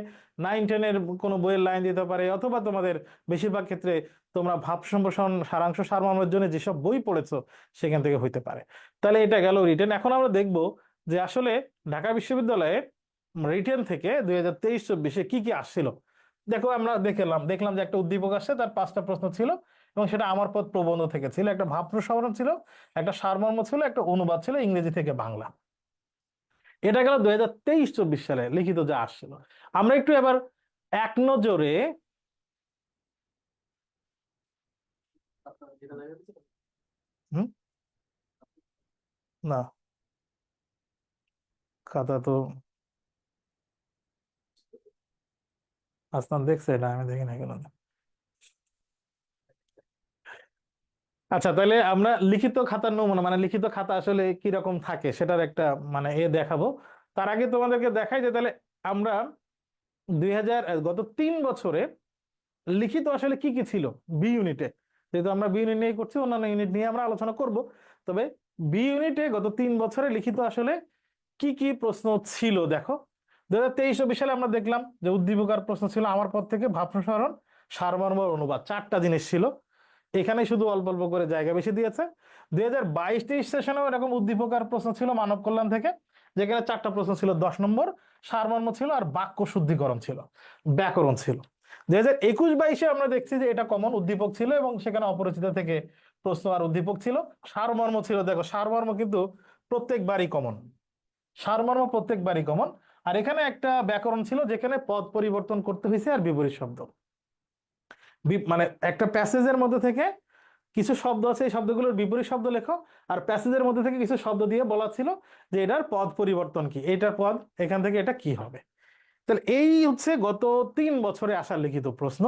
A: 9-10-এর কোনো বইয়ের লাইন দিতে পারে, অথবা তোমাদের বেশিরভাগ ক্ষেত্রে তোমরা ভাব সম্প্রসারণ সারাংশ সারমর্মের জন্য যেসব বই পড়েছো সেখান থেকে হইতে পারে। তাহলে এটা গেল রিটেন। এখন আমরা দেখব যে আসলে ঢাকা বিশ্ববিদ্যালয়ে রিটেন থেকে 2023-24 কি কি আসছিল। দেখো আমরা দেখলাম যে একটা উদ্দীপক আসছে, তার 5টা প্রশ্ন ছিল, এবং সেটা আমার পথ প্রবন্ধ থেকে ছিল, একটা ভাব প্রসারণ ছিল, একটা সারমর্ম ছিল, একটা অনুবাদ ছিল ইংরেজি থেকে বাংলা। এটা গেল 2023-24 সালে লিখিত যা আসছিল। আমরা একটু এবার এক নজরে না, খাতা তো আসলাম দেখছে, এটা আমি দেখি না কেন। আচ্ছা, তাহলে আমরা লিখিত খাতার নমুনা, মানে লিখিত খাতা আসলে কি রকম থাকে সেটার একটা মানে দেখাবো। তার আগে তোমাদেরকে দেখাই যে তাহলে আমরা গত 3 বছরে লিখিত আসলে কি কি ছিল বি ইউনিটে, যেহেতু আমরা বি ইউনিট নিয়ে করছি, অন্যান্য ইউনিট নিয়ে আমরা আলোচনা করব। তবে বি ইউনিটে গত 3 বছরে লিখিত আসলে কি কি প্রশ্ন ছিল দেখো। 2023-24 সালে আমরা দেখলাম যে উদ্দীপকার প্রশ্ন ছিল আমার পদ থেকে, ভাব প্রসারণ, সারমর্ম, অনুবাদ, 4টা জিনিস ছিল। এখানে শুধু অল্প অল্প করে জায়গা বেশি দিয়েছে। 2022-23 সেশনেও এরকম উদ্দীপকার প্রশ্ন ছিল মানব কল্যাণ থেকে, যেখানে 4টা প্রশ্ন ছিল 10 নম্বর, সারমর্ম ছিল, আর বাক্য শুদ্ধিকরণ ছিল, ব্যাকরণ ছিল। 2021-22-এ আমরা দেখছি যে এটা কমন উদ্দীপক ছিল এবং সেখানে অপরিচিত থেকে প্রশ্ন আর উদ্দীপক ছিল। সারমর্ম ছিল, দেখো সারমর্ম কিন্তু প্রত্যেকবারই কমন, সারমর্ম প্রত্যেকবারই কমন। আর এখানে একটা ব্যাকরণ ছিল যেখানে পদ পরিবর্তন করতে হয়েছে আর বিপরীত শব্দ, মানে একটা প্যাসেজের মধ্যে থেকে কিছু শব্দ আছে, এই শব্দগুলোর বিপরীত শব্দ লেখো, আর প্যাসেজের মধ্যে থেকে কিছু শব্দ দিয়ে বলা ছিল যে এটার পদ পরিবর্তন কি, এটার পদ এখান থেকে এটা কি হবে। তাহলে এই হচ্ছে গত 3 বছরে আসা লিখিত প্রশ্ন।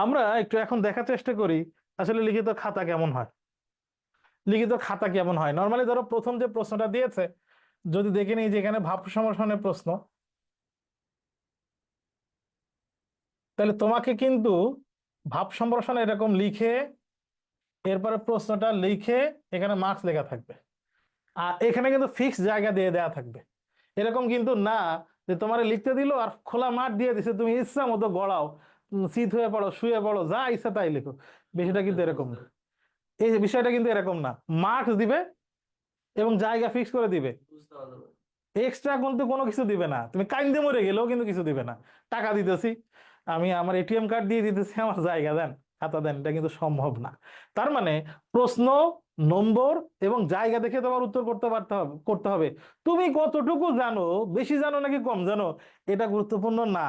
A: আমরা একটু এখন দেখার চেষ্টা করি আসলে লিখিত খাতা কেমন হয়। লিখিত খাতা কেমন হয় নর্মালি, ধরো প্রথম যে প্রশ্নটা দিয়েছে যদি দেখে নিই যে এখানে ভাব সম্ভাষণের প্রশ্ন, তাহলে তোমাকে কিন্তু ভাব সম্প্রসারণ এরকম লিখে এরপরে প্রশ্নটা লিখে এখানে মার্কস লেখা থাকবে, আর এখানে কিন্তু ফিক্স জায়গা দিয়ে দেয়া থাকবে। এরকম কিন্তু না যে তোমার লিখতে দিল আর খোলা মাঠ দিয়ে দিছে, তুমি ইচ্ছা মতো গড়াও, শীত হয়ে পড়ো, শুয়ে পড়ো, যা ইচ্ছা তাই লেখো। বিষয়টা কিন্তু এরকম না, এই বিষয়টা কিন্তু এরকম না। মার্কস দিবে এবং জায়গা ফিক্স করে দিবে, এক্সট্রা কিন্তু কোনো কিছু দিবে না। তুমি কাইন্দে মরে গেলেও কিন্তু কিছু দিবে না। টাকা দিতেছি, আমি আমার এটিএম কার্ড দিয়ে দিতেছি, আমার জায়গা দেন, খাতা দেন, এটা কিন্তু সম্ভব না। তার মানে প্রশ্ন, নম্বর এবং জায়গা দেখে তোমার উত্তর করতে হবে। তুমি কতটুকু জানো, বেশি জানো নাকি কম জানো, এটা গুরুত্বপূর্ণ না।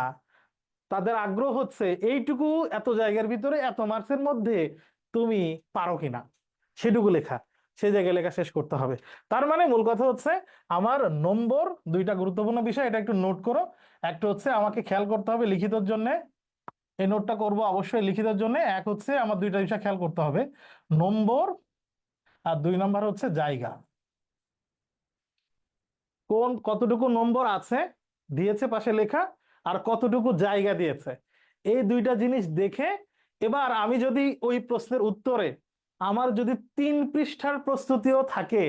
A: তাদের আগ্রহ হচ্ছে এইটুকু এত জায়গার ভিতরে এত মার্কসের মধ্যে তুমি পারো কিনা, সেটুকু লেখা, সেই জায়গায় লেখা শেষ করতে হবে। তার মানে মূল কথা হচ্ছে আমার নম্বর, 2টা গুরুত্বপূর্ণ বিষয়, এটা একটু নোট করো। একটা হচ্ছে আমাকে খেয়াল করতে হবে লিখিতর জন্য, এই নোটটা করব অবশ্যই লিখিতর জন্য। এক হচ্ছে আমার 2টা বিষয় খেয়াল করতে হবে, নম্বর, আর 2 নম্বর হচ্ছে জায়গা। কতটুকু নম্বর আছে দিয়েছে পাশে লেখা, আর কতটুকু জায়গা দিয়েছে, এই 2টা জিনিস দেখে এবার আমি যদি ওই প্রশ্নের উত্তরে আমার যদি 3 পৃষ্ঠার প্রস্তুতিও থাকে,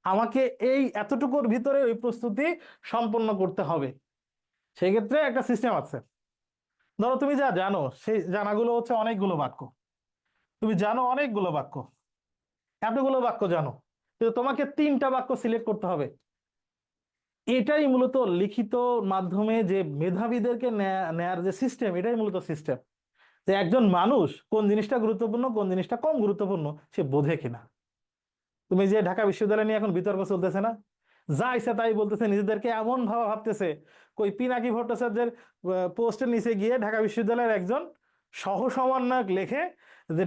A: আমাকে এই এতটুকুর ভিতরে ওই প্রস্তুতি সম্পন্ন করতে হবে। সেই ক্ষেত্রে একটা সিস্টেম আছে। ধরো তুমি যা জানো সেই জানাগুলো হচ্ছে অনেকগুলো বাক্য, তুমি জানো অনেকগুলো বাক্য, এতগুলো বাক্য জানো, কিন্তু তোমাকে 3টা বাক্য সিলেক্ট করতে হবে। এটাই মূলত লিখিত মাধ্যমে যে মেধাবীদেরকে নেয়ার যে সিস্টেম, এটাই মূলত সিস্টেম, যে একজন মানুষ কোন জিনিসটা গুরুত্বপূর্ণ কোন জিনিসটা কম গুরুত্বপূর্ণ সে বোঝে কিনা। তুমি যে ঢাকা বিশ্ববিদ্যালয় নিয়ে এখন বিতর্ক চলতেছে না, যা ইচ্ছা তাই বলতেছে, নিজেদেরকে এমন ভাবতেছে কই পিনাকি ভট্টাচার্যের পোস্টের নিচে গিয়ে ঢাকা বিশ্ববিদ্যালয়ের একজন সহ সমন্বয়ক লেখে যে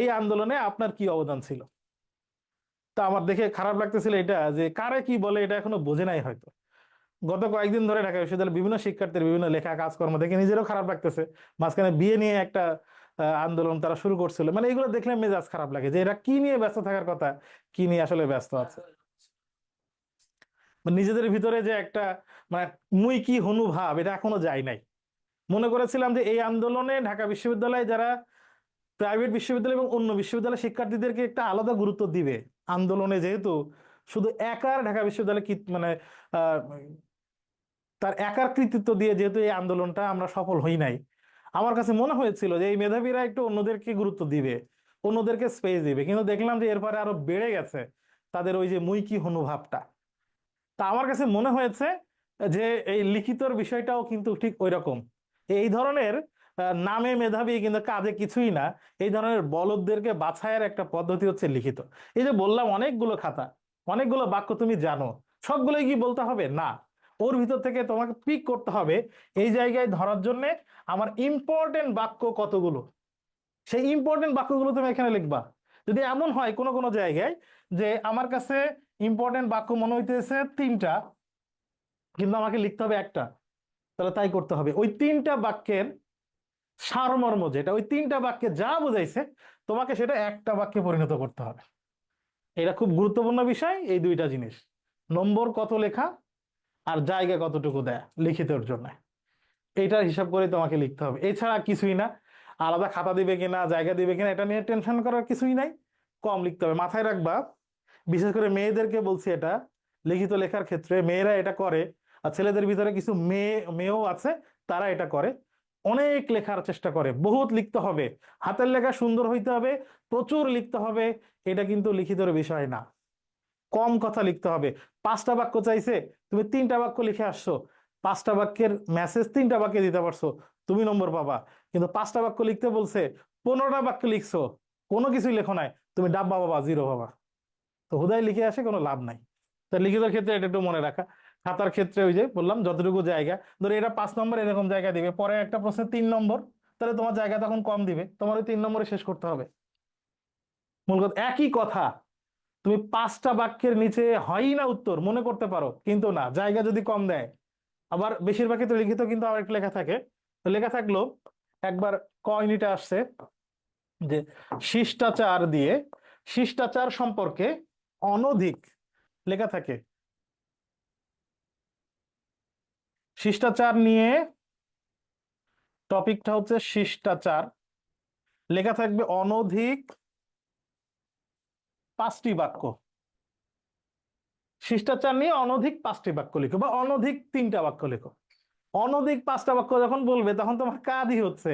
A: এই আন্দোলনে আপনার কি অবদান ছিল। তা আমার দেখে খারাপ লাগতেছিল এটা, যে কারে কি বলে এটা এখনো বোঝে নাই হয়তো। গত কয়েকদিন ধরে ঢাকা বিশ্ববিদ্যালয়ের বিভিন্ন শিক্ষার্থীর বিভিন্ন লেখা কাজকর্ম দেখে নিজেরও খারাপ লাগতেছে। মাঝখানে বিয়ে নিয়ে একটা আন্দোলন তারা শুরু করছিল, মানে এগুলো দেখলে মেজাজ খারাপ লাগে যে এরা কি নিয়ে ব্যস্ত থাকার কথা, কি নিয়ে আসলে ব্যস্ত আছে। মানে নিজেদের ভিতরে যে একটা মানে মুই কি হনু ভাব, এটা এখনো যায় নাই। মনে করেছিলাম যে এই আন্দোলনে ঢাকা বিশ্ববিদ্যালয়ে যারা প্রাইভেট বিশ্ববিদ্যালয় এবং অন্য বিশ্ববিদ্যালয়ের শিক্ষার্থীদেরকে একটা আলাদা গুরুত্ব দিবে আন্দোলনে, যেহেতু শুধু একার ঢাকা বিশ্ববিদ্যালয় কি মানে আহ তার একার কৃতিত্ব দিয়ে যেহেতু এই আন্দোলনটা আমরা সফল হই নাই, আমার কাছে মনে হয়েছিল যে এই মেধাবীরা একটু অন্যদেরকে গুরুত্ব দিবে, অন্যদেরকে স্পেস দিবে, কিন্তু দেখলাম যে এরপরে আরো বেড়ে গেছে তাদের ওই যে মুই কি হনুভাবটা। তা আমার কাছে মনে হয়েছে যে এই লিখিতর বিষয়টাও কিন্তু ঠিক ওই রকম। এই ধরনের নামে মেধাবী কিন্তু কাজে কিছুই না, এই ধরনের বলদদেরকে বাছাইয়ের একটা পদ্ধতি হচ্ছে লিখিত। এই যে বললাম অনেকগুলো খাতা, অনেকগুলো বাক্য তুমি জানো, সবগুলোই কি বলতে হবে না, ওর ভিতর থেকে তোমাকে পিক করতে হবে এই জায়গায় ধরার জন্য আমার ইম্পর্টেন্ট বাক্য কতগুলো, সেই ইম্পর্টেন্ট বাক্যগুলো তুমি এখানে লিখবা। যদি এমন হয় কোনো কোনো জায়গায় যে আমার কাছে ইম্পর্টেন্ট বাক্য মনে হইতেছে 3টা, কিন্তু আমাকে লিখতে হবে একটা, তাহলে তাই করতে হবে। ওই 3টা বাক্যের সারমর্ম যেটা, ওই 3টা বাক্যে যা বোঝাইছে তোমাকে সেটা একটা বাক্যে পরিণত করতে হবে। এটা খুব গুরুত্বপূর্ণ বিষয়, এই 2টা জিনিস, নম্বর কত লেখা আর জায়গা কতটুকু দেয় লিখিতের জন্য, এইটার হিসাব করে তোমাকে লিখতে হবে, এছাড়া কিছুই না। আলাদা খাতা দিবে কিনা, জায়গা দিবে কিনা, এটা নিয়ে টেনশন করার কিছুই নাই, কম লিখতে হবে। মাথায় রাখবা, বিশেষ করে মেয়েদেরকে বলছি, এটা লিখিত লেখার ক্ষেত্রে মেয়েরা এটা করে, আর ছেলেদের ভিতরে কিছু মেয়েও আছে, তারা এটা করে, অনেক লেখার চেষ্টা করে, বহুত লিখতে হবে, হাতের লেখা সুন্দর হইতে হবে, প্রচুর লিখতে হবে। এটা কিন্তু লিখিতের বিষয় না, কম কথা লিখতে হবে। 5টা বাক্য চাইছে, তুমি 3টা বাক্য লিখে আসছো, 5টা বাক্যের মেসেজ 3টা বাক্যে দিতে পারছো, তুমি নম্বর পাবা। কিন্তু 5টা বাক্য লিখতে বলছে, 15টা বাক্য লিখছো, কোনো কিছুই লেখো নাই, তুমি ডাব্বা পাবা, 0 পাবা। তো হুদায় লিখে আসে কোনো লাভ নাই। তো লিখিত ক্ষেত্রে এটা একটু মনে রাখা। খাতার ক্ষেত্রে ওই যে বললাম, যতটুকু জায়গা, ধরো এটা 5 নম্বর, এরকম জায়গা দিবে, পরে একটা প্রশ্নে 3 নম্বর, তাহলে তোমার জায়গা তখন কম দিবে, তোমার ওই 3 নম্বরে শেষ করতে হবে। মূল কথা একই কথা, তুমি 5টা বাক্যের নিচে হয়ই না উত্তর মনে করতে পারো, কিন্তু না, জায়গা যদি কম দেয়। আবার বেশিরভাগ ক্ষেত্রে লিখিত কিন্তু আবার একটা লেখা থাকে, তো লেখা থাকলো, একবার ক ইউনিটে আসছে যে শিষ্টাচার দিয়ে, শিষ্টাচার সম্পর্কে অনধিক লেখা থাকে, শিষ্টাচার নিয়ে টপিকটা হচ্ছে শিষ্টাচার, লেখা থাকবে অনধিক 5টি বাক্য। শিষ্টাচার নিয়ে অনধিক 5টি বাক্য লিখো, বা অনধিক 3টা বাক্য লিখো। অনধিক 5টা বাক্য যখন বলবে, তখন তোমার কাজই হচ্ছে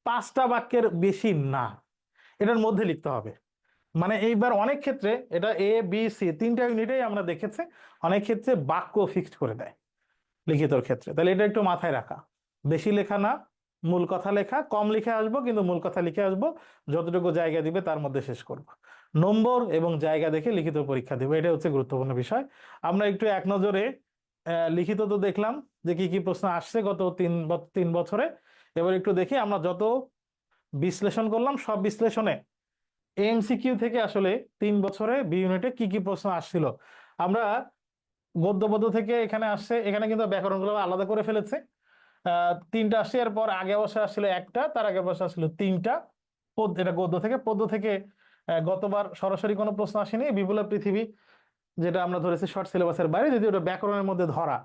A: 5টা বাক্যের বেশি না, এটার মধ্যে লিখতে হবে। মানে এইবার অনেক ক্ষেত্রে এটা ABC 3টা ইউনিটেই আমরা দেখেছি, অনেক ক্ষেত্রে বাক্য ফিক্সড করে দেয় লিখিতর ক্ষেত্রে। তাহলে এটা একটু মাথায় রাখা, বেশি লেখা না, মূল কথা লেখা, কম লিখে আসবো কিন্তু মূল কথা লিখে আসবো, যতটুকু জায়গা দিবে তার মধ্যে শেষ করব। নম্বর এবং জায়গা দেখে লিখিত পরীক্ষা দিব, এটা হচ্ছে গুরুত্বপূর্ণ বিষয়। আমরা একটু এক নজরে লিখিত তো দেখলাম যে কি কি প্রশ্ন আসছে গত 3 বছরে। এবার একটু দেখি, আমরা যত বিশ্লেষণ করলাম, সব বিশ্লেষণে এমসিকিউ থেকে আসলে 3 বছরে বি ইউনিটে কি কি প্রশ্ন আসছিল। আমরা গদ্য পদ্য থেকে এখানে আসছে, এখানে কিন্তু ব্যাকরণগুলো আলাদা করে ফেলেছে। 3টা আসছে, এরপর আগে বসে আসছিল 1টা, তার আগে বসে আসছিল 3টা। এটা গদ্য থেকে। পদ্য থেকে গতবার সরাসরি কোনো প্রশ্ন আসেনি, বিপুলের পৃথিবী যেটা আমরা ধরেছি শর্ট সিলেবাসের বাইরে, যদি ওটা ব্যাকরণের মধ্যে ধরা,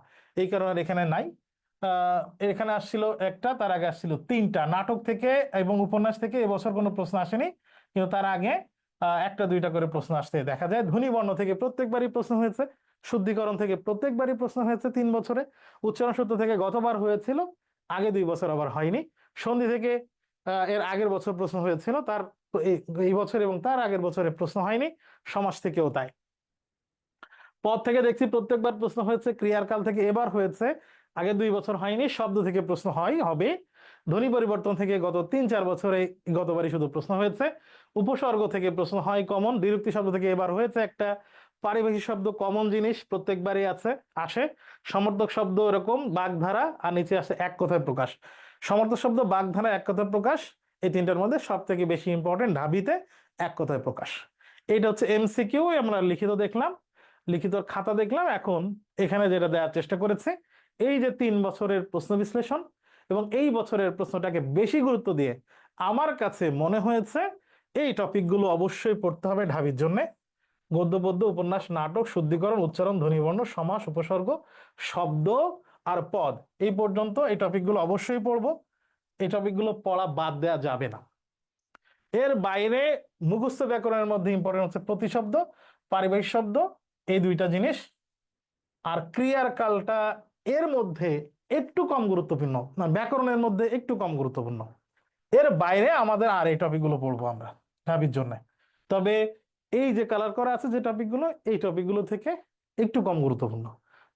A: এই কারণে এখানে নাই। এখানে আসছিল 1টা, তার আগে আসছিল 3টা। নাটক থেকে এবং উপন্যাস থেকে এবছর কোনো প্রশ্ন আসেনি, কিন্তু তার আগে 1টা 2টা করে প্রশ্ন আসতে দেখা যায়। ধ্বনিবর্ণ থেকে প্রত্যেকবারই প্রশ্ন হয়েছে, শুদ্ধিকরণ থেকে প্রত্যেকবারই প্রশ্ন হয়েছে 3 বছরে, উচ্চারণ সূত্র থেকে গতবার হয়েছিল, আগে 2 বছর আবার হয়নি। সন্ধি থেকে এর আগের বছর প্রশ্ন হয়েছিল, তার এই বছর এবং তার আগের বছরে প্রশ্ন হয়নি। সমাস থেকেও তাই। পদ থেকে দেখছি প্রত্যেকবার প্রশ্ন হয়েছে, ক্রিয়ার কাল থেকে এবার হয়েছে, আগে 2 বছর হয়নি। শব্দ থেকে প্রশ্ন হবে। ধ্বনি পরিবর্তন থেকে গত 3-4 বছরে গতবারই শুধু প্রশ্ন হয়েছে। উপসর্গ থেকে প্রশ্ন হয় কমন। বিরক্তি শব্দ থেকে এবার হয়েছে একটা। পারিভাষিক শব্দ কমন জিনিস, প্রত্যেকবারই আসে। সমর্থক শব্দ এরকম, বাগধারা, আর নিচে আসে এক কথায় প্রকাশ। সমর্থক শব্দ, বাগধারা, এক কথায় প্রকাশ, এই 3টার মধ্যে সব থেকে বেশি ইম্পর্টেন্ট ঢাবিতে এক কথায় প্রকাশ। এটা হচ্ছে এমসিকিউ। আমরা লিখিত দেখলাম, লিখিত খাতা দেখলাম। এখন এখানে যেটা দেওয়ার চেষ্টা করেছে, এই যে 3 বছরের প্রশ্ন বিশ্লেষণ এবং এই বছরের প্রশ্নটাকে বেশি গুরুত্ব দিয়ে আমার কাছে মনে হয়েছে এই টপিকগুলো অবশ্যই পড়তে হবে ঢাবির জন্য। গদ্য পদ্য, উপন্যাস, নাটক, শুদ্ধিকরণ, উচ্চারণ, ধ্বনিবর্ণ, সমাস, উপসর্গ, শব্দ আর পদ, এই পর্যন্ত এই টপিকগুলো অবশ্যই পড়বো। এই টপিকগুলো পড়া বাদ দেওয়া যাবে না। এর বাইরে মুখস্থ ব্যাকরণের মধ্যে ইম্পর্টেন্ট হচ্ছে প্রতিশব্দ, পারিভাষিক শব্দ, এই 2টা জিনিস। আর ক্রিয়ার কালটা এর মধ্যে একটু কম গুরুত্বপূর্ণ, না ব্যাকরণের মধ্যে একটু কম গুরুত্বপূর্ণ। এর বাইরে আমাদের আর এই টপিকগুলো পড়বো আমরা ঢাবির জন্য। তবে এই যে কালার করা আছে যে টপিকগুলো, এই টপিকগুলো থেকে একটু কম গুরুত্বপূর্ণ।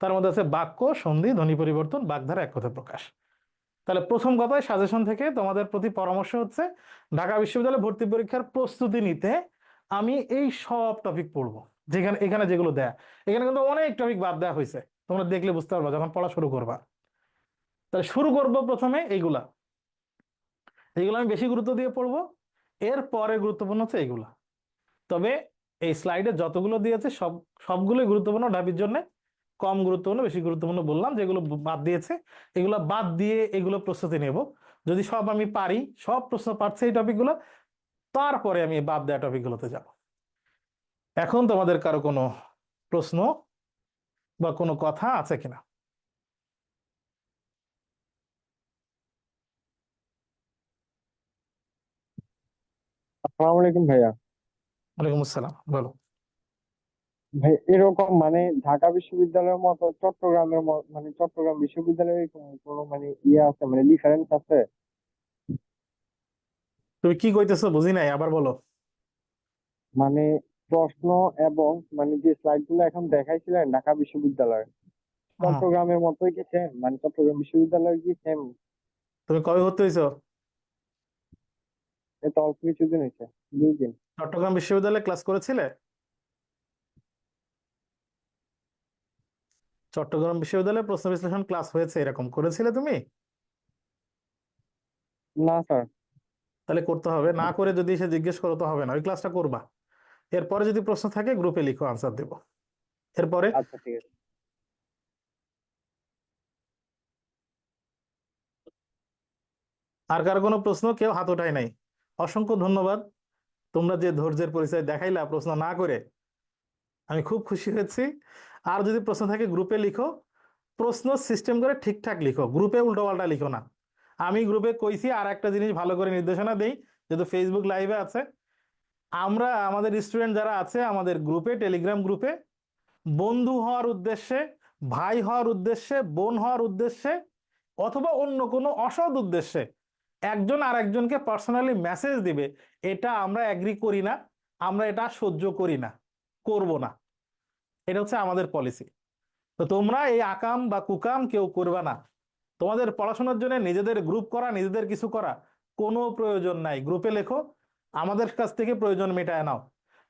A: তার মধ্যে আছে বাক্য, সন্ধি, ধ্বনি পরিবর্তন, বাগধারা, এক কথায় প্রকাশ। তাহলে প্রথম কথায় সাজেশন থেকে তোমাদের প্রতি পরামর্শ হচ্ছে, ঢাকা বিশ্ববিদ্যালয়ে ভর্তি পরীক্ষার প্রস্তুতি নিতে আমি এই সব টপিক পড়বো, এখানে যেগুলো দেয়া। এখানে কিন্তু অনেক টপিক বাদ দেওয়া হয়েছে, তোমরা দেখলে বুঝতে পারবা যখন পড়া শুরু করবা। তাহলে শুরু করবো প্রথমে এইগুলা আমি বেশি গুরুত্ব দিয়ে পড়বো। এর পরে গুরুত্বপূর্ণ হচ্ছে এইগুলা। তবে এই স্লাইডে যতগুলো দিয়েছে সবগুলোই গুরুত্বপূর্ণ ঢাবির জন্য। কম গুরুত্বপূর্ণ, বেশি গুরুত্বপূর্ণ বললাম, যেগুলো বাদ দিয়েছে এগুলো বাদ দিয়ে এগুলো প্রস্তুতি নেব। যদি সব আমি পারি, সব প্রশ্ন পারছে এই টপিকগুলো, তারপরে আমি বাদ দেওয়া টপিকগুলোতে যাব। এখন তোমাদের কারো কোনো প্রশ্ন বা কোনো কথা আছে কিনা?
G: আসসালামু আলাইকুম ভাইয়া।
A: ওয়ালাইকুম আসসালাম, বলো।
G: ভাই এরকম মানে ঢাকা বিশ্ববিদ্যালয়ের মতো চট্টগ্রামের মানে চট্টগ্রাম বিশ্ববিদ্যালয়ের কোনো মানে ইয়ে আছে মানে ডিফারেন্স আছে?
A: তুমি কি কইতেছো বুঝি নাই, আবার বলো।
G: মানে প্রশ্ন এবং মানে যে স্লাইড গুলো এখন দেখাইছিলেন ঢাকা বিশ্ববিদ্যালয়
A: হুম।
G: চট্টগ্রামের মতোই কি সেম, মানে চট্টগ্রাম বিশ্ববিদ্যালয় কি সেম?
A: তুমি কবে ভর্তি হয়েছো?
G: এটা অল্প কিছুদিন হয়েছে, 2 দিন।
A: চট্টগ্রাম বিশ্ববিদ্যালয়ে ক্লাস করেছিলে? চট্টগ্রাম বিশ্ববিদ্যালয়ে প্রশ্ন বিশ্লেষণ ক্লাস হয়েছে এরকম করেছিলে তুমি?
G: না স্যার।
A: তাহলে করতে হবে, না করে যদি এসে জিজ্ঞেস করো তো হবে না, ওই ক্লাসটা করবা। এরপরে যদি প্রশ্ন থাকে গ্রুপে লিখো, আনসার দেবো। এরপরে
G: আচ্ছা ঠিক আছে।
A: আর কারো কোনো প্রশ্ন? কেউ হাত ওঠায় নাই। অসংখ্য ধন্যবাদ, তোমরা যে ধৈর্যের পরিচয় দেখাইলা প্রশ্ন না করে, আমি খুব খুশি হয়েছি। আর যদি প্রশ্ন থাকে গ্রুপে লিখো, প্রশ্ন সিস্টেম করে ঠিকঠাক লিখো, গ্রুপে উল্টোপাল্টা লিখো না। আমি গ্রুপে কইছি, আর একটা জিনিস ভালো করে নির্দেশনা দেই, যেহেতু ফেসবুক লাইভে আছে, আমরা আমাদের স্টুডেন্ট যারা আছে আমাদের গ্রুপে, টেলিগ্রাম গ্রুপে, বন্ধু হওয়ার উদ্দেশ্যে, ভাই হওয়ার উদ্দেশ্যে, বোন হওয়ার উদ্দেশ্যে, অথবা অন্য কোনো অসৎ উদ্দেশ্যে একজন আর একজনকে পার্সোনালি মেসেজ দিবে, এটা আমরা এগ্রি করি না, আমরা এটা সহ্য করি না, করব না। এটা হচ্ছে আমাদের পলিসি। তো তোমরা এই আকাম বা কুকাম কেউ করবে না। তোমাদের পড়াশোনার জন্য নিজেদের গ্রুপ করা, নিজেদের কিছু করা কোনো প্রয়োজন নাই। গ্রুপে লেখো, আমাদের কাছ থেকে প্রয়োজন মেটায় নাও।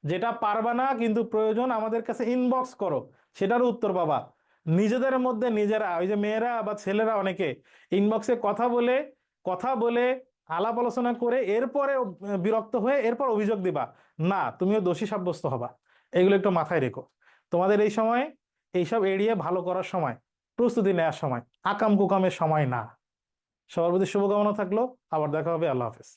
A: যেটা পারবা না কিন্তু প্রয়োজন, আমাদের কাছে ইনবক্স করো, সেটারও উত্তর পাবা। নিজেদের মধ্যে নিজেরা, ওই যে মেয়েরা বা ছেলেরা অনেকে ইনবক্সে কথা বলে আলাপ আলোচনা করে এরপরে বিরক্ত হয়ে এরপর অভিযোগ দিবা, না তুমিও দোষী সাব্যস্ত হবা। এগুলো একটু মাথায় রেখো। তোমাদের এই সময় এইসব এড়িয়ে ভালো করার সময়, প্রস্তুতি নেওয়ার সময়, আকাম কুকামের সময় না। সবার প্রতি শুভকামনা থাকলো, আবার দেখা হবে, আল্লাহ হাফেজ।